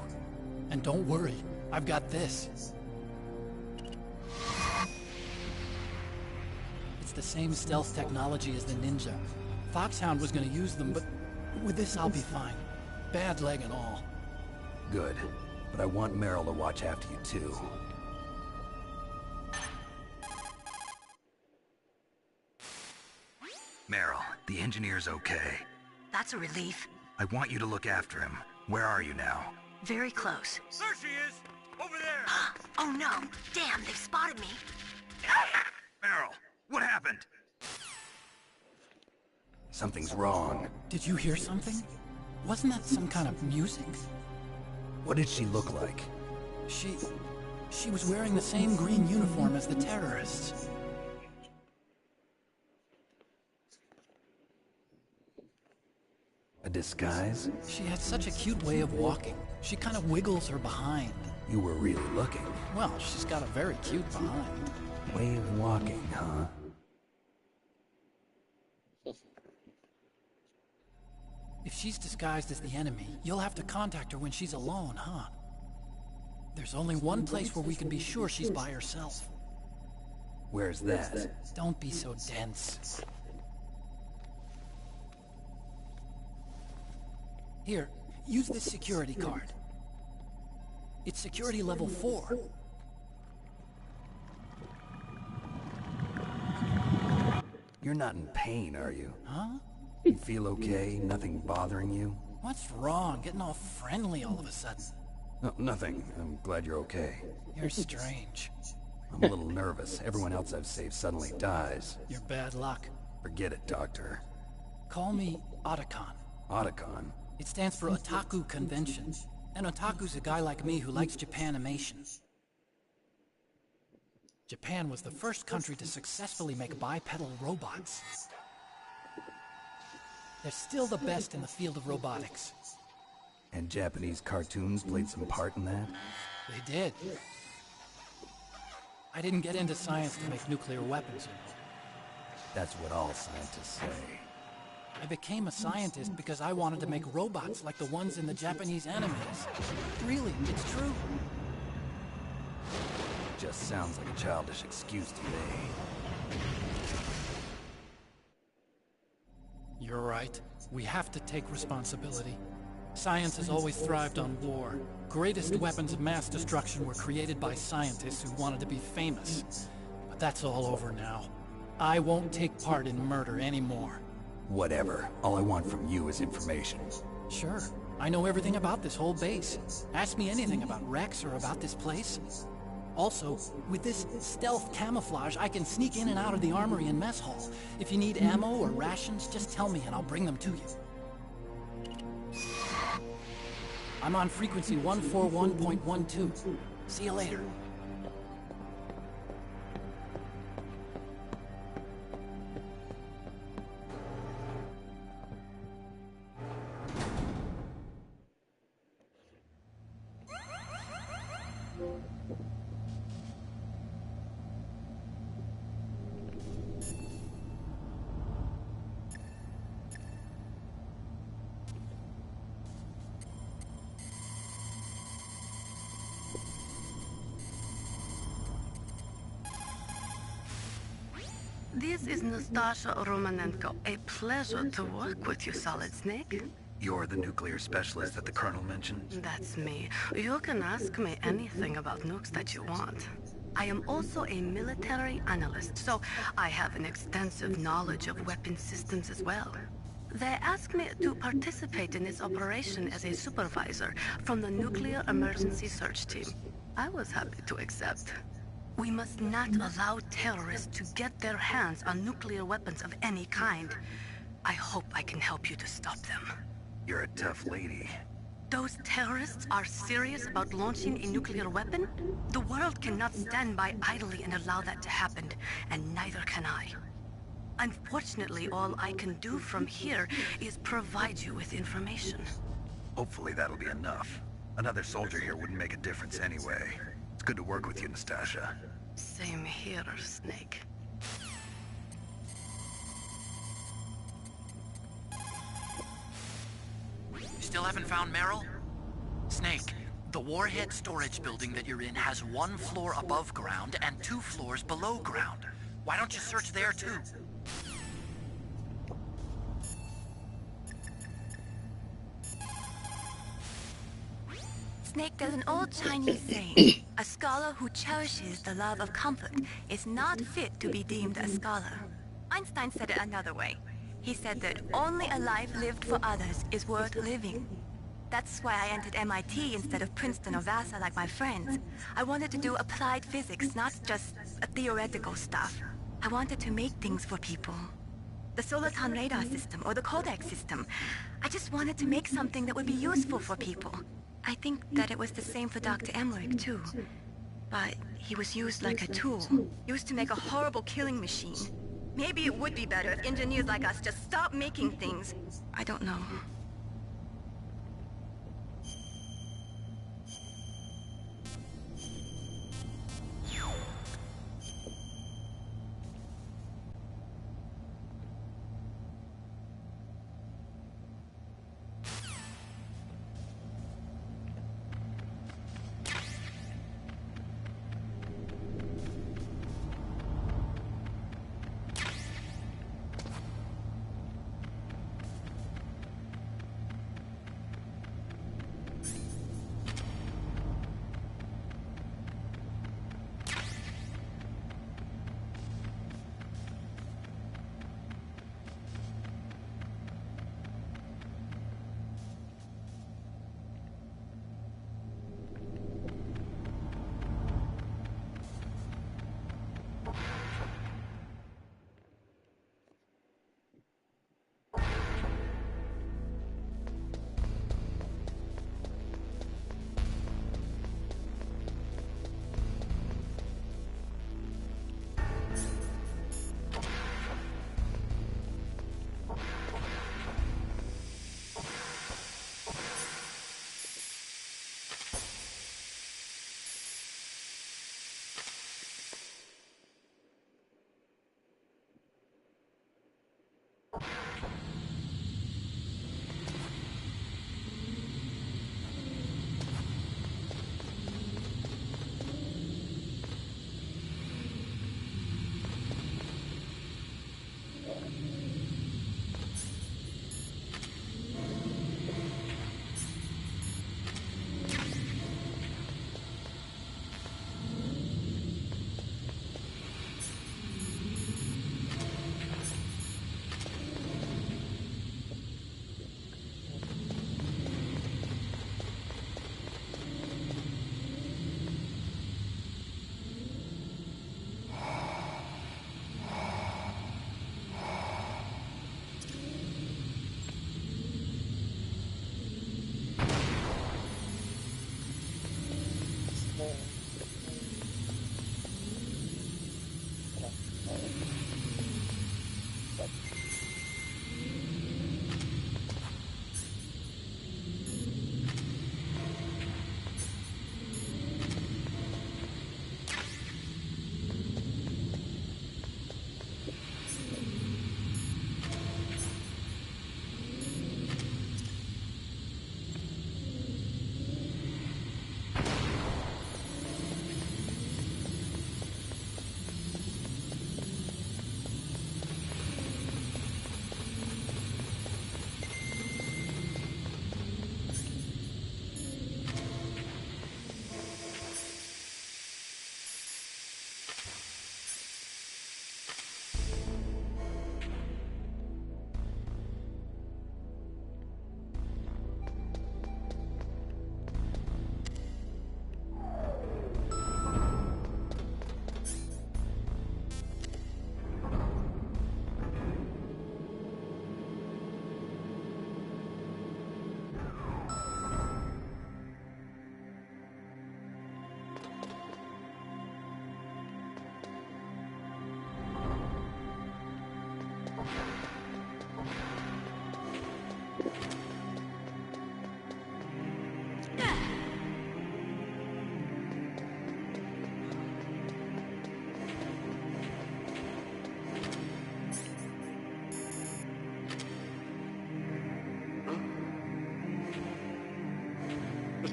And don't worry, I've got this. It's the same stealth technology as the Ninja. Foxhound was gonna use them, but with this I'll be fine. Bad leg and all. Good. But I want Meryl to watch after you too. Meryl, the engineer's okay. That's a relief. I want you to look after him. Where are you now? Very close. There she is! Over there! Oh no! Damn, they've spotted me. Meryl, what happened? Something's wrong. Did you hear something? Wasn't that some kind of music? What did she look like? She was wearing the same green uniform as the terrorists. A disguise? She had such a cute way of walking. She kind of wiggles her behind. You were really looking. Well, she's got a very cute behind. Way of walking, huh? If she's disguised as the enemy, you'll have to contact her when she's alone, huh? There's only one place where we can be sure she's by herself. Where's that? Don't be so dense. Here, use this security card. It's security level 4. You're not in pain, are you? Huh? You feel okay? Nothing bothering you? What's wrong? Getting all friendly all of a sudden. No, nothing. I'm glad you're okay. You're strange. I'm a little nervous. Everyone else I've saved suddenly dies. You're bad luck. Forget it, Doctor. Call me Otacon. Otacon? It stands for Otaku Convention. An otaku's a guy like me who likes Japanimation. Japan was the first country to successfully make bipedal robots. They're still the best in the field of robotics. And Japanese cartoons played some part in that? They did. I didn't get into science to make nuclear weapons, you know. That's what all scientists say. I became a scientist because I wanted to make robots like the ones in the Japanese animes. Really, it's true. Just sounds like a childish excuse to me. You're right. We have to take responsibility. Science has always thrived on war. Greatest weapons of mass destruction were created by scientists who wanted to be famous. But that's all over now. I won't take part in murder anymore. Whatever. All I want from you is information. Sure. I know everything about this whole base. Ask me anything about Rex or about this place. Also, with this stealth camouflage, I can sneak in and out of the armory and mess hall. If you need ammo or rations, just tell me and I'll bring them to you. I'm on frequency 141.12. See you later. This is Nastasha Romanenko. A pleasure to work with you, Solid Snake. You're the nuclear specialist that the Colonel mentioned? That's me. You can ask me anything about nukes that you want. I am also a military analyst, so I have an extensive knowledge of weapon systems as well. They asked me to participate in this operation as a supervisor from the Nuclear Emergency Search Team. I was happy to accept. We must not allow terrorists to get their hands on nuclear weapons of any kind. I hope I can help you to stop them. You're a tough lady. Those terrorists are serious about launching a nuclear weapon? The world cannot stand by idly and allow that to happen, and neither can I. Unfortunately, all I can do from here is provide you with information. Hopefully that'll be enough. Another soldier here wouldn't make a difference anyway. It's good to work with you, Nastasha. Same here, Snake. Still haven't found Meryl? Snake, the warhead storage building that you're in has 1 floor above ground and 2 floors below ground. Why don't you search there too? Snake, there's an old Chinese saying, a scholar who cherishes the love of comfort is not fit to be deemed a scholar. Einstein said it another way. He said that only a life lived for others is worth living. That's why I entered MIT instead of Princeton or Vassar like my friends. I wanted to do applied physics, not just theoretical stuff. I wanted to make things for people. The Soliton radar system or the Codex system. I just wanted to make something that would be useful for people. I think that it was the same for Dr. Emmerich too. But he was used like a tool, used to make a horrible killing machine. Maybe it would be better if engineers like us just stopped making things. I don't know.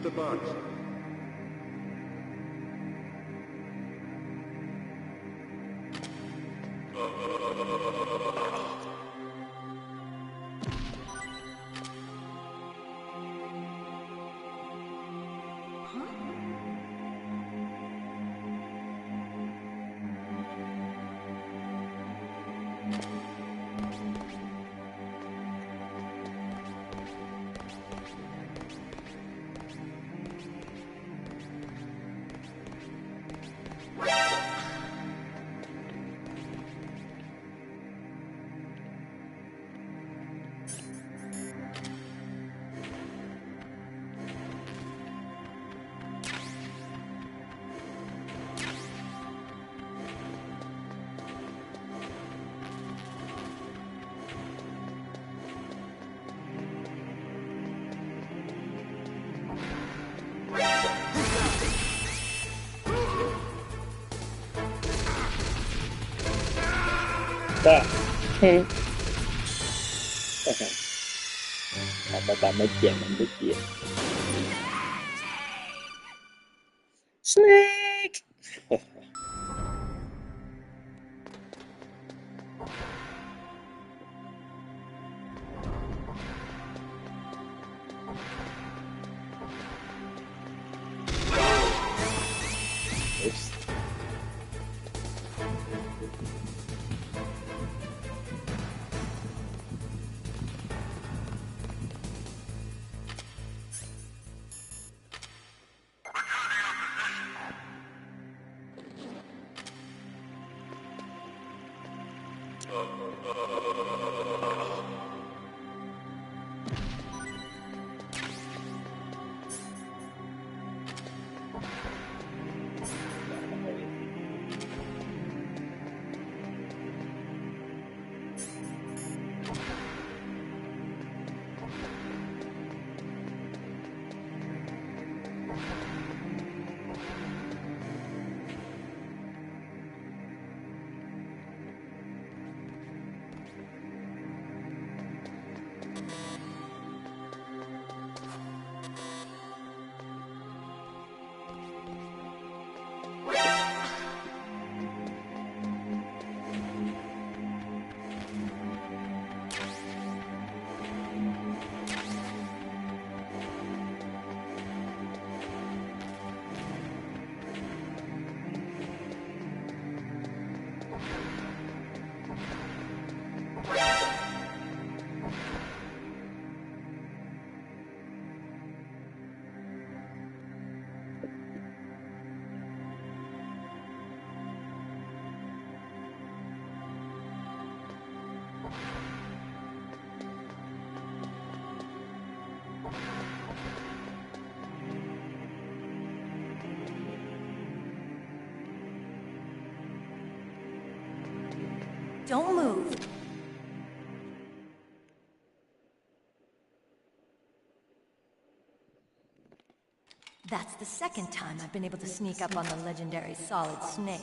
Mr. Bugs. está. Dame tiempo. Snake. Oops. Don't move. That's the second time I've been able to sneak up on the legendary Solid Snake.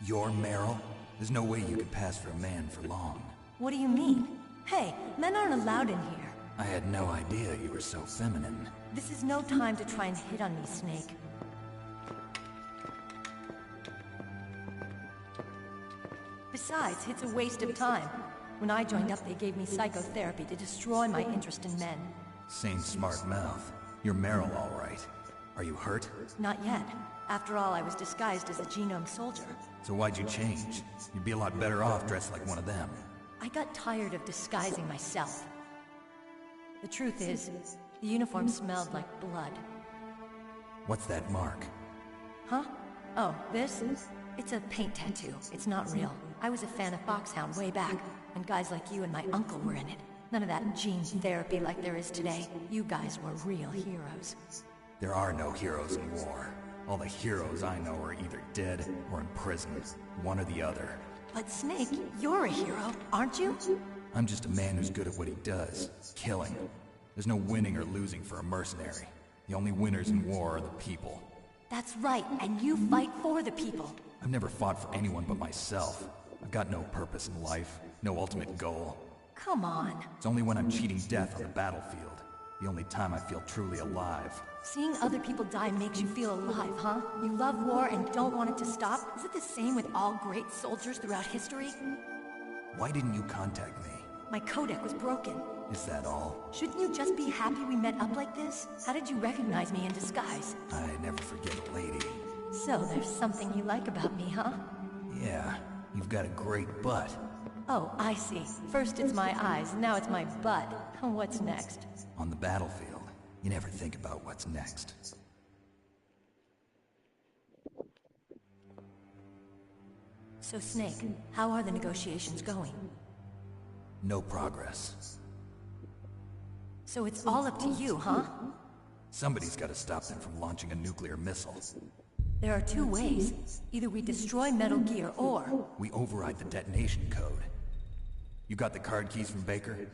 You're Meryl? There's no way you could pass for a man for long. What do you mean? Hey, men aren't allowed in here. I had no idea you were so feminine. This is no time to try and hit on me, Snake. Besides, it's a waste of time. When I joined up, they gave me psychotherapy to destroy my interest in men. Same smart mouth. You're Meryl, all right. Are you hurt? Not yet. After all, I was disguised as a genome soldier. So why'd you change? You'd be a lot better off dressed like one of them. I got tired of disguising myself. The truth is, the uniform smelled like blood. What's that mark? Huh? Oh, this? It's a paint tattoo. It's not real. I was a fan of Foxhound way back, and guys like you and my uncle were in it. None of that gene therapy like there is today. You guys were real heroes. There are no heroes in war. All the heroes I know are either dead or in prison. One or the other. But Snake, you're a hero, aren't you? I'm just a man who's good at what he does. Killing. There's no winning or losing for a mercenary. The only winners in war are the people. That's right, and you fight for the people. I've never fought for anyone but myself. I've got no purpose in life, no ultimate goal. Come on. It's only when I'm cheating death on the battlefield. The only time I feel truly alive. Seeing other people die makes you feel alive, huh? You love war and don't want it to stop? Is it the same with all great soldiers throughout history? Why didn't you contact me? My codec was broken. Is that all? Shouldn't you just be happy we met up like this? How did you recognize me in disguise? I never forget a lady. So there's something you like about me, huh? Yeah, you've got a great butt. Oh, I see. First it's my eyes, now it's my butt. What's next? On the battlefield, you never think about what's next. So Snake, how are the negotiations going? No progress. So it's all up to you, huh? Somebody's got to stop them from launching a nuclear missile. There are two ways. Either we destroy Metal Gear, or... we override the detonation code. You got the card keys from Baker?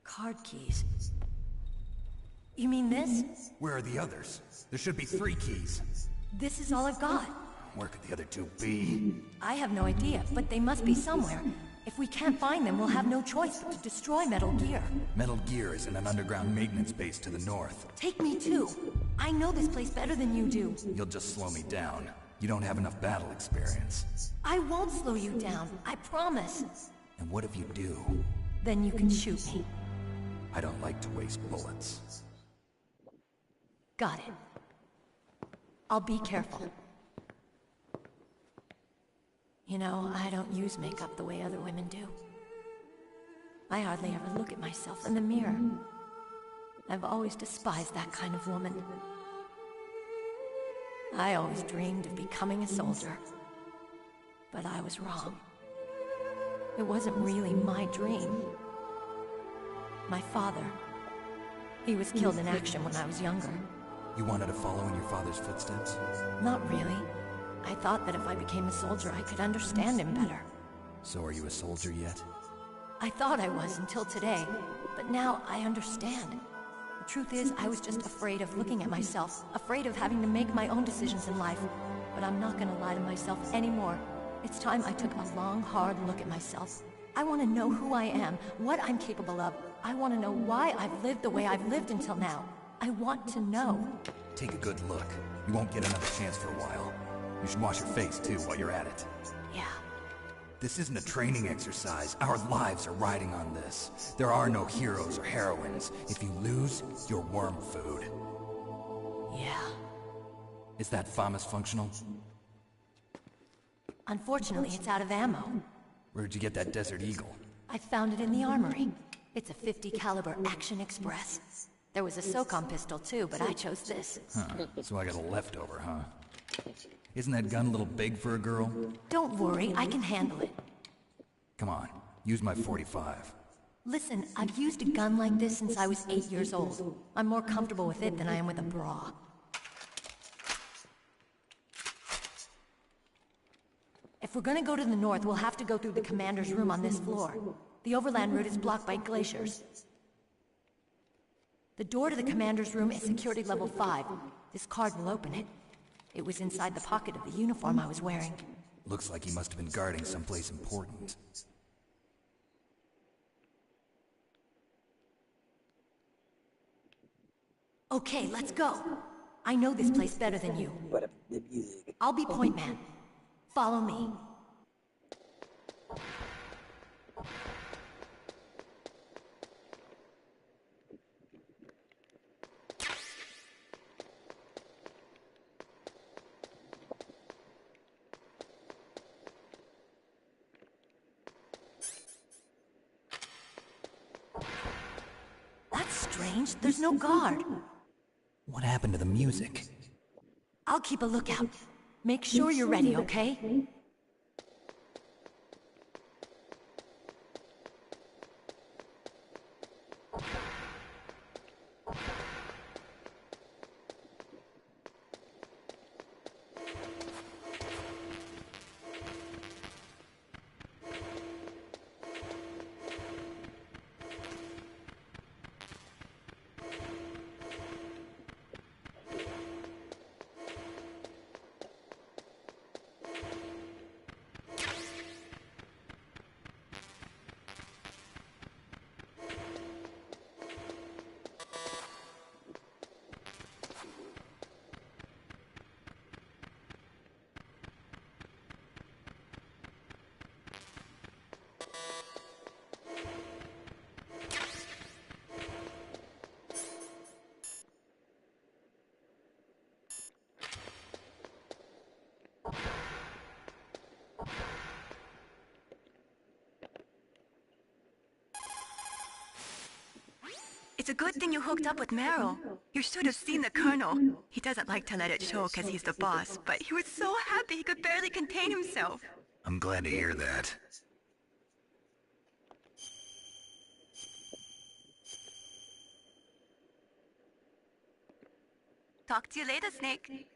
Card keys? You mean this? Where are the others? There should be 3 keys. This is all I've got. Where could the other two be? I have no idea, but they must be somewhere. If we can't find them, we'll have no choice but to destroy Metal Gear. Metal Gear is in an underground maintenance base to the north. Take me too. I know this place better than you do. You'll just slow me down. You don't have enough battle experience. I won't slow you down, I promise. And what if you do? Then you can shoot me. I don't like to waste bullets. Got it. I'll be careful. You know, I don't use makeup the way other women do. I hardly ever look at myself in the mirror. I've always despised that kind of woman. I always dreamed of becoming a soldier. But I was wrong. It wasn't really my dream. My father, he was killed in action when I was younger. You wanted to follow in your father's footsteps? Not really. I thought that if I became a soldier, I could understand him better. So are you a soldier yet? I thought I was until today, but now I understand. The truth is, I was just afraid of looking at myself, afraid of having to make my own decisions in life. But I'm not gonna lie to myself anymore. It's time I took a long, hard look at myself. I want to know who I am, what I'm capable of. I want to know why I've lived the way I've lived until now. I want to know. Take a good look. You won't get another chance for a while. You should wash your face, too, while you're at it. Yeah. This isn't a training exercise. Our lives are riding on this. There are no heroes or heroines. If you lose, you're worm food. Yeah. Is that FAMAS functional? Unfortunately, it's out of ammo. Where'd you get that Desert Eagle? I found it in the armory. It's a .50 caliber Action Express. There was a SOCOM pistol too, but I chose this. Huh. So I got a leftover, huh? Isn't that gun a little big for a girl? Don't worry, I can handle it. Come on, use my .45. Listen, I've used a gun like this since I was 8 years old. I'm more comfortable with it than I am with a bra. If we're gonna go to the north, we'll have to go through the commander's room on this floor. The overland route is blocked by glaciers. The door to the commander's room is security level 5. This card will open it. It was inside the pocket of the uniform I was wearing. Looks like he must have been guarding someplace important. Okay, let's go. I know this place better than you. I'll be point man. Follow me. That's strange. There's no guard. What happened to the music? I'll keep a lookout. Make sure you're ready, okay? It's a good thing you hooked up with Meryl. You should have seen the Colonel. He doesn't like to let it show because he's the boss, but he was so happy he could barely contain himself. I'm glad to hear that. Talk to you later, Snake.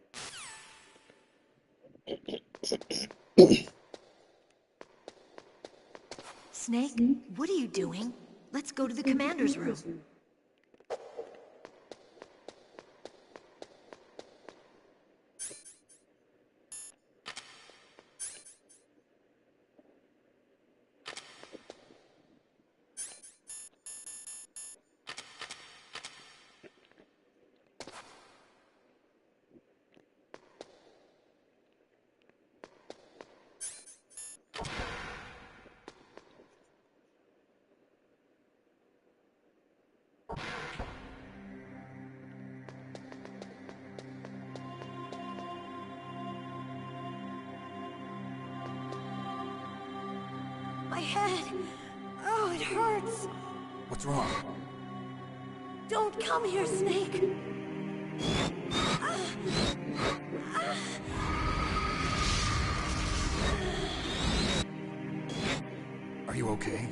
Snake, what are you doing? Let's go to the commander's room. My head. Oh, it hurts. What's wrong? Don't come here, Snake. Are you okay?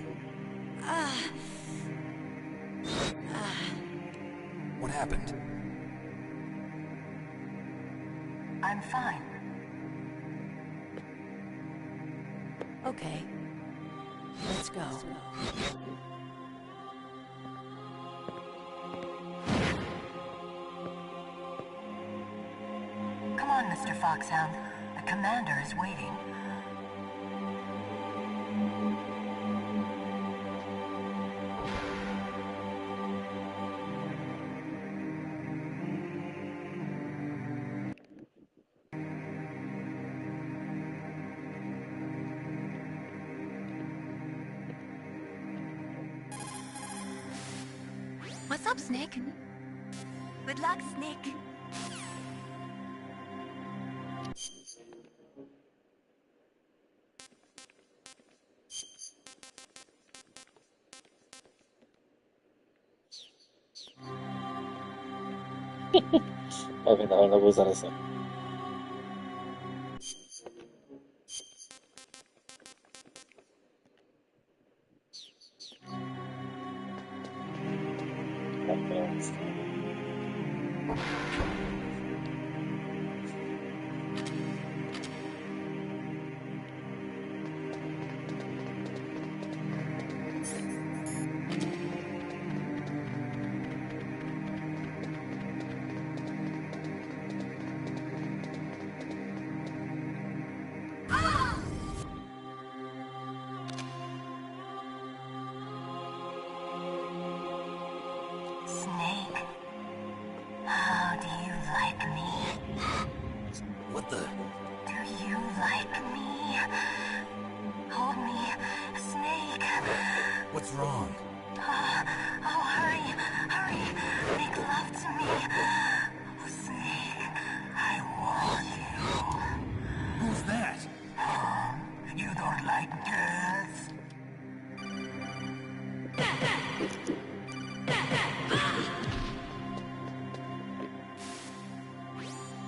What happened? I'm fine. Okay. Let's go. Come on, Mr. Foxhound. The commander is waiting. What's up, Snake? Good luck, Snake. Ok, no, no puedo usar eso. Snake, how do you like me? What the? Do you like me? Hold me, Snake. What's wrong? Oh, hurry, hurry. Make love to me. Oh, Snake, I want you. Who's that? Oh, you don't like girls?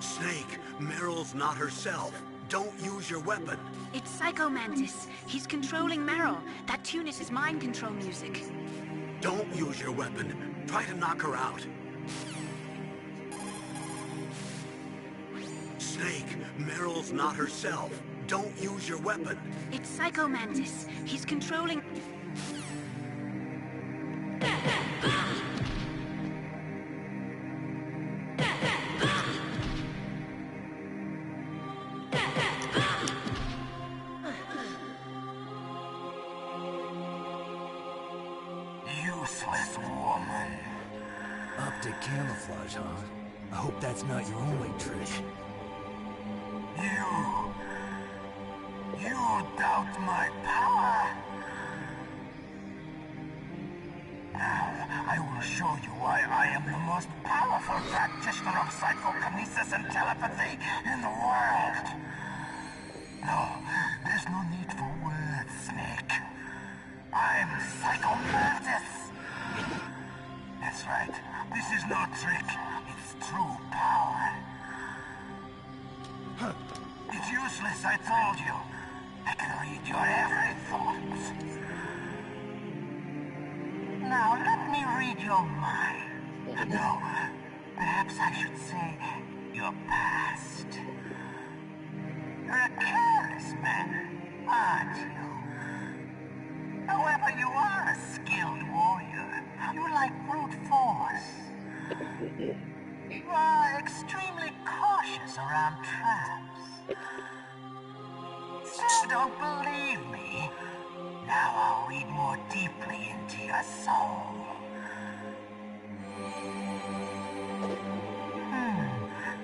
Snake, Meryl's not herself. Don't use your weapon. It's Psycho Mantis. He's controlling Meryl. That tune is his mind control music. Don't use your weapon. Try to knock her out. Snake, Meryl's not herself. Don't use your weapon. It's Psycho Mantis. He's controlling... Useless woman. Optic camouflage, huh? I hope that's not your only trick. You doubt my power? Now, I will show you why I am the most powerful practitioner of psychokinesis and telepathy in the world. No, there's no need for words, Snake. I'm Psycho Mantis. That's right. This is no trick. It's true power. It's useless, I told you. I can read your every thought. Now, let me read your mind. No, perhaps I should say your past. You're a careless man, aren't you? However, you are a skilled warrior. You like brute force. You are extremely cautious around traps. Still don't believe me? Now I'll read more deeply into your soul.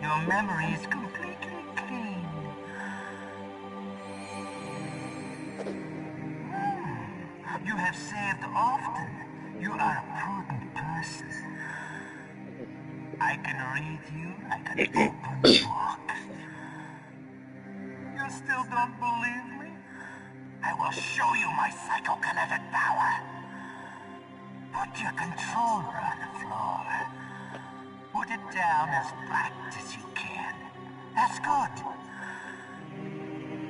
Your memory is completely clean. You have saved often. You are a prudent person. I can read you like an open book. You still don't believe me? I will show you my psychokinetic power. Put your controller on the floor. Put it down as flat as you can. That's good.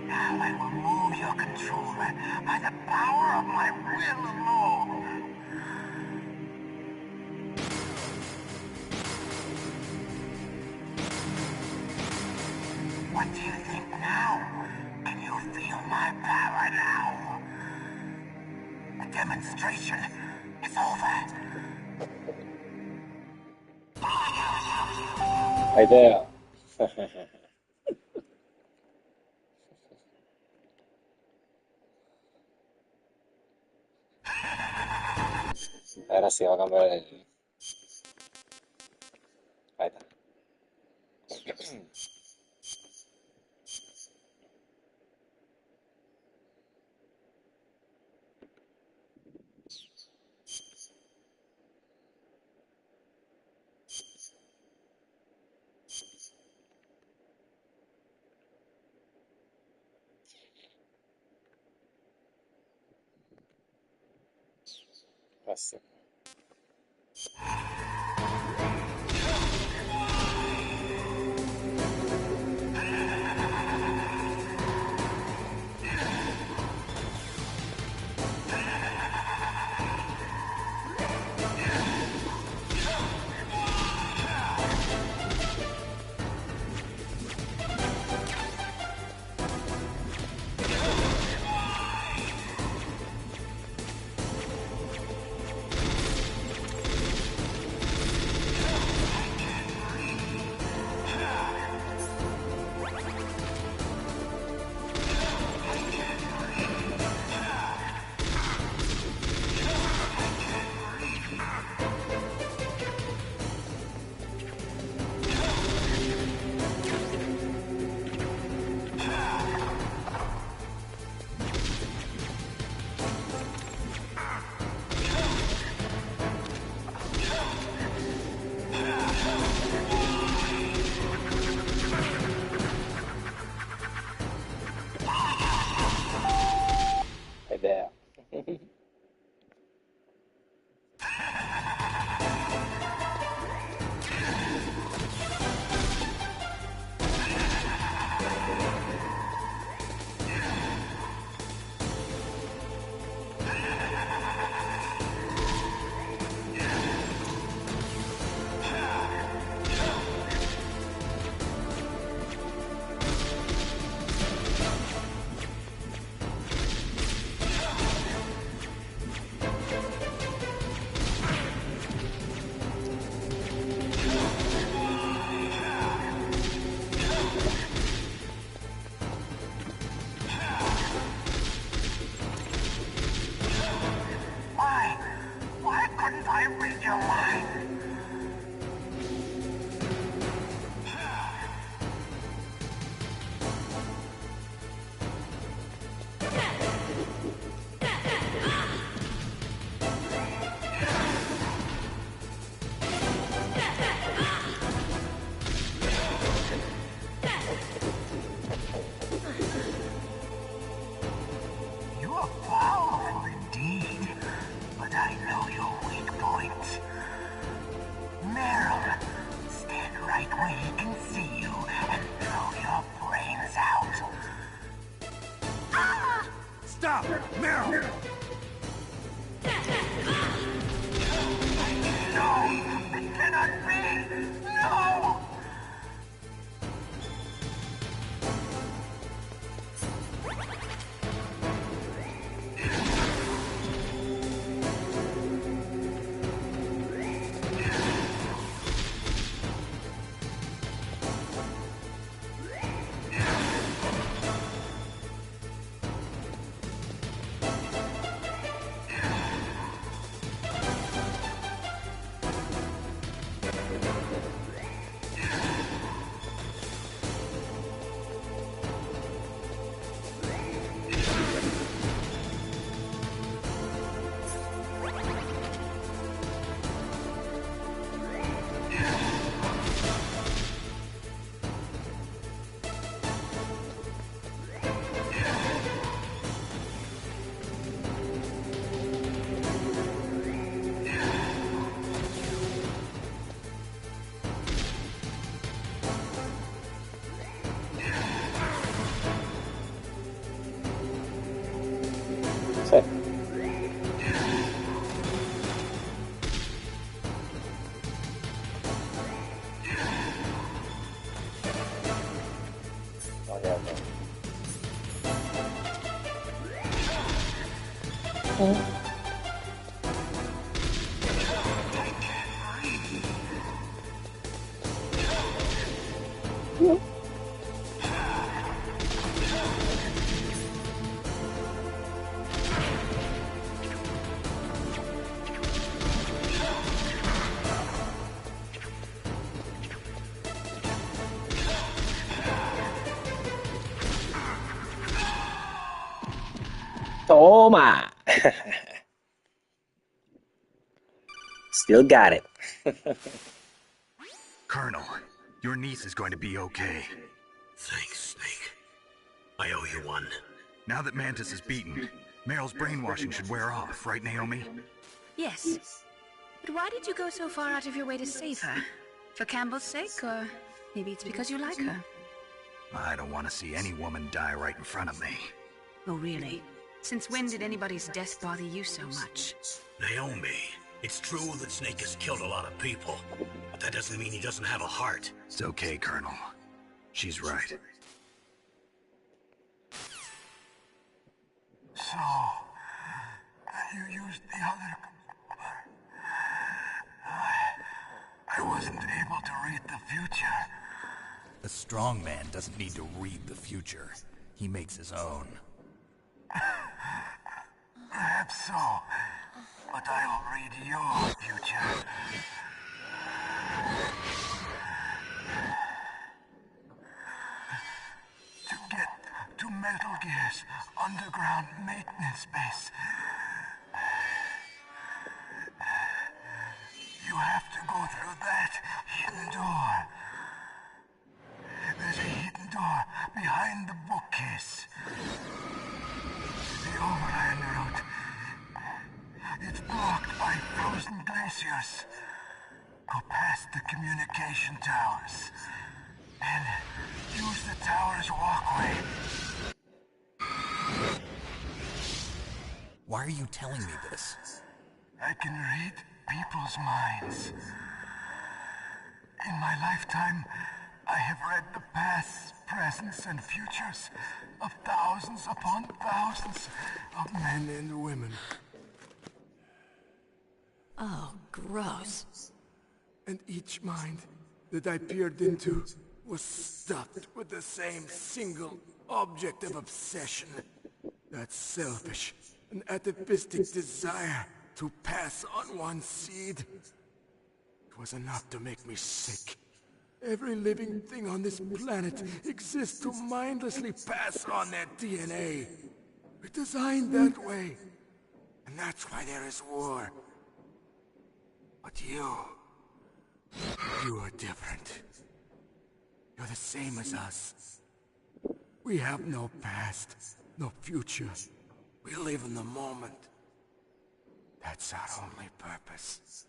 Now I will move your controller by the power of my will alone. What do you think now? Can you feel my power now? The demonstration is over. Idea. Ahora sí va a cambiar el... Ahí está. Así. Idea. Why couldn't I read your mind? You are powerful indeed, but I know your weak point. Meryl, stand right where he can see you and blow your brains out. Stop! Meryl! No! It cannot be! No! Toma! Still got it. Colonel, your niece is going to be okay. Thanks, Snake. I owe you one. Now that Mantis is beaten, Meryl's brainwashing should wear off, right, Naomi? Yes. But why did you go so far out of your way to save her? For Campbell's sake, or maybe it's because you like her? I don't want to see any woman die right in front of me. Oh, really? Since when did anybody's death bother you so much? Naomi, it's true that Snake has killed a lot of people, but that doesn't mean he doesn't have a heart. It's okay, Colonel. She's right. So, you used the other... I wasn't able to read the future. A strong man doesn't need to read the future. He makes his own. Perhaps so, but I'll read your future. To get to Metal Gear's underground maintenance base, you have to go through that hidden door. There's a hidden door behind the bookcase. The overland route. It's blocked by frozen glaciers. Go past the communication towers. And use the tower's walkway. Why are you telling me this? I can read people's minds. In my lifetime, I have read the pasts, presents, and futures of thousands upon thousands of men and women. Oh, gross. And each mind that I peered into was stuffed with the same single object of obsession. That selfish and atavistic desire to pass on one seed. It was enough to make me sick. Every living thing on this planet exists to mindlessly pass on their DNA. We're designed that way. And that's why there is war. But you are different. You're the same as us. We have no past, no future. We live in the moment. That's our only purpose.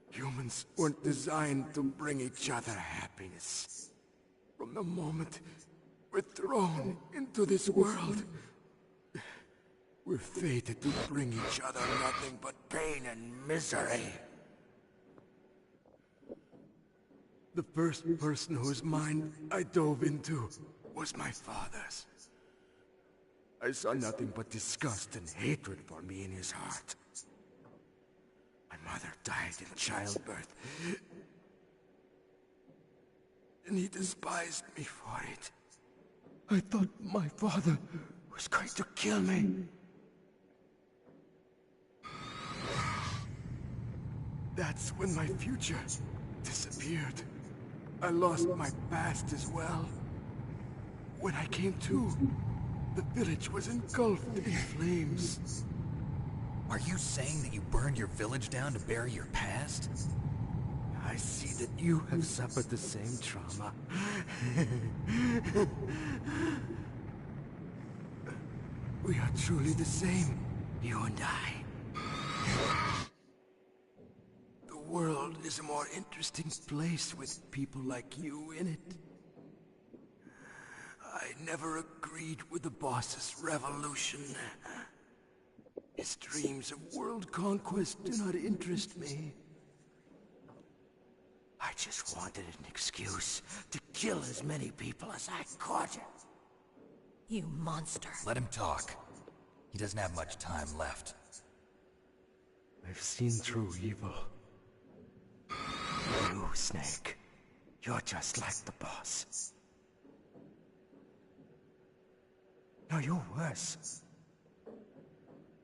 Humans weren't designed to bring each other happiness. From the moment we're thrown into this world, we're fated to bring each other nothing but pain and misery. The first person whose mind I dove into was my father's. I saw nothing but disgust and hatred for me in his heart. My mother died in childbirth, and he despised me for it. I thought my father was going to kill me. That's when my future disappeared. I lost my past as well. When I came to, the village was engulfed in flames. Are you saying that you burned your village down to bury your past? I see that you have suffered the same trauma. We are truly the same, you and I. The world is a more interesting place with people like you in it. I never agreed with the boss's revolution. His dreams of world conquest do not interest me. I just wanted an excuse to kill as many people as I could. You monster. Let him talk. He doesn't have much time left. I've seen through evil. You, Snake. You're just like the boss. No, you're worse.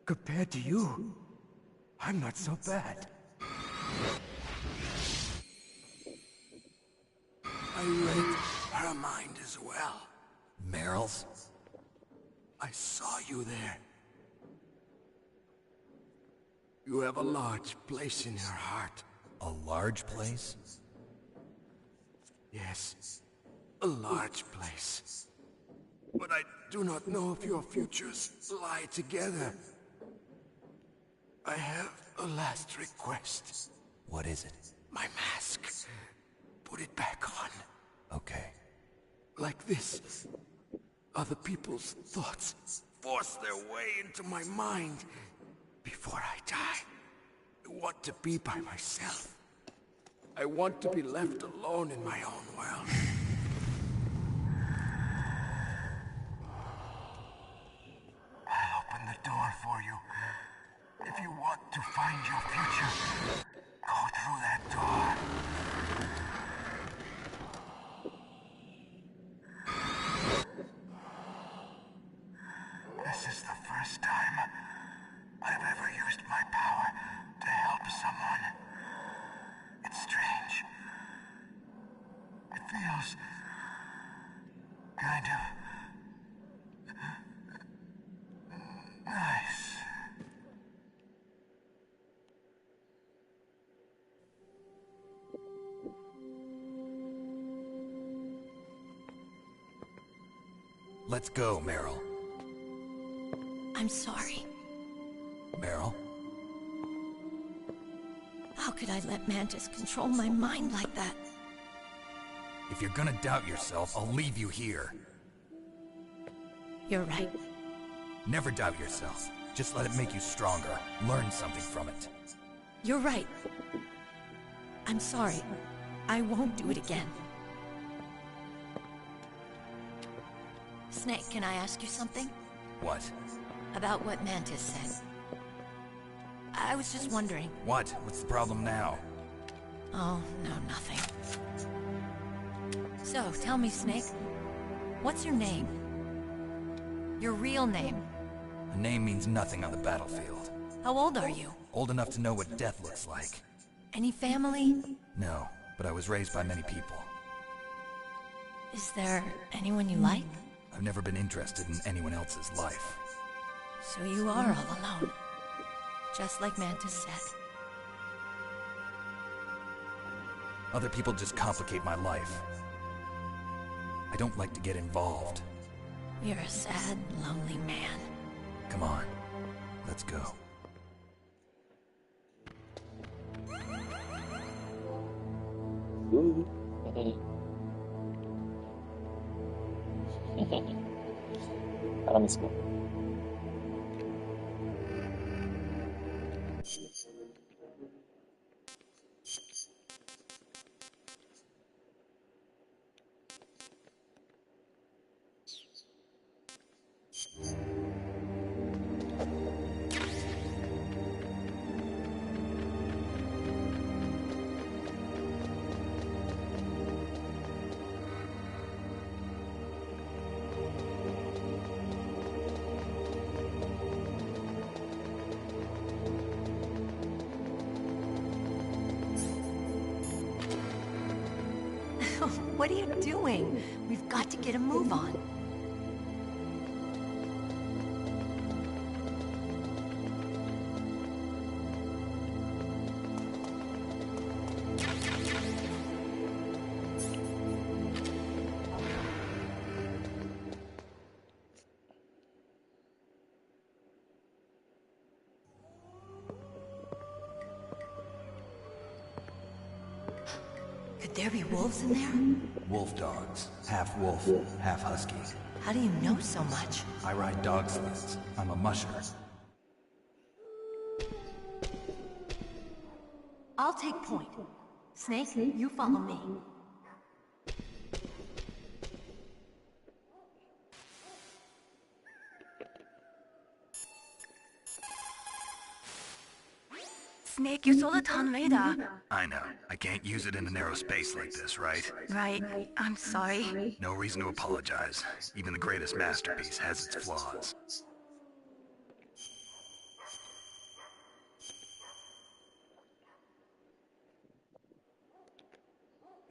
Compared to you, I'm not so bad. I read her mind as well. Meryl's? I saw you there. You have a large place in her heart. A large place? Yes, a large place. But I do not know if your futures lie together. I have a last request. What is it? My mask. Put it back on. Okay. Like this. Other people's thoughts force their way into my mind. Before I die, I want to be by myself. I want to be left alone in my own world. I'll open the door for you. If you want to find your future, go through that door. This is the first time I've ever used my power to help someone. It's strange. It feels kind of nice. Let's go, Meryl. I'm sorry. Meryl? How could I let Mantis control my mind like that? If you're gonna doubt yourself, I'll leave you here. You're right. Never doubt yourself. Just let it make you stronger. Learn something from it. You're right. I'm sorry. I won't do it again. Snake, can I ask you something? What? About what Mantis said. I was just wondering. What? What's the problem now? Oh, no, nothing. So, tell me, Snake. What's your name? Your real name? A name means nothing on the battlefield. How old are you? Old enough to know what death looks like. Any family? No, but I was raised by many people. Is there anyone you like? I've never been interested in anyone else's life. So you are all alone. Just like Mantis said. Other people just complicate my life. I don't like to get involved. You're a sad, lonely man. Come on, let's go. Ahora mismo. What are you doing? We've got to get a move on. Could there be wolves in there? Wolf dogs. Half wolf, half husky. How do you know so much? I ride dog sleds. I'm a musher. I'll take point. Snake, you follow me. Snake, you stole a Ton radar. I know. I can't use it in a narrow space like this, right? Right. I'm sorry. No reason to apologize. Even the greatest masterpiece has its flaws.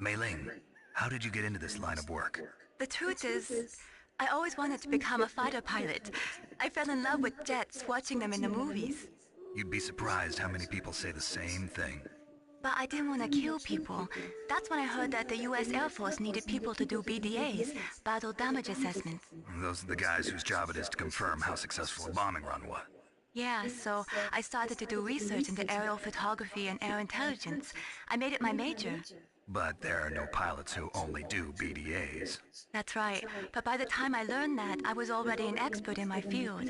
Mei Ling, how did you get into this line of work? The truth is, I always wanted to become a fighter pilot. I fell in love with jets watching them in the movies. You'd be surprised how many people say the same thing. But I didn't want to kill people. That's when I heard that the US Air Force needed people to do BDAs, battle damage assessments. Those are the guys whose job it is to confirm how successful a bombing run was. Yeah, so I started to do research into aerial photography and air intelligence. I made it my major. But there are no pilots who only do BDAs. That's right. But by the time I learned that, I was already an expert in my field.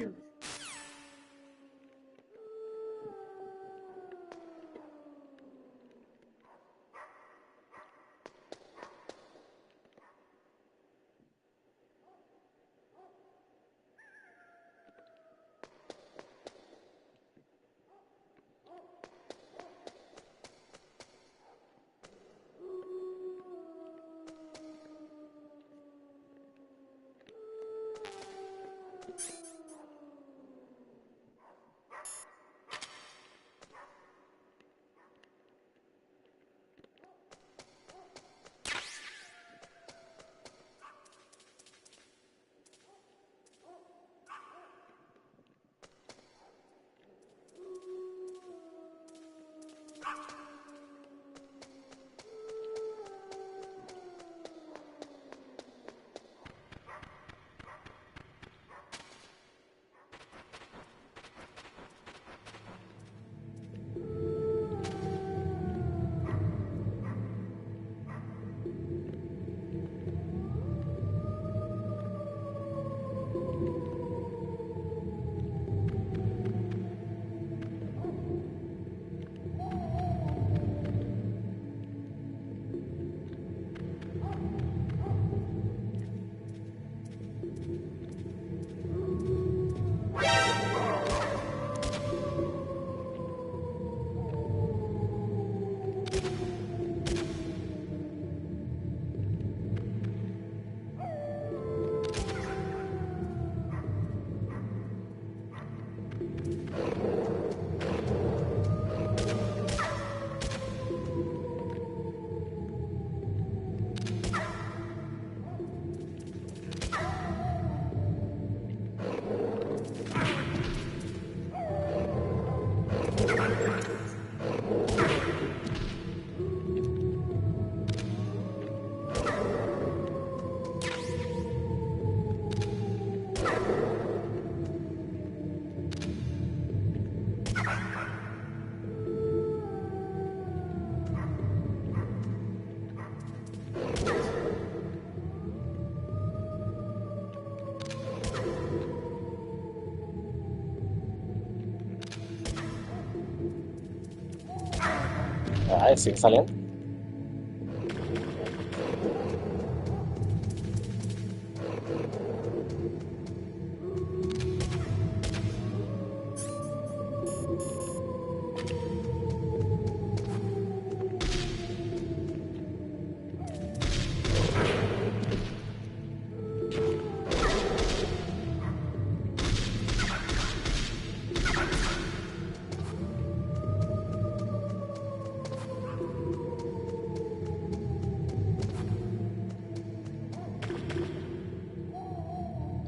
Ay, sigue saliendo.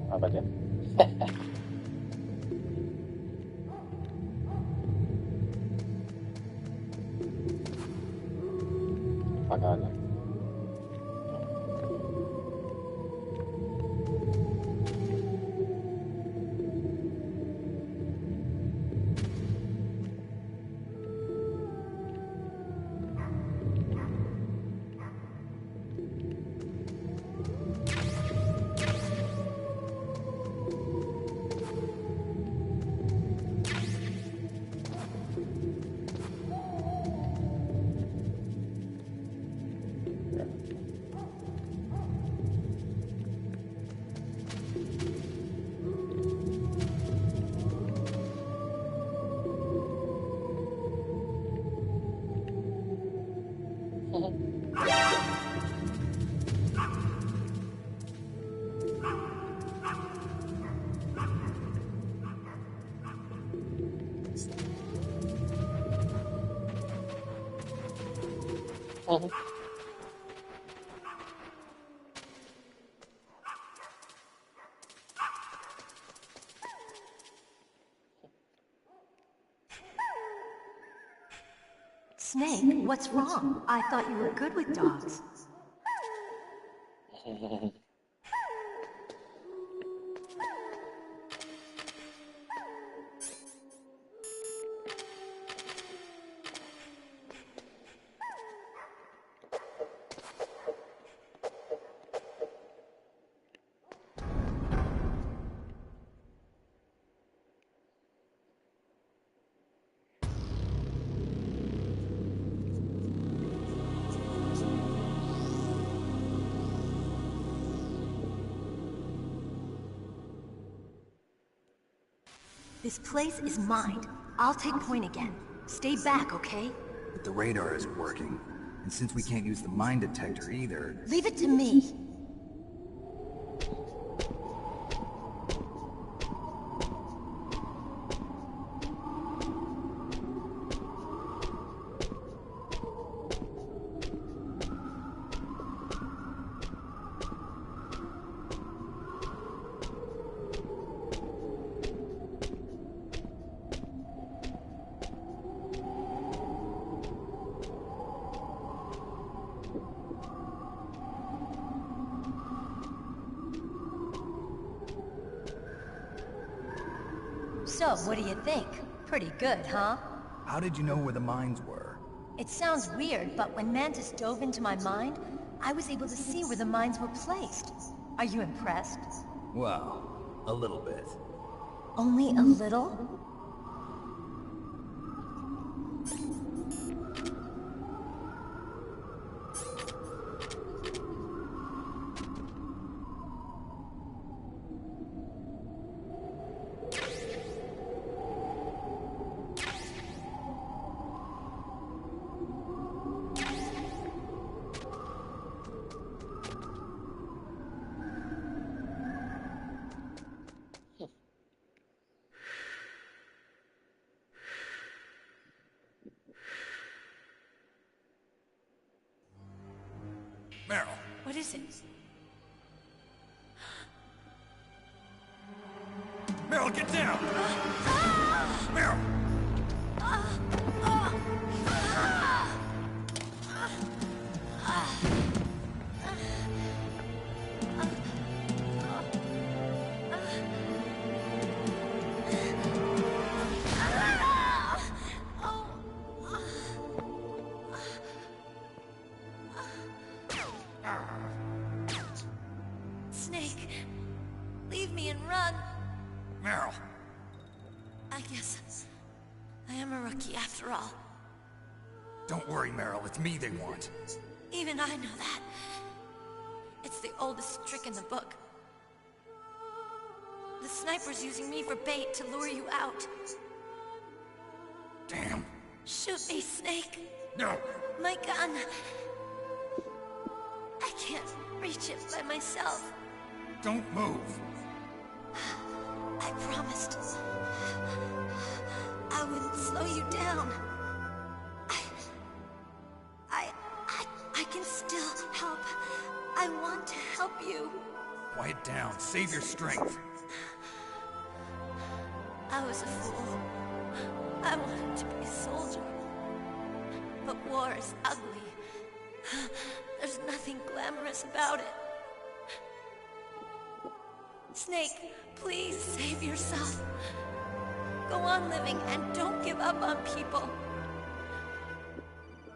Apa dia? Pagana. Snake, what's wrong? I thought you were good with dogs. This place is mine. I'll take point again. Stay back, okay? But the radar isn't working. And since we can't use the mine detector either... Leave it to me. So, what do you think? Pretty good, huh? How did you know where the mines were? It sounds weird, but when Mantis dove into my mind, I was able to see where the mines were placed. Are you impressed? Well, a little bit. Only a little? Meryl. What is it? Meryl, get down! Meryl! Snake, leave me and run. Meryl! I guess I am a rookie after all. Don't worry, Meryl. It's me they want. Even I know that. It's the oldest trick in the book. The sniper's using me for bait to lure you out. Damn. Shoot me, Snake. No. My gun. I can't reach it by myself. Don't move. I promised. I wouldn't slow you down. I can still help. I want to help you. Quiet down. Save your strength. I was a fool. I wanted to be a soldier. But war is ugly. There's nothing glamorous about it. Snake, please save yourself. Go on living and don't give up on people.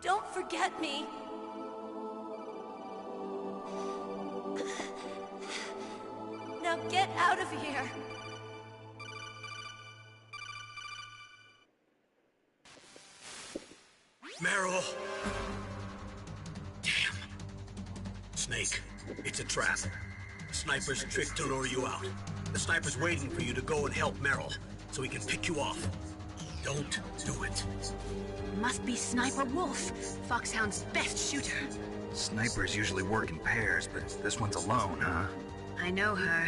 Don't forget me. Now get out of here. Meryl! Damn. Snake, it's a trap. The sniper's trick to lure you out. The sniper's waiting for you to go and help Meryl, so he can pick you off. Don't do it. Must be Sniper Wolf, Foxhound's best shooter. Snipers usually work in pairs, but this one's alone, huh? I know her.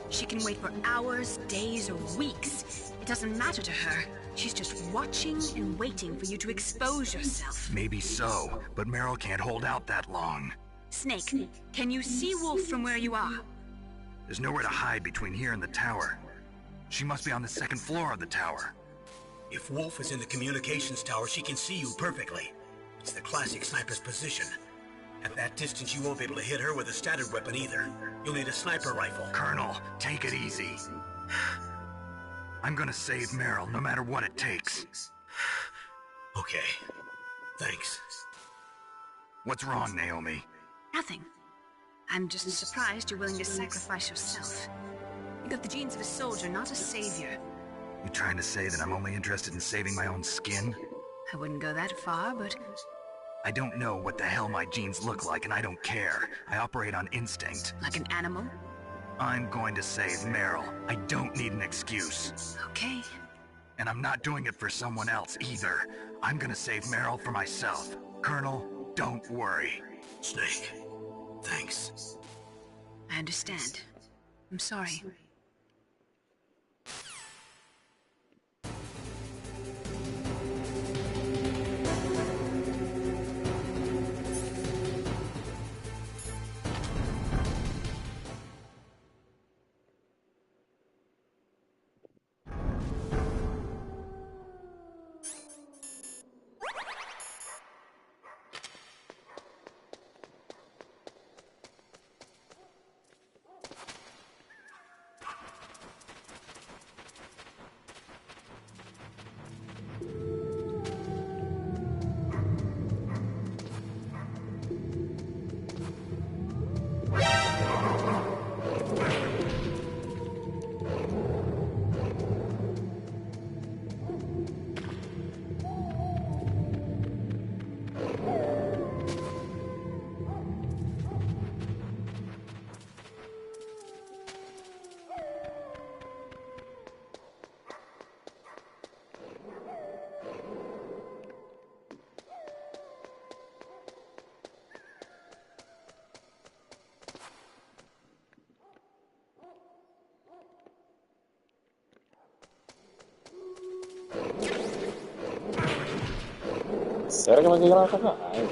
She can wait for hours, days, or weeks. It doesn't matter to her. She's just watching and waiting for you to expose yourself. Maybe so, but Meryl can't hold out that long. Snake, can you see Wolf from where you are? There's nowhere to hide between here and the tower. She must be on the second floor of the tower. If Wolf is in the communications tower, she can see you perfectly. It's the classic sniper's position. At that distance, you won't be able to hit her with a standard weapon either. You'll need a sniper rifle. Colonel, take it easy. I'm gonna save Meryl, no matter what it takes. Okay. Thanks. What's wrong, Naomi? Nothing. I'm just surprised you're willing to sacrifice yourself. You got the genes of a soldier, not a savior. You trying to say that I'm only interested in saving my own skin? I wouldn't go that far, but... I don't know what the hell my genes look like, and I don't care. I operate on instinct. Like an animal? I'm going to save Meryl. I don't need an excuse. Okay. And I'm not doing it for someone else, either. I'm gonna save Meryl for myself. Colonel, don't worry. Snake, thanks. I understand. I'm sorry. ¿Será que me quedó la cosa? Ay.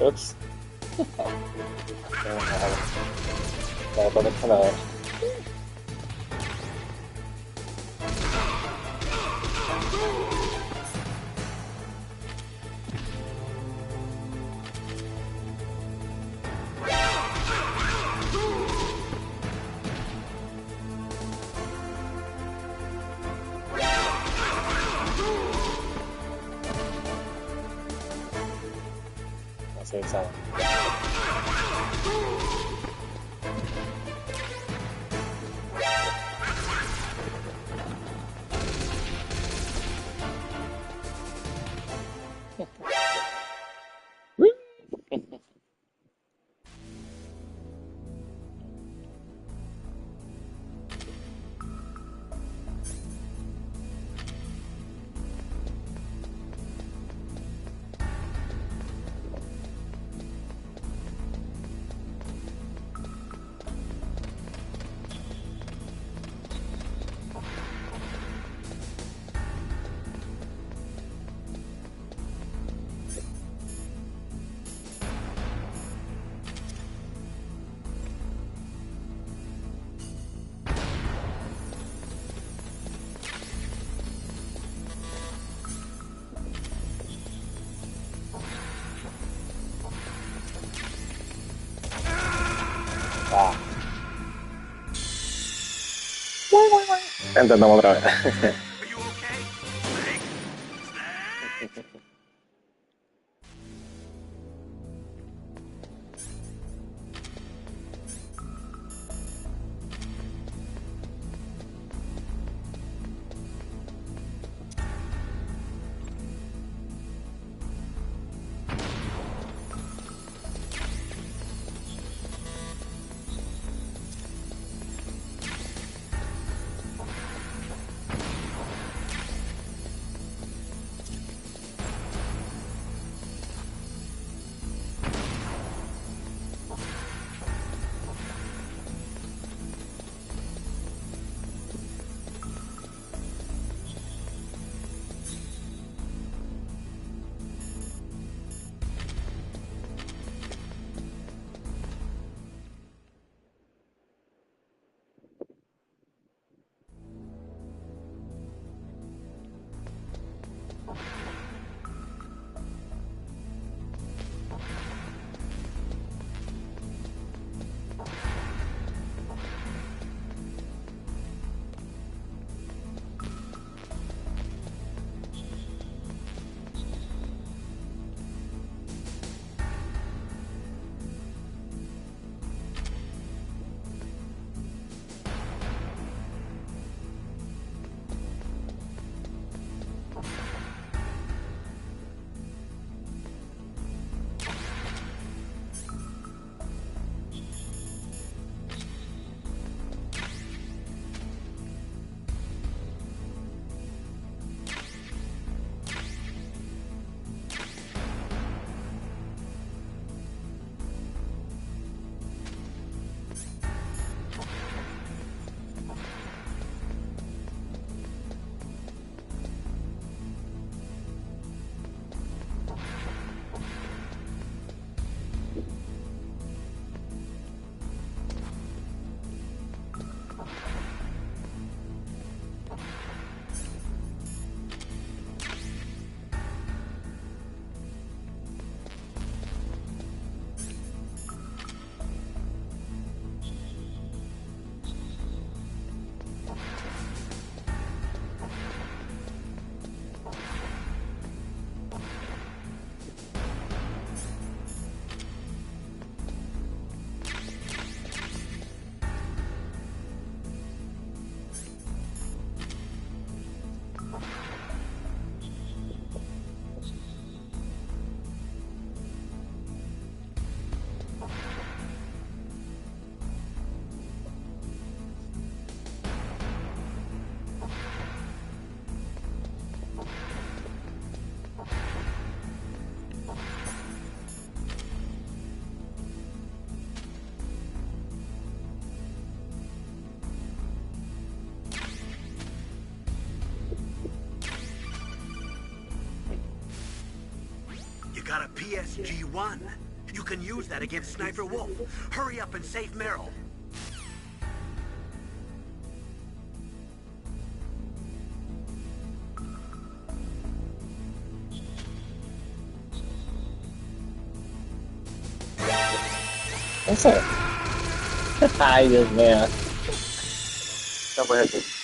Oops. Para poder paladar. Así sabe. Ah. Intentamos otra vez. got a PSG-1. You can use that against Sniper Wolf. Hurry up and save Meryl. Eso. Ay, Dios mío. No puede ser.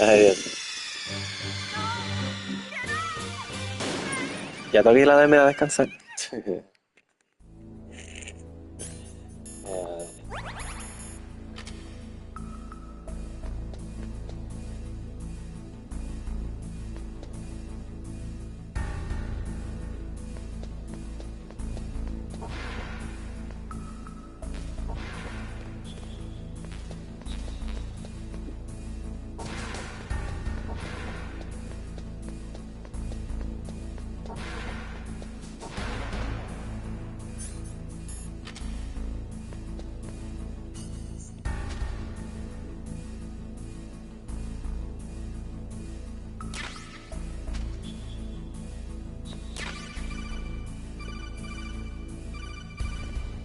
Ay, Dios. Ya toqué la de a descansar.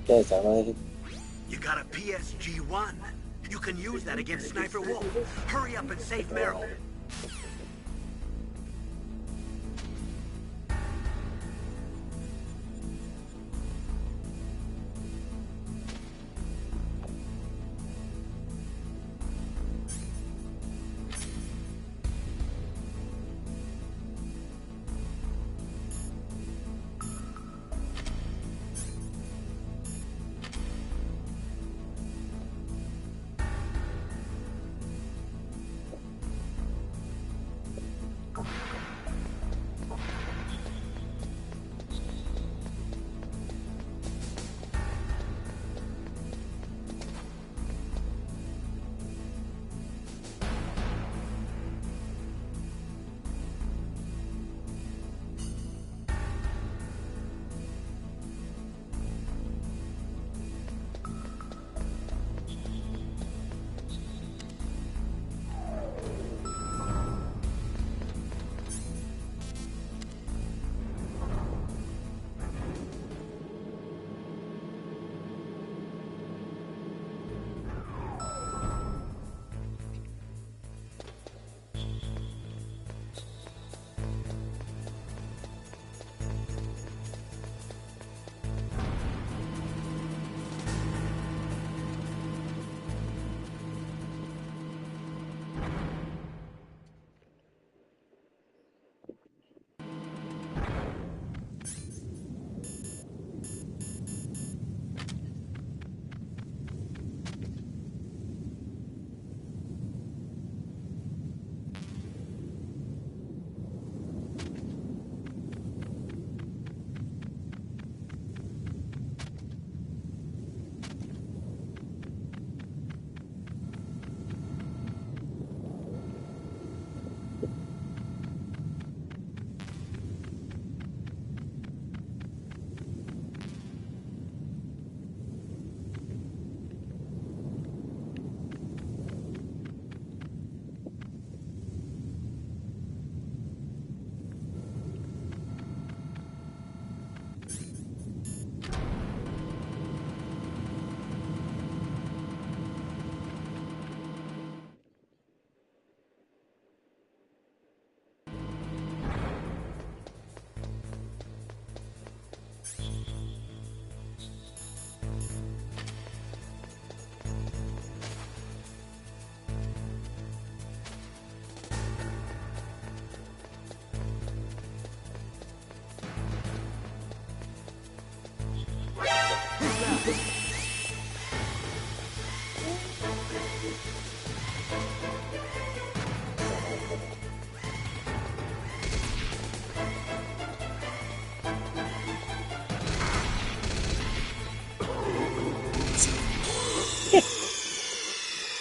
¿Qué es eso? You got a PSG-1. You can use that against Sniper Wolf. Hurry up and save Meryl.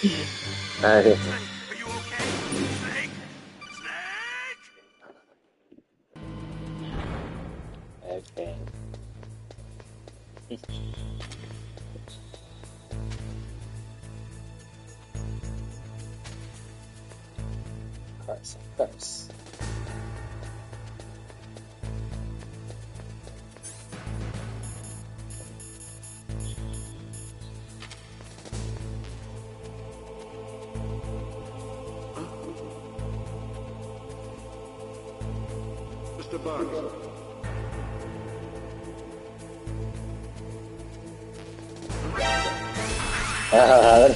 Ay, Are you okay? Snake? okay. Of course, of course. Mr. Bugs. Ah,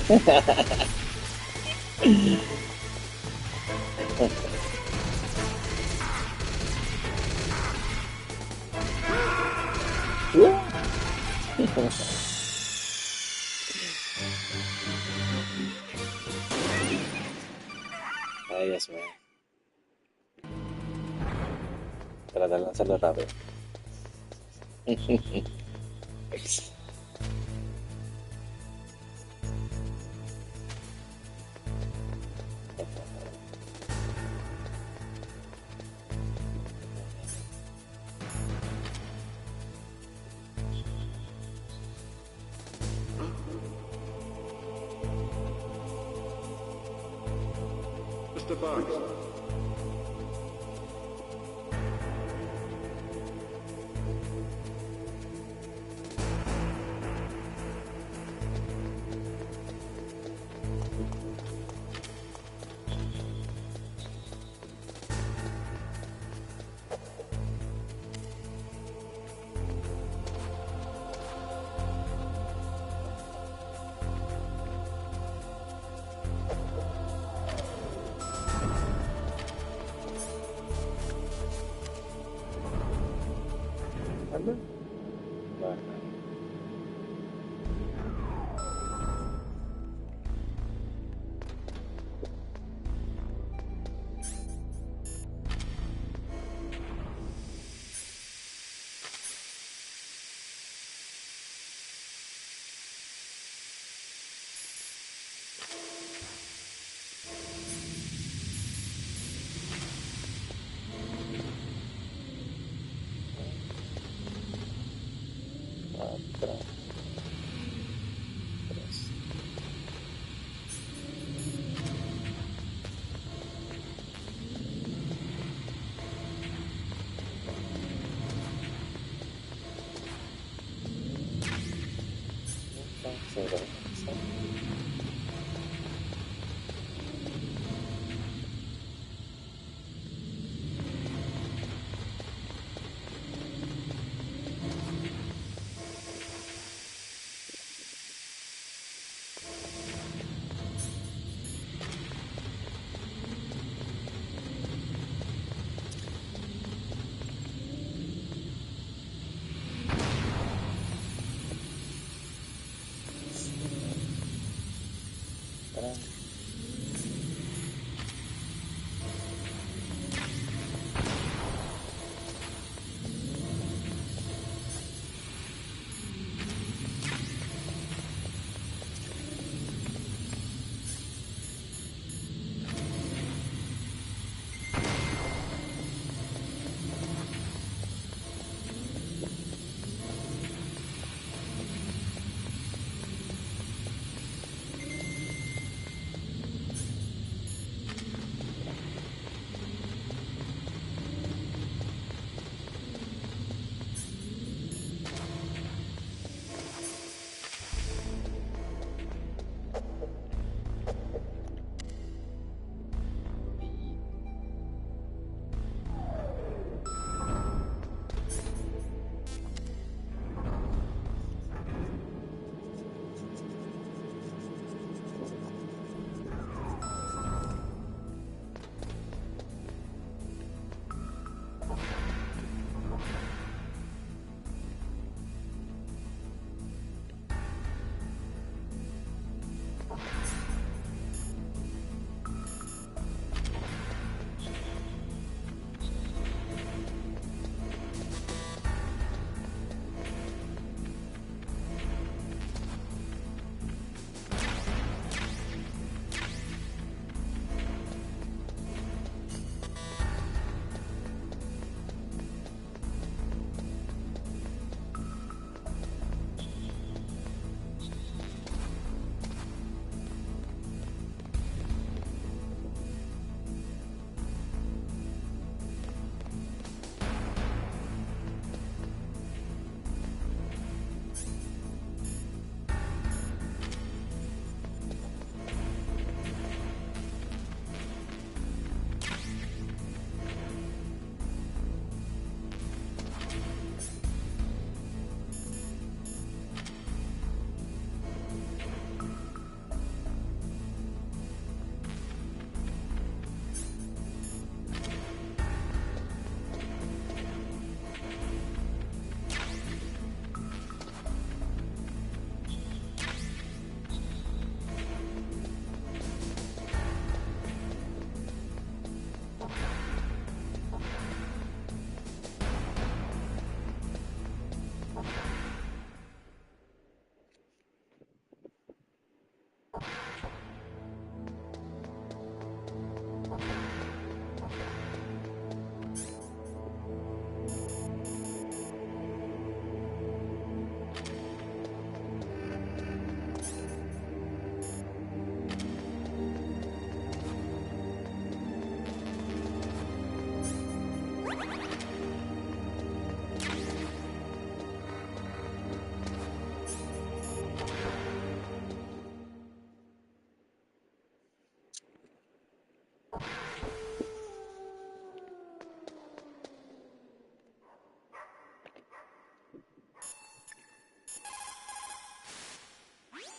Ay, Dios mío. Tratar de hacerlo rápido. Mr. Bugs.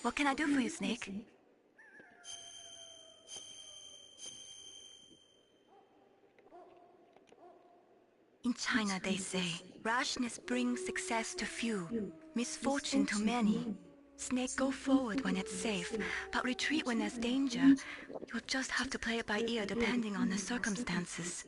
What can I do for you, Snake? In China, they say, rashness brings success to few, misfortune to many. Snake, go forward when it's safe, but retreat when there's danger. You'll just have to play it by ear depending on the circumstances.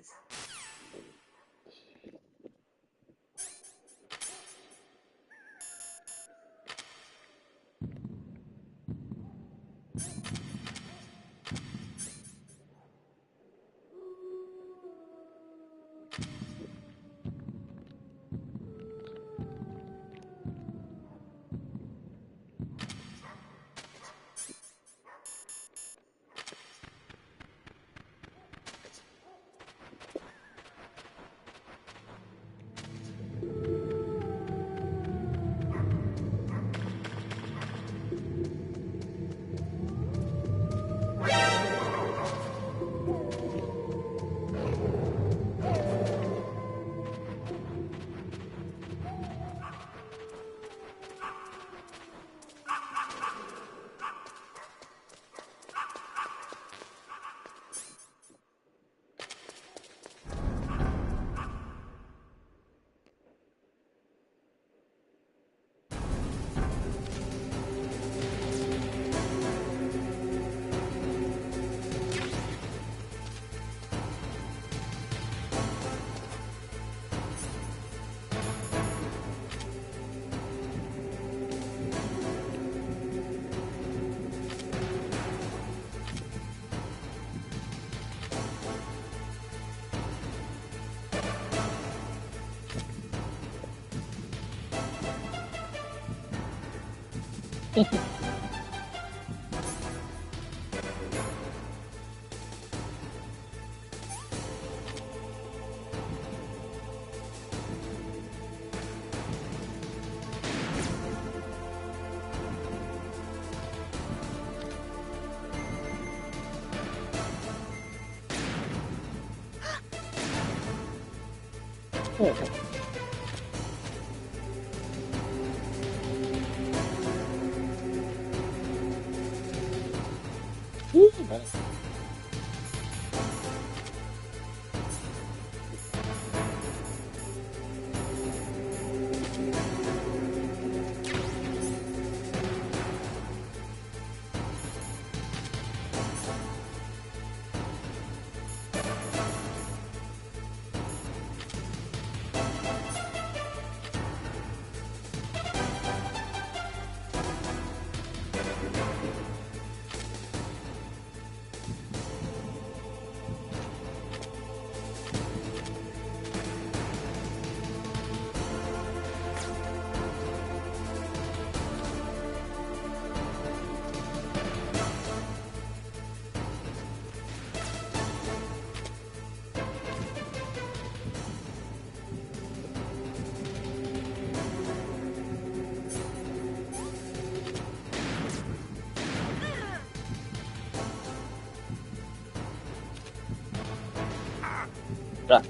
Ra.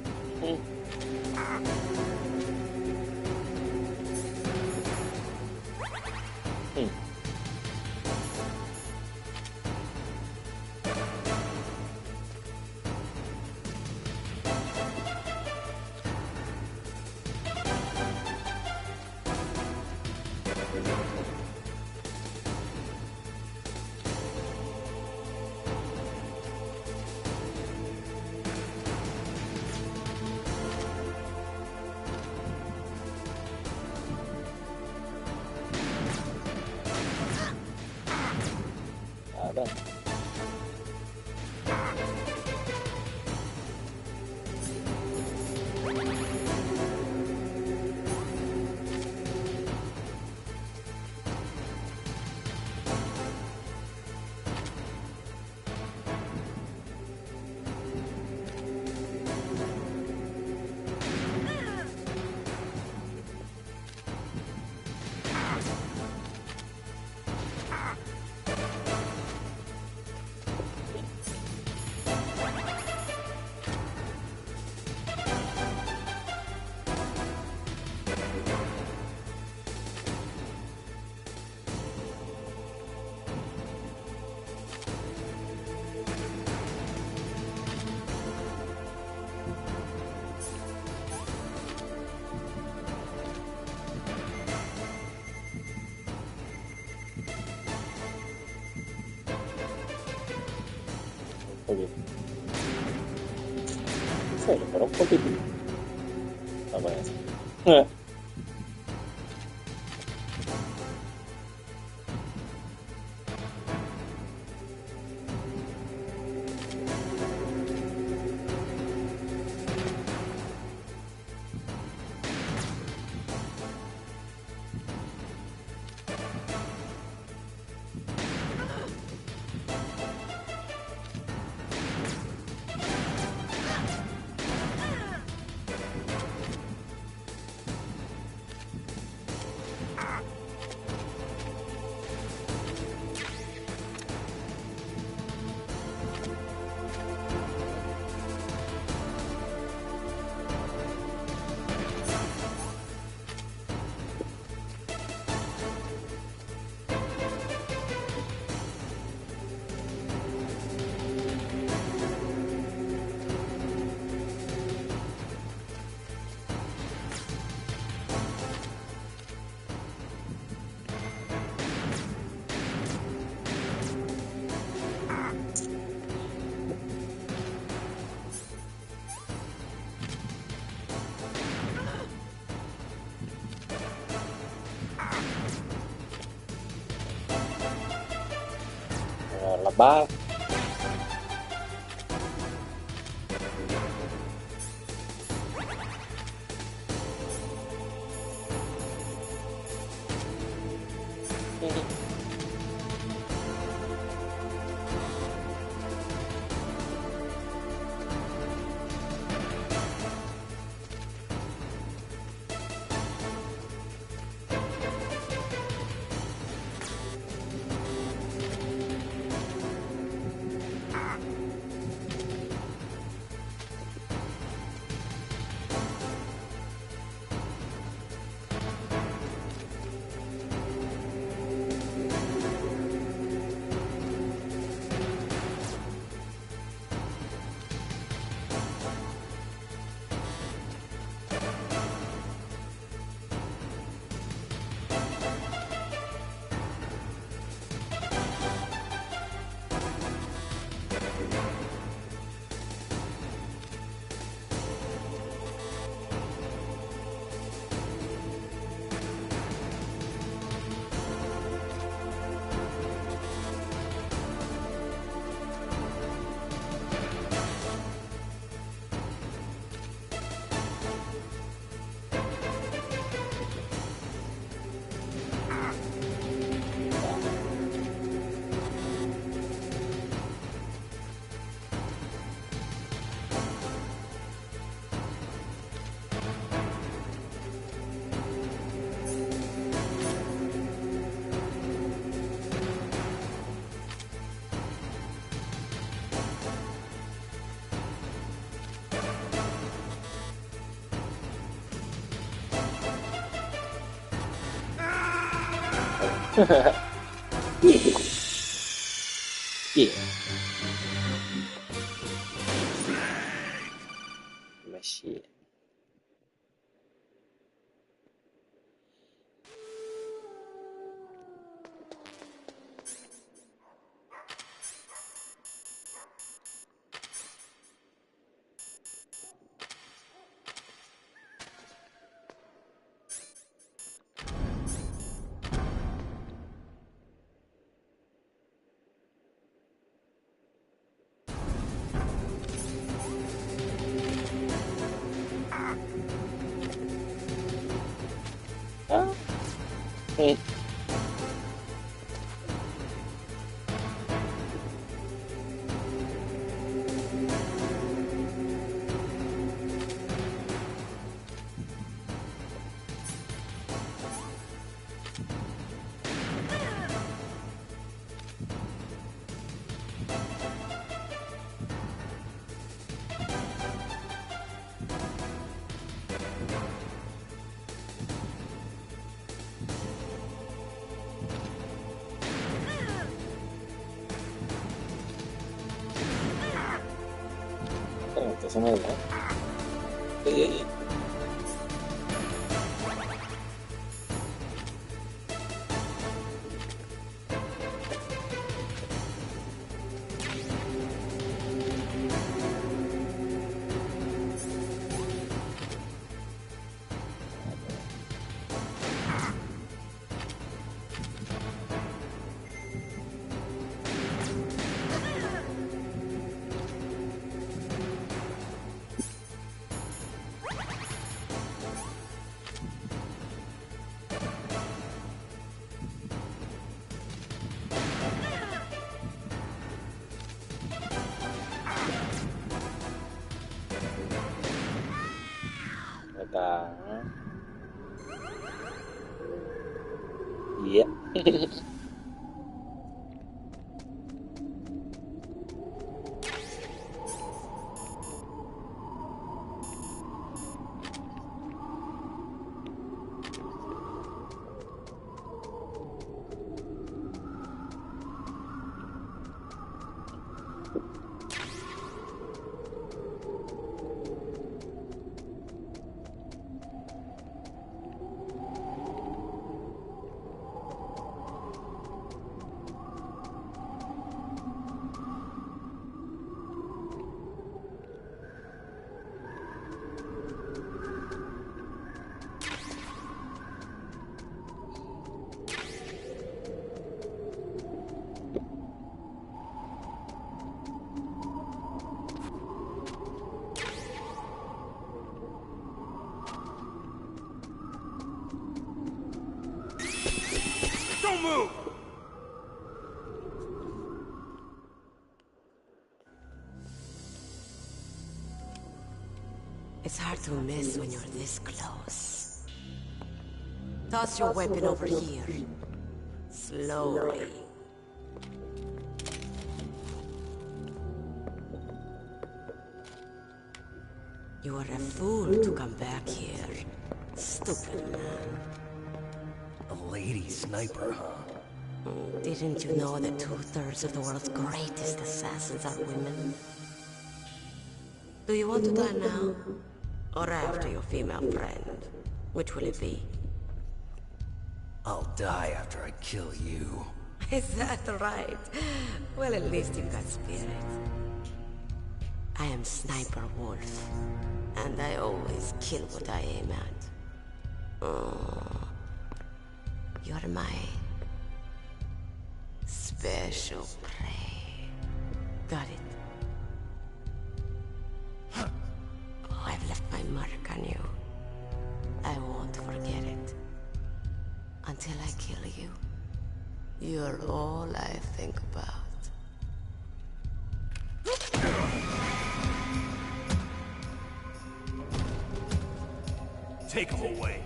poquito. En serio, pero un poquito. No parece. Las balas. Yeah. Machine. Ah. Entonces no es nada. move! It's hard to miss when you're this close. Toss your weapon over here. Slowly. You are a fool to come back here. Stupid man. A lady sniper, huh? Didn't you know that 2/3 of the world's greatest assassins are women? Do you want to die now? Or after your female friend? Which will it be? I'll die after I kill you. Is that right? Well, at least you've got spirit. I am Sniper Wolf, and I always kill what I aim at. Oh, you're my special prey. Got it? Oh, I've left my mark on you. I won't forget it. Until I kill you. You're all I think about. Take him away.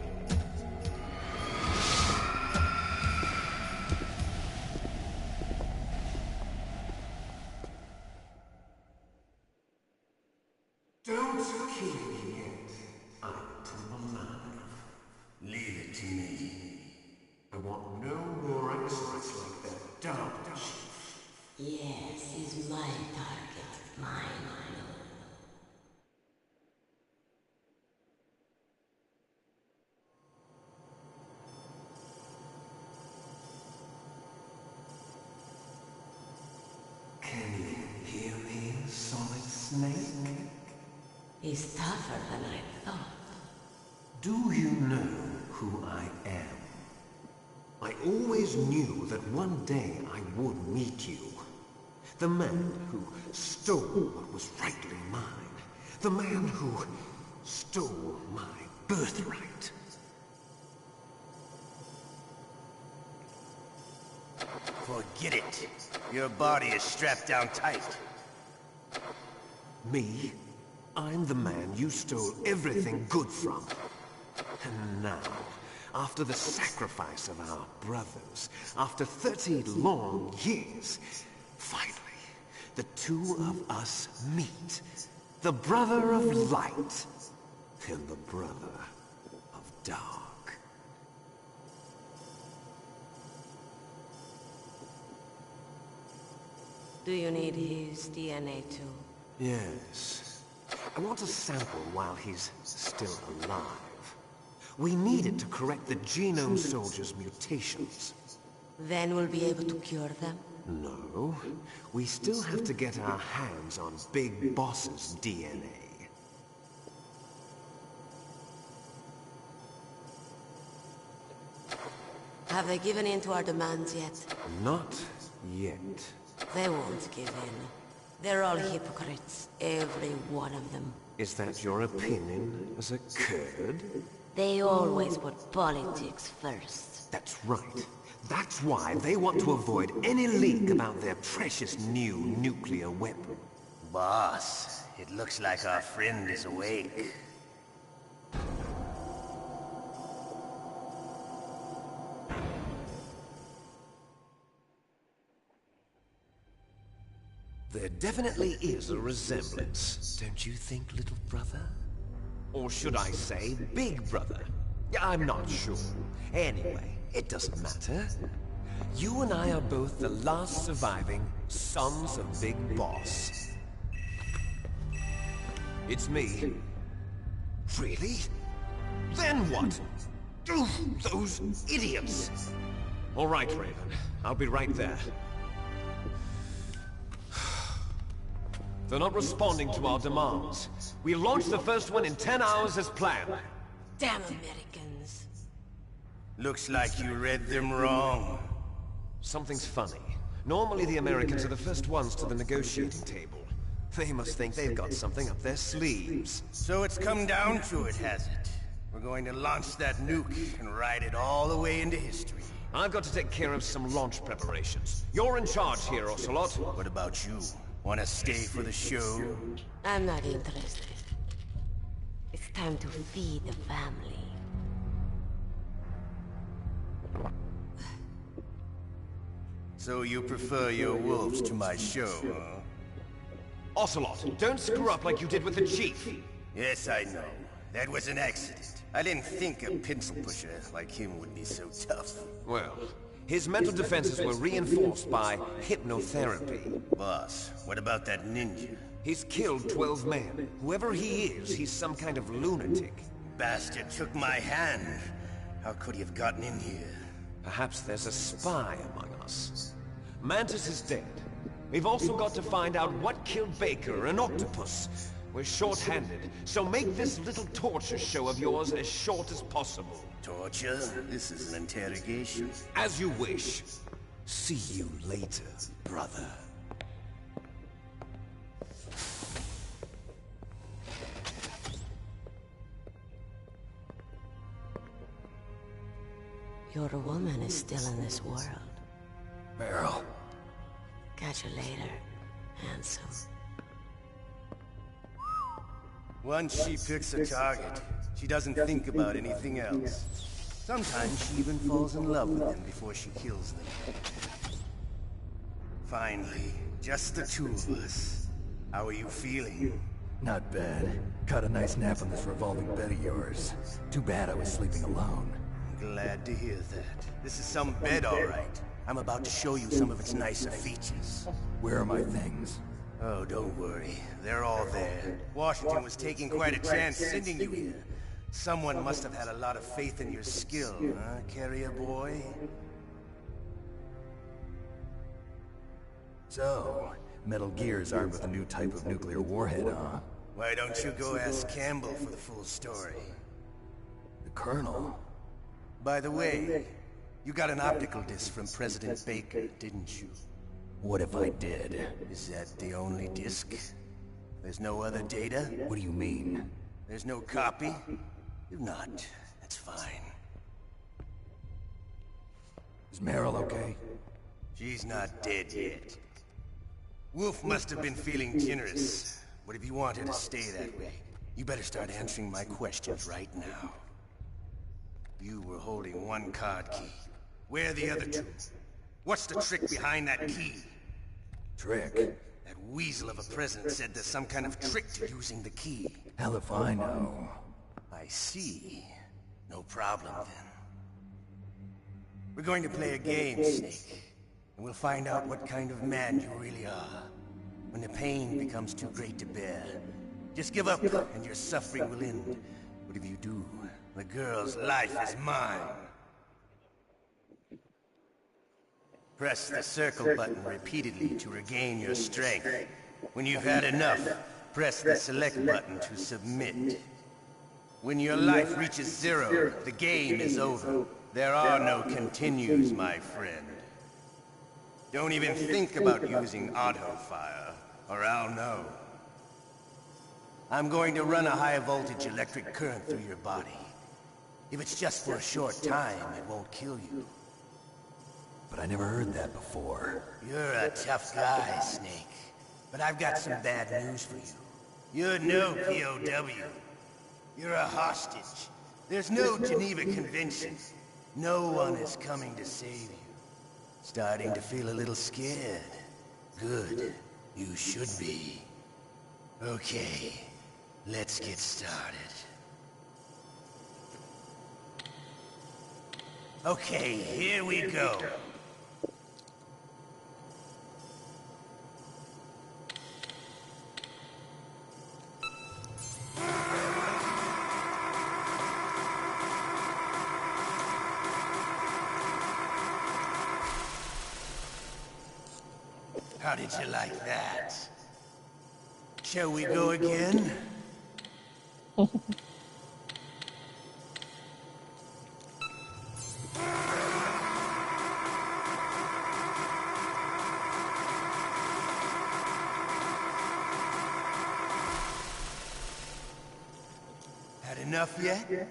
Don't kill me yet. I'm too alive. Leave it to me. I want no more experts like that Dark Chief. Yes, he's my target. Mine. Can you hear me, Solid Snake? He's tougher than I thought. Do you know who I am? I always knew that one day I would meet you. The man who stole what was rightly mine. The man who stole my birthright. Forget it. Your body is strapped down tight. Me? I'm the man you stole everything good from. And now, after the sacrifice of our brothers, after 30 long years, finally, the two of us meet. The brother of light and the brother of dark. Do you need his DNA too? Yes. I want a sample while he's still alive. We need it to correct the Genome Soldier's mutations. Then we'll be able to cure them? No. We still have to get our hands on Big Boss's DNA. Have they given in to our demands yet? Not yet. They won't give in. They're all hypocrites, every one of them. Is that your opinion as a Kurd? They always put politics first. That's right. That's why they want to avoid any leak about their precious new nuclear weapon. Boss, it looks like our friend is awake. There definitely is a resemblance, don't you think, little brother? Or should I say, big brother? I'm not sure. Anyway, it doesn't matter. You and I are both the last surviving sons of Big Boss. It's me. Really? Then what? Those idiots! All right, Raven. I'll be right there. They're not responding to our demands. We launched the first one in 10 hours as planned. Damn Americans. Looks like you read them wrong. Something's funny. Normally the Americans are the first ones to the negotiating table. They must think they've got something up their sleeves. So it's come down to it, has it? We're going to launch that nuke and ride it all the way into history. I've got to take care of some launch preparations. You're in charge here, Ocelot. What about you? Wanna stay for the show? I'm not interested. It's time to feed the family. So you prefer your wolves to my show, huh? Ocelot, don't screw up like you did with the Chief. Yes, I know. That was an accident. I didn't think a pencil pusher like him would be so tough. Well, his mental defenses were reinforced by hypnotherapy. Boss, what about that ninja? He's killed 12 men. Whoever he is, he's some kind of lunatic. Bastard took my hand. How could he have gotten in here? Perhaps there's a spy among us. Mantis is dead. We've also got to find out what killed Baker and Octopus. We're short-handed, so make this little torture show of yours as short as possible. Torture? This is an interrogation. As you wish. See you later, brother. Your woman is still in this world. Meryl. Catch you later, handsome. Once she picks a target, she doesn't think about anything else. Sometimes she even falls in love with them before she kills them. Finally, just the two of us. How are you feeling? Not bad. Caught a nice nap on this revolving bed of yours. Too bad I was sleeping alone. Glad to hear that. This is some bed, all right. I'm about to show you some of its nicer features. Where are my things? Oh, don't worry. They're all there. Washington was taking quite a chance sending you here. Someone must have had a lot of faith in your skill, huh, carrier boy? So, Metal Gear's armed with a new type of nuclear warhead, huh? Why don't you go ask Campbell for the full story? The Colonel? By the way, you got an optical disc from President Baker, didn't you? What if I did? Is that the only disc? There's no other data? What do you mean? There's no copy? If not, that's fine. Is Meryl okay? She's not dead yet. Wolf must have been feeling generous. But if you want her to stay that way, you better start answering my questions right now. You were holding one card key. Where are the other two? What's the trick behind that key? Trick? That weasel of a president said there's some kind of trick to using the key. Hell if I know. I see. No problem, then. We're going to play a game, Snake. And we'll find out what kind of man you really are. When the pain becomes too great to bear, just give up and your suffering will end. But if you do, the girl's life is mine. Press the circle button repeatedly to regain your strength. When you've had enough, press the select button to submit. When your life reaches 0, the game is over. There are no continues, my friend. Don't even think about using auto-fire, or I'll know. I'm going to run a high-voltage electric current through your body. If it's just for a short time, it won't kill you. But I never heard that before. You're a tough guy, Snake. But I've got some bad news for you. You're no POW. You're a hostage. There's no Geneva Convention. No one is coming to save you. Starting to feel a little scared. Good. You should be. Okay, let's get started. Okay, here we go. How did you like that? Shall we go again? Had enough yet?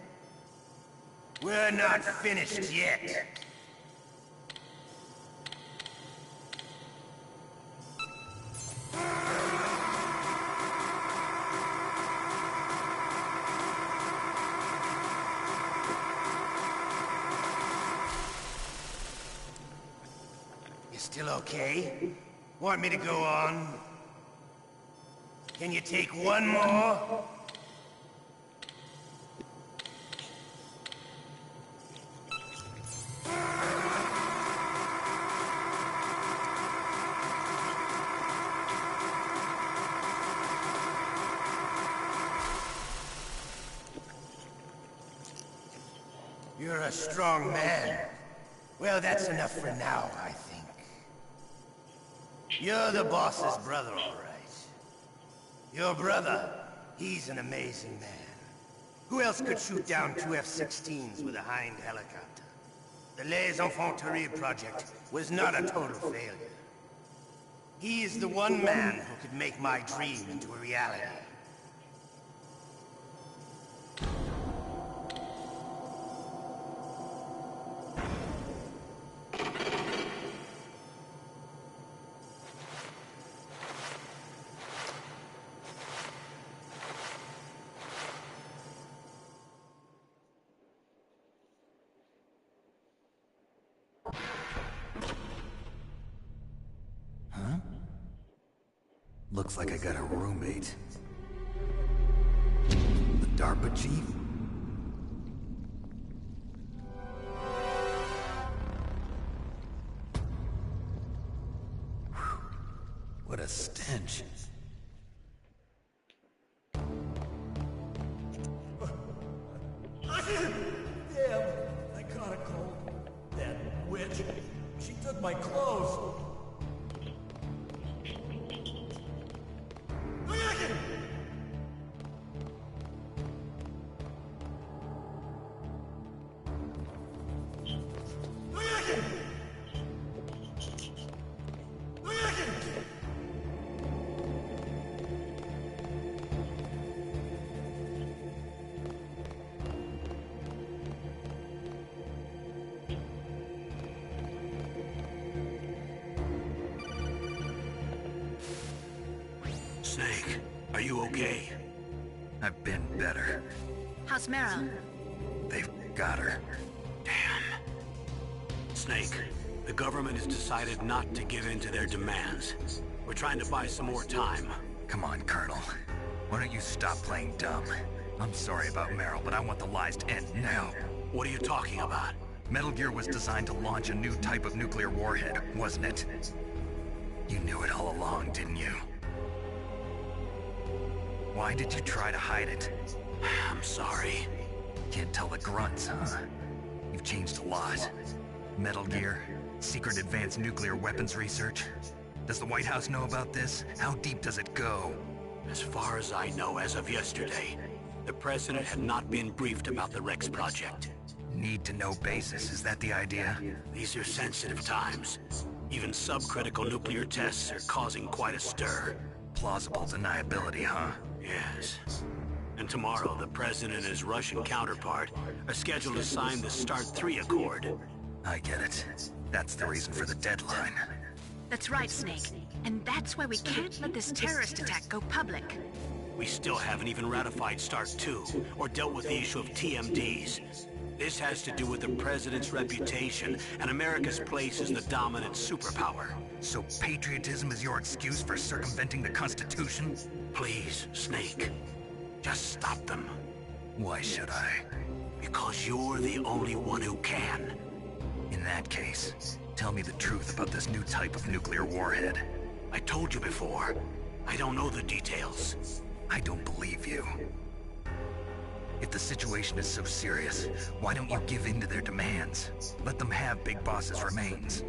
We're not finished yet. You still okay? Want me to go on? Can you take one more? You're a strong man. Well, that's enough for now, I think. You're the boss's brother, all right. Your brother, he's an amazing man. Who else could shoot down 2 F-16s with a Hind helicopter? The Les Infanteries project was not a total failure. He is the one man who could make my dream into a reality. Looks like I got a roommate. The DARPA chief? Whew. What a stench. Damn, I caught a cold. That witch. She took my clothes. Snake, are you okay? I've been better. How's Meryl? They've got her. Damn. Snake, the government has decided not to give in to their demands. We're trying to buy some more time. Come on, Colonel. Why don't you stop playing dumb? I'm sorry about Meryl, but I want the lies to end now. What are you talking about? Metal Gear was designed to launch a new type of nuclear warhead, wasn't it? You knew it all along, didn't you? Why did you try to hide it? I'm sorry. Can't tell the grunts, huh? You've changed a lot. Metal Gear, secret advanced nuclear weapons research. Does the White House know about this? How deep does it go? As far as I know, as of yesterday, the President had not been briefed about the Rex project. Need-to-know basis, is that the idea? These are sensitive times. Even subcritical nuclear tests are causing quite a stir. Plausible deniability, huh? Yes. And tomorrow, the President and his Russian counterpart are scheduled to sign the START 3 Accord. I get it. That's the reason for the deadline. That's right, Snake. And that's why we can't let this terrorist attack go public. We still haven't even ratified START 2, or dealt with the issue of TMDs. This has to do with the President's reputation and America's place as the dominant superpower. So patriotism is your excuse for circumventing the Constitution? Please, Snake. Just stop them. Why should I? Because you're the only one who can. In that case, tell me the truth about this new type of nuclear warhead. I told you before. I don't know the details. I don't believe you. If the situation is so serious, why don't you give in to their demands? Let them have Big Boss's remains.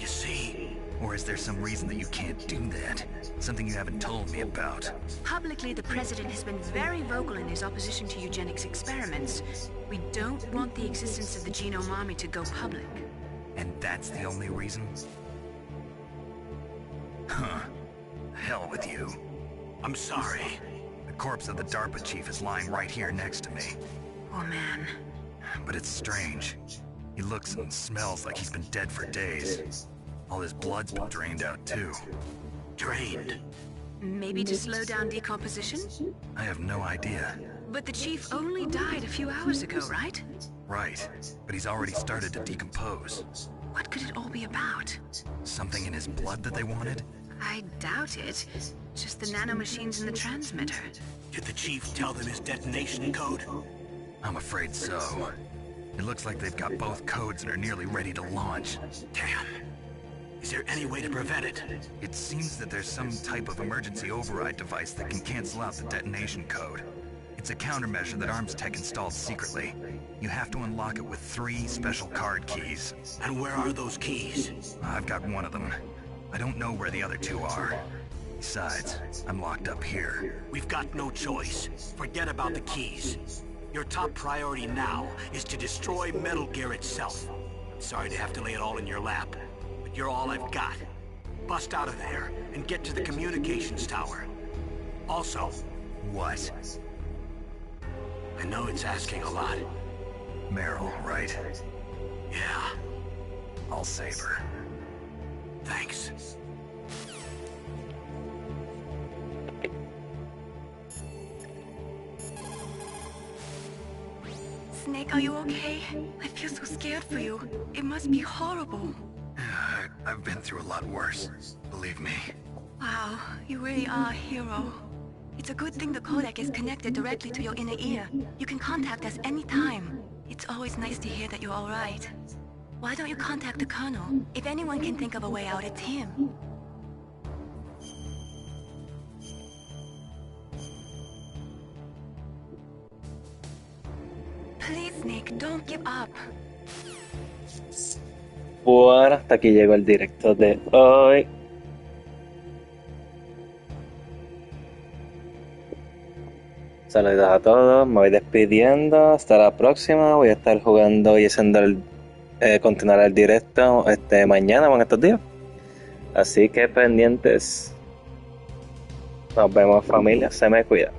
You see? Or is there some reason that you can't do that? Something you haven't told me about? Publicly, the President has been very vocal in his opposition to eugenics experiments. We don't want the existence of the Genome Army to go public. And that's the only reason? Huh. Hell with you. I'm sorry. The corpse of the DARPA chief is lying right here next to me. Oh, man. But it's strange. He looks and smells like he's been dead for days. All his blood's been drained out, too. Drained? Maybe to slow down decomposition? I have no idea. But the chief only died a few hours ago, right? Right, but he's already started to decompose. What could it all be about? Something in his blood that they wanted? I doubt it. Just the nanomachines in the transmitter. Did the chief tell them his detonation code? I'm afraid so. It looks like they've got both codes and are nearly ready to launch. Damn. Is there any way to prevent it? It seems that there's some type of emergency override device that can cancel out the detonation code. It's a countermeasure that Arms Tech installed secretly. You have to unlock it with 3 special card keys. And where are those keys? I've got one of them. I don't know where the other 2 are. Besides, I'm locked up here. We've got no choice. Forget about the keys. Your top priority now is to destroy Metal Gear itself. I'm sorry to have to lay it all in your lap, but you're all I've got. Bust out of there and get to the communications tower. Also... What? I know it's asking a lot. Meryl, right? Yeah. I'll save her. Thanks. Snake, are you okay? I feel so scared for you. It must be horrible. I've been through a lot worse. Believe me. Wow, you really are a hero. It's a good thing the codec is connected directly to your inner ear. You can contact us anytime. It's always nice to hear that you're all right. Why don't you contact the Colonel? If anyone can think of a way out, it's him. Please, Snake, don't give up. Bueno, hasta aquí llegó el directo de hoy. Saludos a todos, me voy despidiendo, hasta la próxima. Voy a estar jugando y haciendo continuar el directo mañana o en estos días. Así que pendientes. Nos vemos, familia, se me cuida.